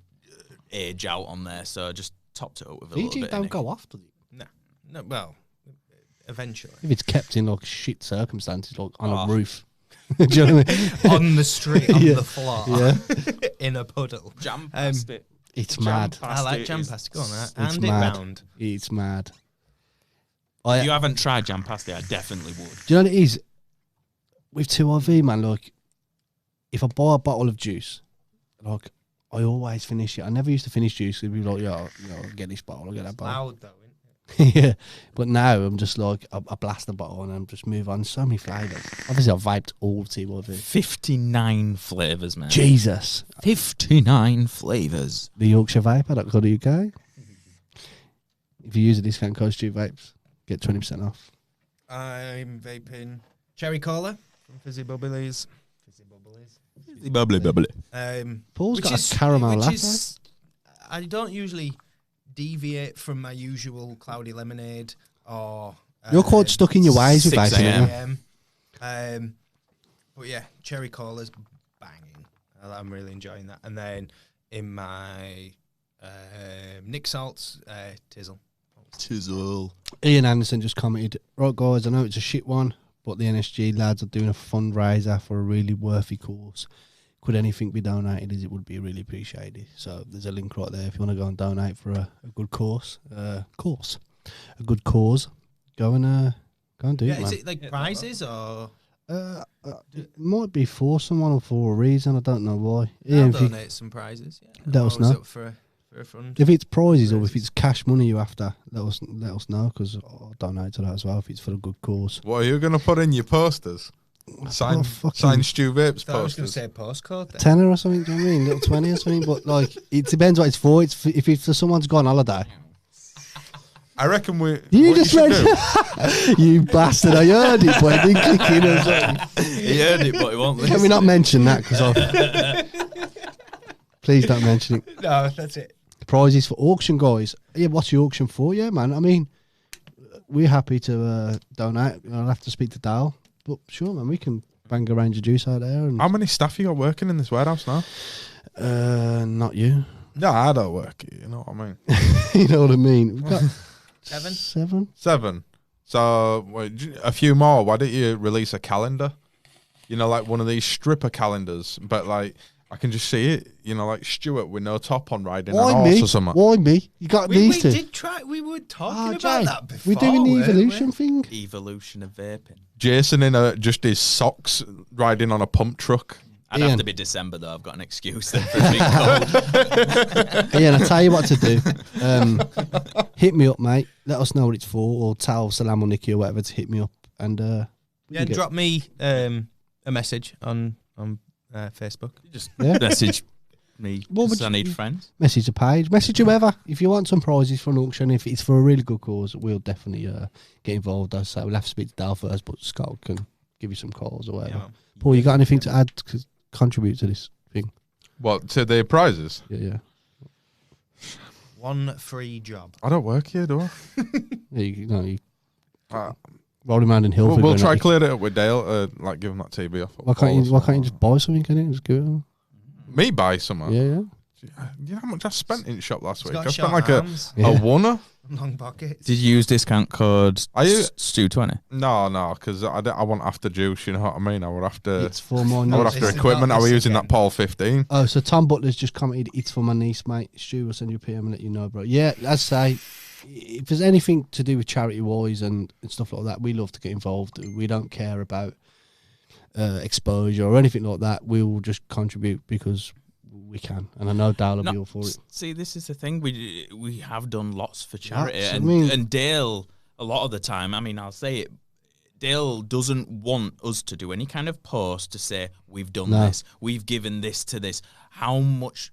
Speaker 1: age out on there. So I just topped it up with a little
Speaker 2: VG
Speaker 1: bit.
Speaker 2: don't
Speaker 1: of
Speaker 2: go off, does it?
Speaker 3: No, well, eventually.
Speaker 2: If it's kept in like shit circumstances, like on a roof. Do you know what I mean?
Speaker 3: On the street, on
Speaker 2: Yeah.
Speaker 3: the floor,
Speaker 2: Yeah.
Speaker 3: in a puddle.
Speaker 1: Jam past it.
Speaker 2: It's mad.
Speaker 3: I like jam
Speaker 1: is-
Speaker 3: pasty. Go on,
Speaker 2: It's
Speaker 3: hand it
Speaker 2: mad.
Speaker 3: round.
Speaker 2: It's mad.
Speaker 1: If you haven't tried jam pasty, I definitely would.
Speaker 2: Do you know what it is? With 2IV, man, like, if I buy a bottle of juice, like, I always finish it. I never used to finish juice. It'd be like, yo, get this bottle, I'll get that bottle.
Speaker 3: Loud though, isn't it?
Speaker 2: Yeah, but now I'm just like I blast the bottle and I'm just move on. So many flavours. Obviously, I've vaped all TYV.
Speaker 1: 59 flavours, man.
Speaker 2: Jesus,
Speaker 1: 59 flavours.
Speaker 2: the Yorkshire Vapor.co.uk. If you use a discount code Stu Vapes, get 20% off.
Speaker 3: I'm vaping cherry cola from Fizzy Bubblies.
Speaker 1: Bubbly.
Speaker 2: Paul's got a caramel latte.
Speaker 3: I don't usually deviate from my usual cloudy lemonade or.
Speaker 2: You're quite stuck in your ways with
Speaker 1: 6
Speaker 2: vaping, aren't you?
Speaker 3: a.m. But yeah, cherry cola's banging. I'm really enjoying that. And then in my Nick Salt's Tizzle.
Speaker 2: Ian Anderson just commented, right guys, I know it's a shit one, but the NSG lads are doing a fundraiser for a really worthy cause. Could anything be donated as it would be really appreciated. So there's a link right there if you want to go and donate for a good cause. A good cause. Go and do it, man.
Speaker 3: Is it like prizes or?
Speaker 2: It might be for someone or for a reason. I don't know why.
Speaker 3: I'll
Speaker 2: If you-
Speaker 3: donate some prizes. Yeah,
Speaker 2: Let
Speaker 3: I'm
Speaker 2: us
Speaker 3: always
Speaker 2: know.
Speaker 3: up for a fund.
Speaker 2: If it's prizes or if it's cash money you after, let us know because I'll donate to that as well if it's for a good cause.
Speaker 4: What are you going to put in your posters? Sign Stu Vapes
Speaker 3: I was going to
Speaker 4: posters.
Speaker 3: say postcode then.
Speaker 2: Tenner or something, do you know what I mean? Little 20 or something, but like it depends what it's for. If it's for someone's gone on holiday.
Speaker 4: I reckon we.
Speaker 2: You
Speaker 4: what
Speaker 2: just
Speaker 4: should
Speaker 2: read
Speaker 4: do-
Speaker 2: you bastard, I heard it, but I didn't click in or something.
Speaker 1: He heard it, but he won't listen.
Speaker 2: Can we not mention that? Because please don't mention it.
Speaker 3: No, that's it.
Speaker 2: Prizes for auction, guys. Yeah, what's the auction for? Yeah, man. I mean, we're happy to donate. I'll have to speak to Dale, but sure, man, we can bang a range of juice out there. And
Speaker 4: How many staff you got working in this warehouse now?
Speaker 2: not you.
Speaker 4: No, I don't work here. You know what I mean?
Speaker 2: You know what I mean? We've got
Speaker 3: 7.
Speaker 2: 7.
Speaker 4: 7. So a few more. Why don't you release a calendar? You know, like one of these stripper calendars, but like I can just see it. You know, like Stuart with no top on riding an
Speaker 2: Why
Speaker 4: horse
Speaker 2: me?
Speaker 4: or something.
Speaker 2: Why me? You got
Speaker 3: We
Speaker 2: these two.
Speaker 3: did try. We were talking about
Speaker 2: Jay,
Speaker 3: that before.
Speaker 2: we're doing the
Speaker 3: weren't we?
Speaker 2: evolution thing.
Speaker 1: Evolution of vaping.
Speaker 4: Jason in just his socks riding on a pump truck.
Speaker 1: I'd
Speaker 2: Ian.
Speaker 1: have to be December though. I've got an excuse then for it being cold.
Speaker 2: Ian, I'll tell you what to do. Hit me up, mate. Let us know what it's for, or tell Salam or Nicky or whatever to hit me up. And
Speaker 3: Yeah, drop me a message on Facebook.
Speaker 1: Just
Speaker 2: Yeah.
Speaker 1: message me
Speaker 2: What would
Speaker 1: because I need
Speaker 2: you-
Speaker 1: friends.
Speaker 2: message the page, message whoever. If you want some prizes for an auction, if it's for a really good cause, we'll definitely get involved. As I say, we'll have to speak to Dal first, but Scott can give you some calls or whatever.
Speaker 3: Yeah.
Speaker 2: Paul, you got anything to add to contribute to this thing?
Speaker 4: What, to the prizes?
Speaker 2: Yeah.
Speaker 3: One free job.
Speaker 4: I don't work here, do I?
Speaker 2: Yeah, you
Speaker 4: Uh,
Speaker 2: rolling around in Hilford.
Speaker 4: we'll
Speaker 2: going,
Speaker 4: try
Speaker 2: like,
Speaker 4: clear it up with Dale, like give him that TB off.
Speaker 2: Why can't you just buy something? Can you just give it?
Speaker 4: Me buy something?
Speaker 2: Yeah.
Speaker 4: You know how much I spent in shop last
Speaker 3: He's
Speaker 4: week?
Speaker 3: got
Speaker 4: I spent
Speaker 3: short
Speaker 4: like
Speaker 3: arms,
Speaker 2: Yeah.
Speaker 4: a oneer.
Speaker 3: long pockets.
Speaker 1: Did you use discount code
Speaker 4: Are you-
Speaker 1: Stu20?
Speaker 4: No, because I want after juice. You know what I mean? I would after.
Speaker 2: It's for my
Speaker 4: I would
Speaker 2: niece.
Speaker 4: after
Speaker 3: This is
Speaker 4: equipment.
Speaker 3: not
Speaker 4: I was
Speaker 3: this
Speaker 4: using
Speaker 3: again.
Speaker 4: that Paul 15.
Speaker 2: Oh, so Tom Butler's just commented, it's for my niece, mate. Stu will send you a PM and let you know, bro. Yeah, as I say, if there's anything to do with charity wise and stuff like that, we love to get involved. We don't care about exposure or anything like that. We will just contribute because we can. And I know Dale will be all for it.
Speaker 1: See, this is the thing. We have done lots for charity,
Speaker 2: Lots, I
Speaker 1: and
Speaker 2: mean-
Speaker 1: and Dale, a lot of the time, I mean, I'll say it. Dale doesn't want us to do any kind of post to say we've done
Speaker 2: No.
Speaker 1: this, we've given this to this. How much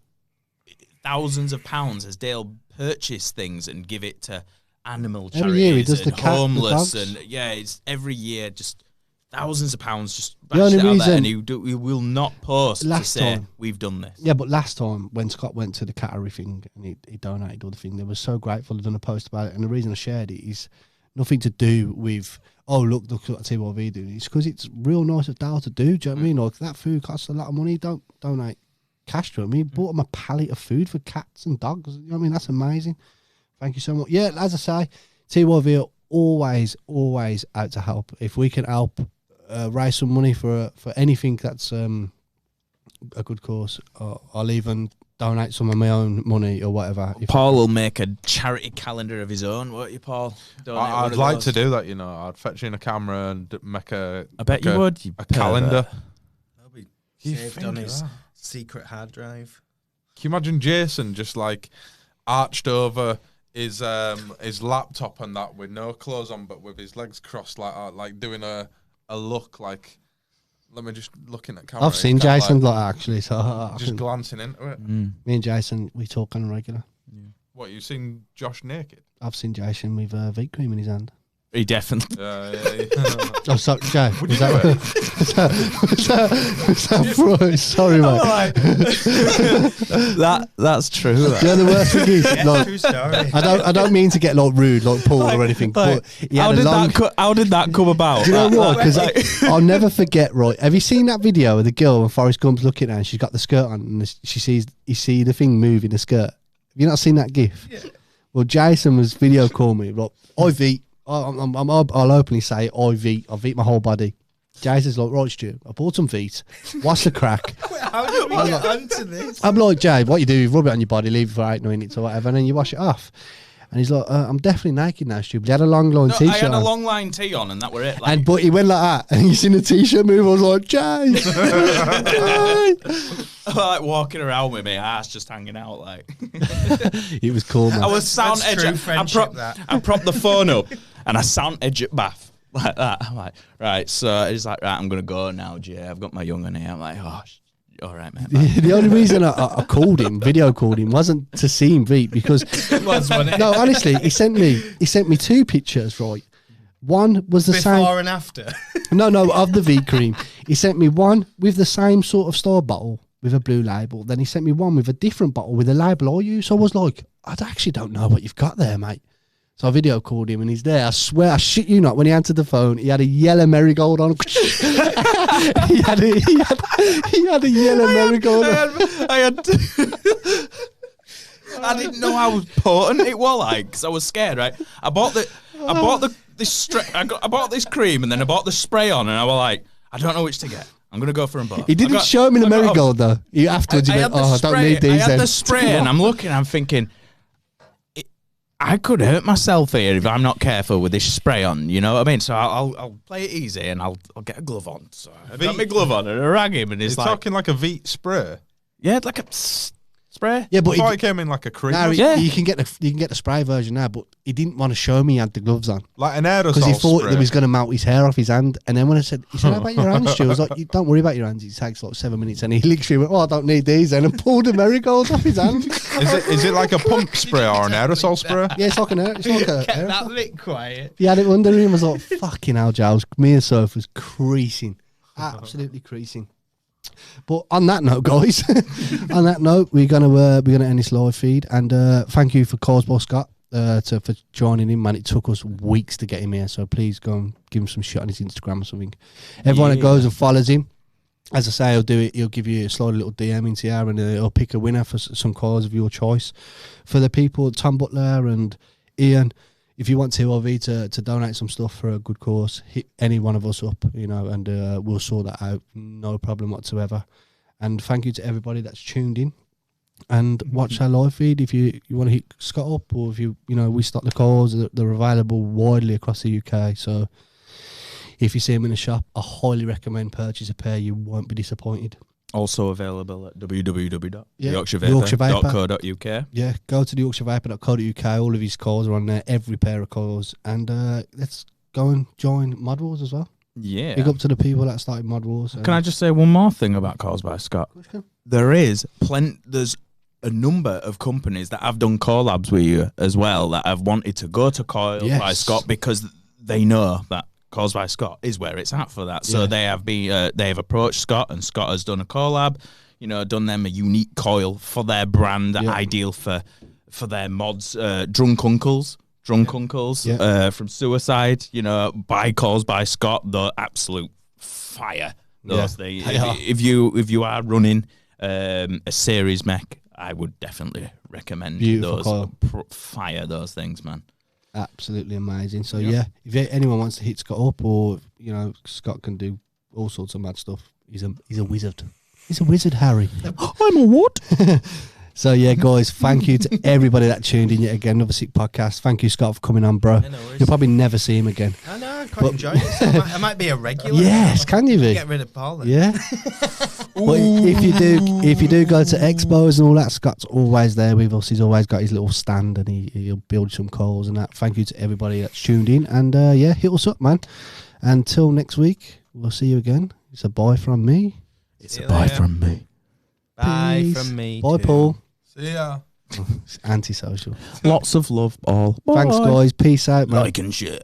Speaker 1: thousands of pounds has Dale purchased things and give it to animal
Speaker 2: Every
Speaker 1: charities
Speaker 2: year he does
Speaker 1: and
Speaker 2: the cat, the
Speaker 1: homeless
Speaker 2: dogs.
Speaker 1: and it's every year just thousands of pounds just
Speaker 2: The
Speaker 1: bashed
Speaker 2: only
Speaker 1: it out there,
Speaker 2: reason-
Speaker 1: and he will not post to
Speaker 2: Last
Speaker 1: say
Speaker 2: time-
Speaker 1: we've done this.
Speaker 2: Yeah, but last time when Scott went to the Cattery thing and he donated all the thing, they were so grateful. They've done a post about it. And the reason I shared it is nothing to do with, oh, look what TYV doing. It's because it's real nice of Dale to do. Do you know what I mean? Like, that food costs a lot of money. Don't donate cash to him. He bought him a pallet of food for cats and dogs. You know what I mean? That's amazing. Thank you so much. Yeah, as I say, TYV are always out to help. If we can help raise some money for anything that's a good cause, I'll even donate some of my own money or whatever. If
Speaker 1: Paul will make a charity calendar of his own, won't you, Paul? Donate one
Speaker 4: I'd
Speaker 1: of
Speaker 4: like
Speaker 1: those.
Speaker 4: to do that. You know, I'd fetch in a camera and make a.
Speaker 1: I bet
Speaker 4: like
Speaker 1: you would. You
Speaker 4: a calendar.
Speaker 1: pervert.
Speaker 3: That'll be
Speaker 4: You
Speaker 3: saved
Speaker 4: think
Speaker 3: on
Speaker 4: of
Speaker 3: his
Speaker 4: that?
Speaker 3: secret hard drive.
Speaker 4: Can you imagine Jason just like arched over his laptop and that with no clothes on, but with his legs crossed like doing a look like. Let me just looking at camera.
Speaker 2: I've seen Jason like actually, so
Speaker 4: just glancing into it.
Speaker 2: Me and Jason, we talk on a regular.
Speaker 4: Yeah. What, you've seen Josh naked?
Speaker 2: I've seen Jason with V cream in his hand.
Speaker 1: He definitely.
Speaker 2: Oh, sorry, Jay. Was that Freud? Sorry, mate.
Speaker 1: That's true.
Speaker 2: That. You know the worst thing is, like, I don't mean to get like rude, like Paul or anything. But
Speaker 1: how did that come about?
Speaker 2: Do you know what? Because I'll never forget. Right? Have you seen that video of the girl when Forrest Gump's looking at her and she's got the skirt on and you see the thing move in the skirt? Have you not seen that gif? Yeah. Well, Jason was video calling me. Like, I'll openly say I've eat my whole body. Jason's like, right, Stu, I bought some feet. What's the crack?
Speaker 3: Wait, how did we get onto this?
Speaker 2: I'm like, Jay, what you do, you rub it on your body, leave it for 8 minutes or whatever, and then you wash it off. And he's like, I'm definitely naked now, Stu. But he had a long line t-shirt
Speaker 1: I had a long line tee on and that were it. Like.
Speaker 2: But he went like that, and you seen the t-shirt move, I was like, Jay! Jay!
Speaker 1: Like walking around with my ass just hanging out like.
Speaker 2: It was cool, man.
Speaker 1: I was sound edge. I propped the phone up and I sound edge it bath like that. I'm like, right, so he's like, right, I'm gonna go now, Jay. I've got my young one here. I'm like, oh, all right, man.
Speaker 2: The only reason I called him, video called him, wasn't to see him beat because no, honestly, he sent me 2 pictures, right? One was the same
Speaker 3: before and after.
Speaker 2: No, of the V cream. He sent me one with the same sort of store bottle with a blue label. Then he sent me one with a different bottle with a label I use. So I was like, I actually don't know what you've got there, mate. So I video called him and he's there. I swear, I shit you not, when he answered the phone, he had a yellow marigold on. he had a yellow marigold on.
Speaker 1: I didn't know how potent it was like, because I was scared, right? I bought this cream and then I bought the spray on and I was like, I don't know which to get. I'm going to go for them both.
Speaker 2: He didn't show me the marigold though. He afterwards he went, I don't need these.
Speaker 1: I had the spray and I'm looking, I'm thinking, I could hurt myself here if I'm not careful with this spray on, you know what I mean? So I'll play it easy and I'll get a glove on. So I got my glove on and I rang him and he's like...
Speaker 4: talking like a Veet spray?
Speaker 1: Yeah, like a spray.
Speaker 2: Yeah, but
Speaker 4: I thought it came in like a cream.
Speaker 2: No, you can get the spray version now, but he didn't want to show me he had the gloves on.
Speaker 4: Like an aerosol
Speaker 2: because he thought
Speaker 4: spray.
Speaker 2: that he was going to melt his hair off his hand. And then when he said, how about your hands, Stu? I was like, don't worry about your hands. It takes like 7 minutes. And he literally went, I don't need these. And pulled the marigolds off his hand.
Speaker 4: Is it like a pump spray or an aerosol spray?
Speaker 2: Yeah, it's like an aerosol.
Speaker 3: Get that bit quiet.
Speaker 2: He had it under him. I was like, fucking hell, Giles. Me and Soph was creasing. Absolutely creasing. But on that note, guys, we're gonna end this live feed, and thank you for Cosmo Scott for joining in, man. It took us weeks to get him here, so please go and give him some shit on his Instagram or something. Everyone that goes and follows him, as I say, he'll do it. He'll give you a slide little DM into here, and he'll pick a winner for some cause of your choice. For the people, Tom Butler and Ian, if you want TLV to donate some stuff for a good cause, hit any one of us up, you know, and we'll sort that out. No problem whatsoever. And thank you to everybody that's tuned in and watch our live feed. If you want to hit Scott up, or if you know, we stock the calls, they're available widely across the UK. So if you see them in the shop, I highly recommend purchase a pair. You won't be disappointed.
Speaker 1: Also available at www.yorkshirevapor.co.uk.
Speaker 2: Yeah, go to the yorkshirevapor.co.uk. All of his calls are on there, every pair of calls. And let's go and join Mod Wars as well.
Speaker 1: Yeah.
Speaker 2: Big up to the people that started Mod Wars.
Speaker 1: Can I just say one more thing about Calls by Scott? There's a number of companies that have done collabs with you as well that have wanted to go to Calls by Scott because they know that Calls by Scott is where it's at for that. So they have approached Scott, and Scott has done a collab, you know, done them a unique coil for their brand, ideal for their mods. Drunk Uncles from Suicide, you know, by Calls by Scott, the absolute fire. Those if you are running a series mech, I would definitely recommend fire those things, man. Absolutely amazing. So if anyone wants to hit Scott up, or you know, Scott can do all sorts of mad stuff. He's a wizard. He's a wizard, Harry. I'm a what?
Speaker 2: So yeah, guys, thank you to everybody that tuned in yet again. Another sick podcast. Thank you, Scott, for coming on, bro.
Speaker 3: Yeah, no worries.
Speaker 2: You'll probably never see him again.
Speaker 3: I know, I quite enjoy it. So I might be a regular.
Speaker 2: Yes, can you be?
Speaker 3: Get rid of Paul then.
Speaker 2: Yeah. But if you do go to expos and all that, Scott's always there with us. He's always got his little stand and he'll build some coals and that. Thank you to everybody that's tuned in. And yeah, hit us up, man. Until next week, we'll see you again. It's a bye from me.
Speaker 3: It's a bye from
Speaker 2: me.
Speaker 3: Bye
Speaker 2: Peace.
Speaker 3: from me.
Speaker 2: Bye,
Speaker 3: too.
Speaker 2: Paul.
Speaker 4: See ya.
Speaker 2: It's antisocial.
Speaker 5: Lots of love, all.
Speaker 2: Thanks, guys. Peace out, man.
Speaker 1: Like and share.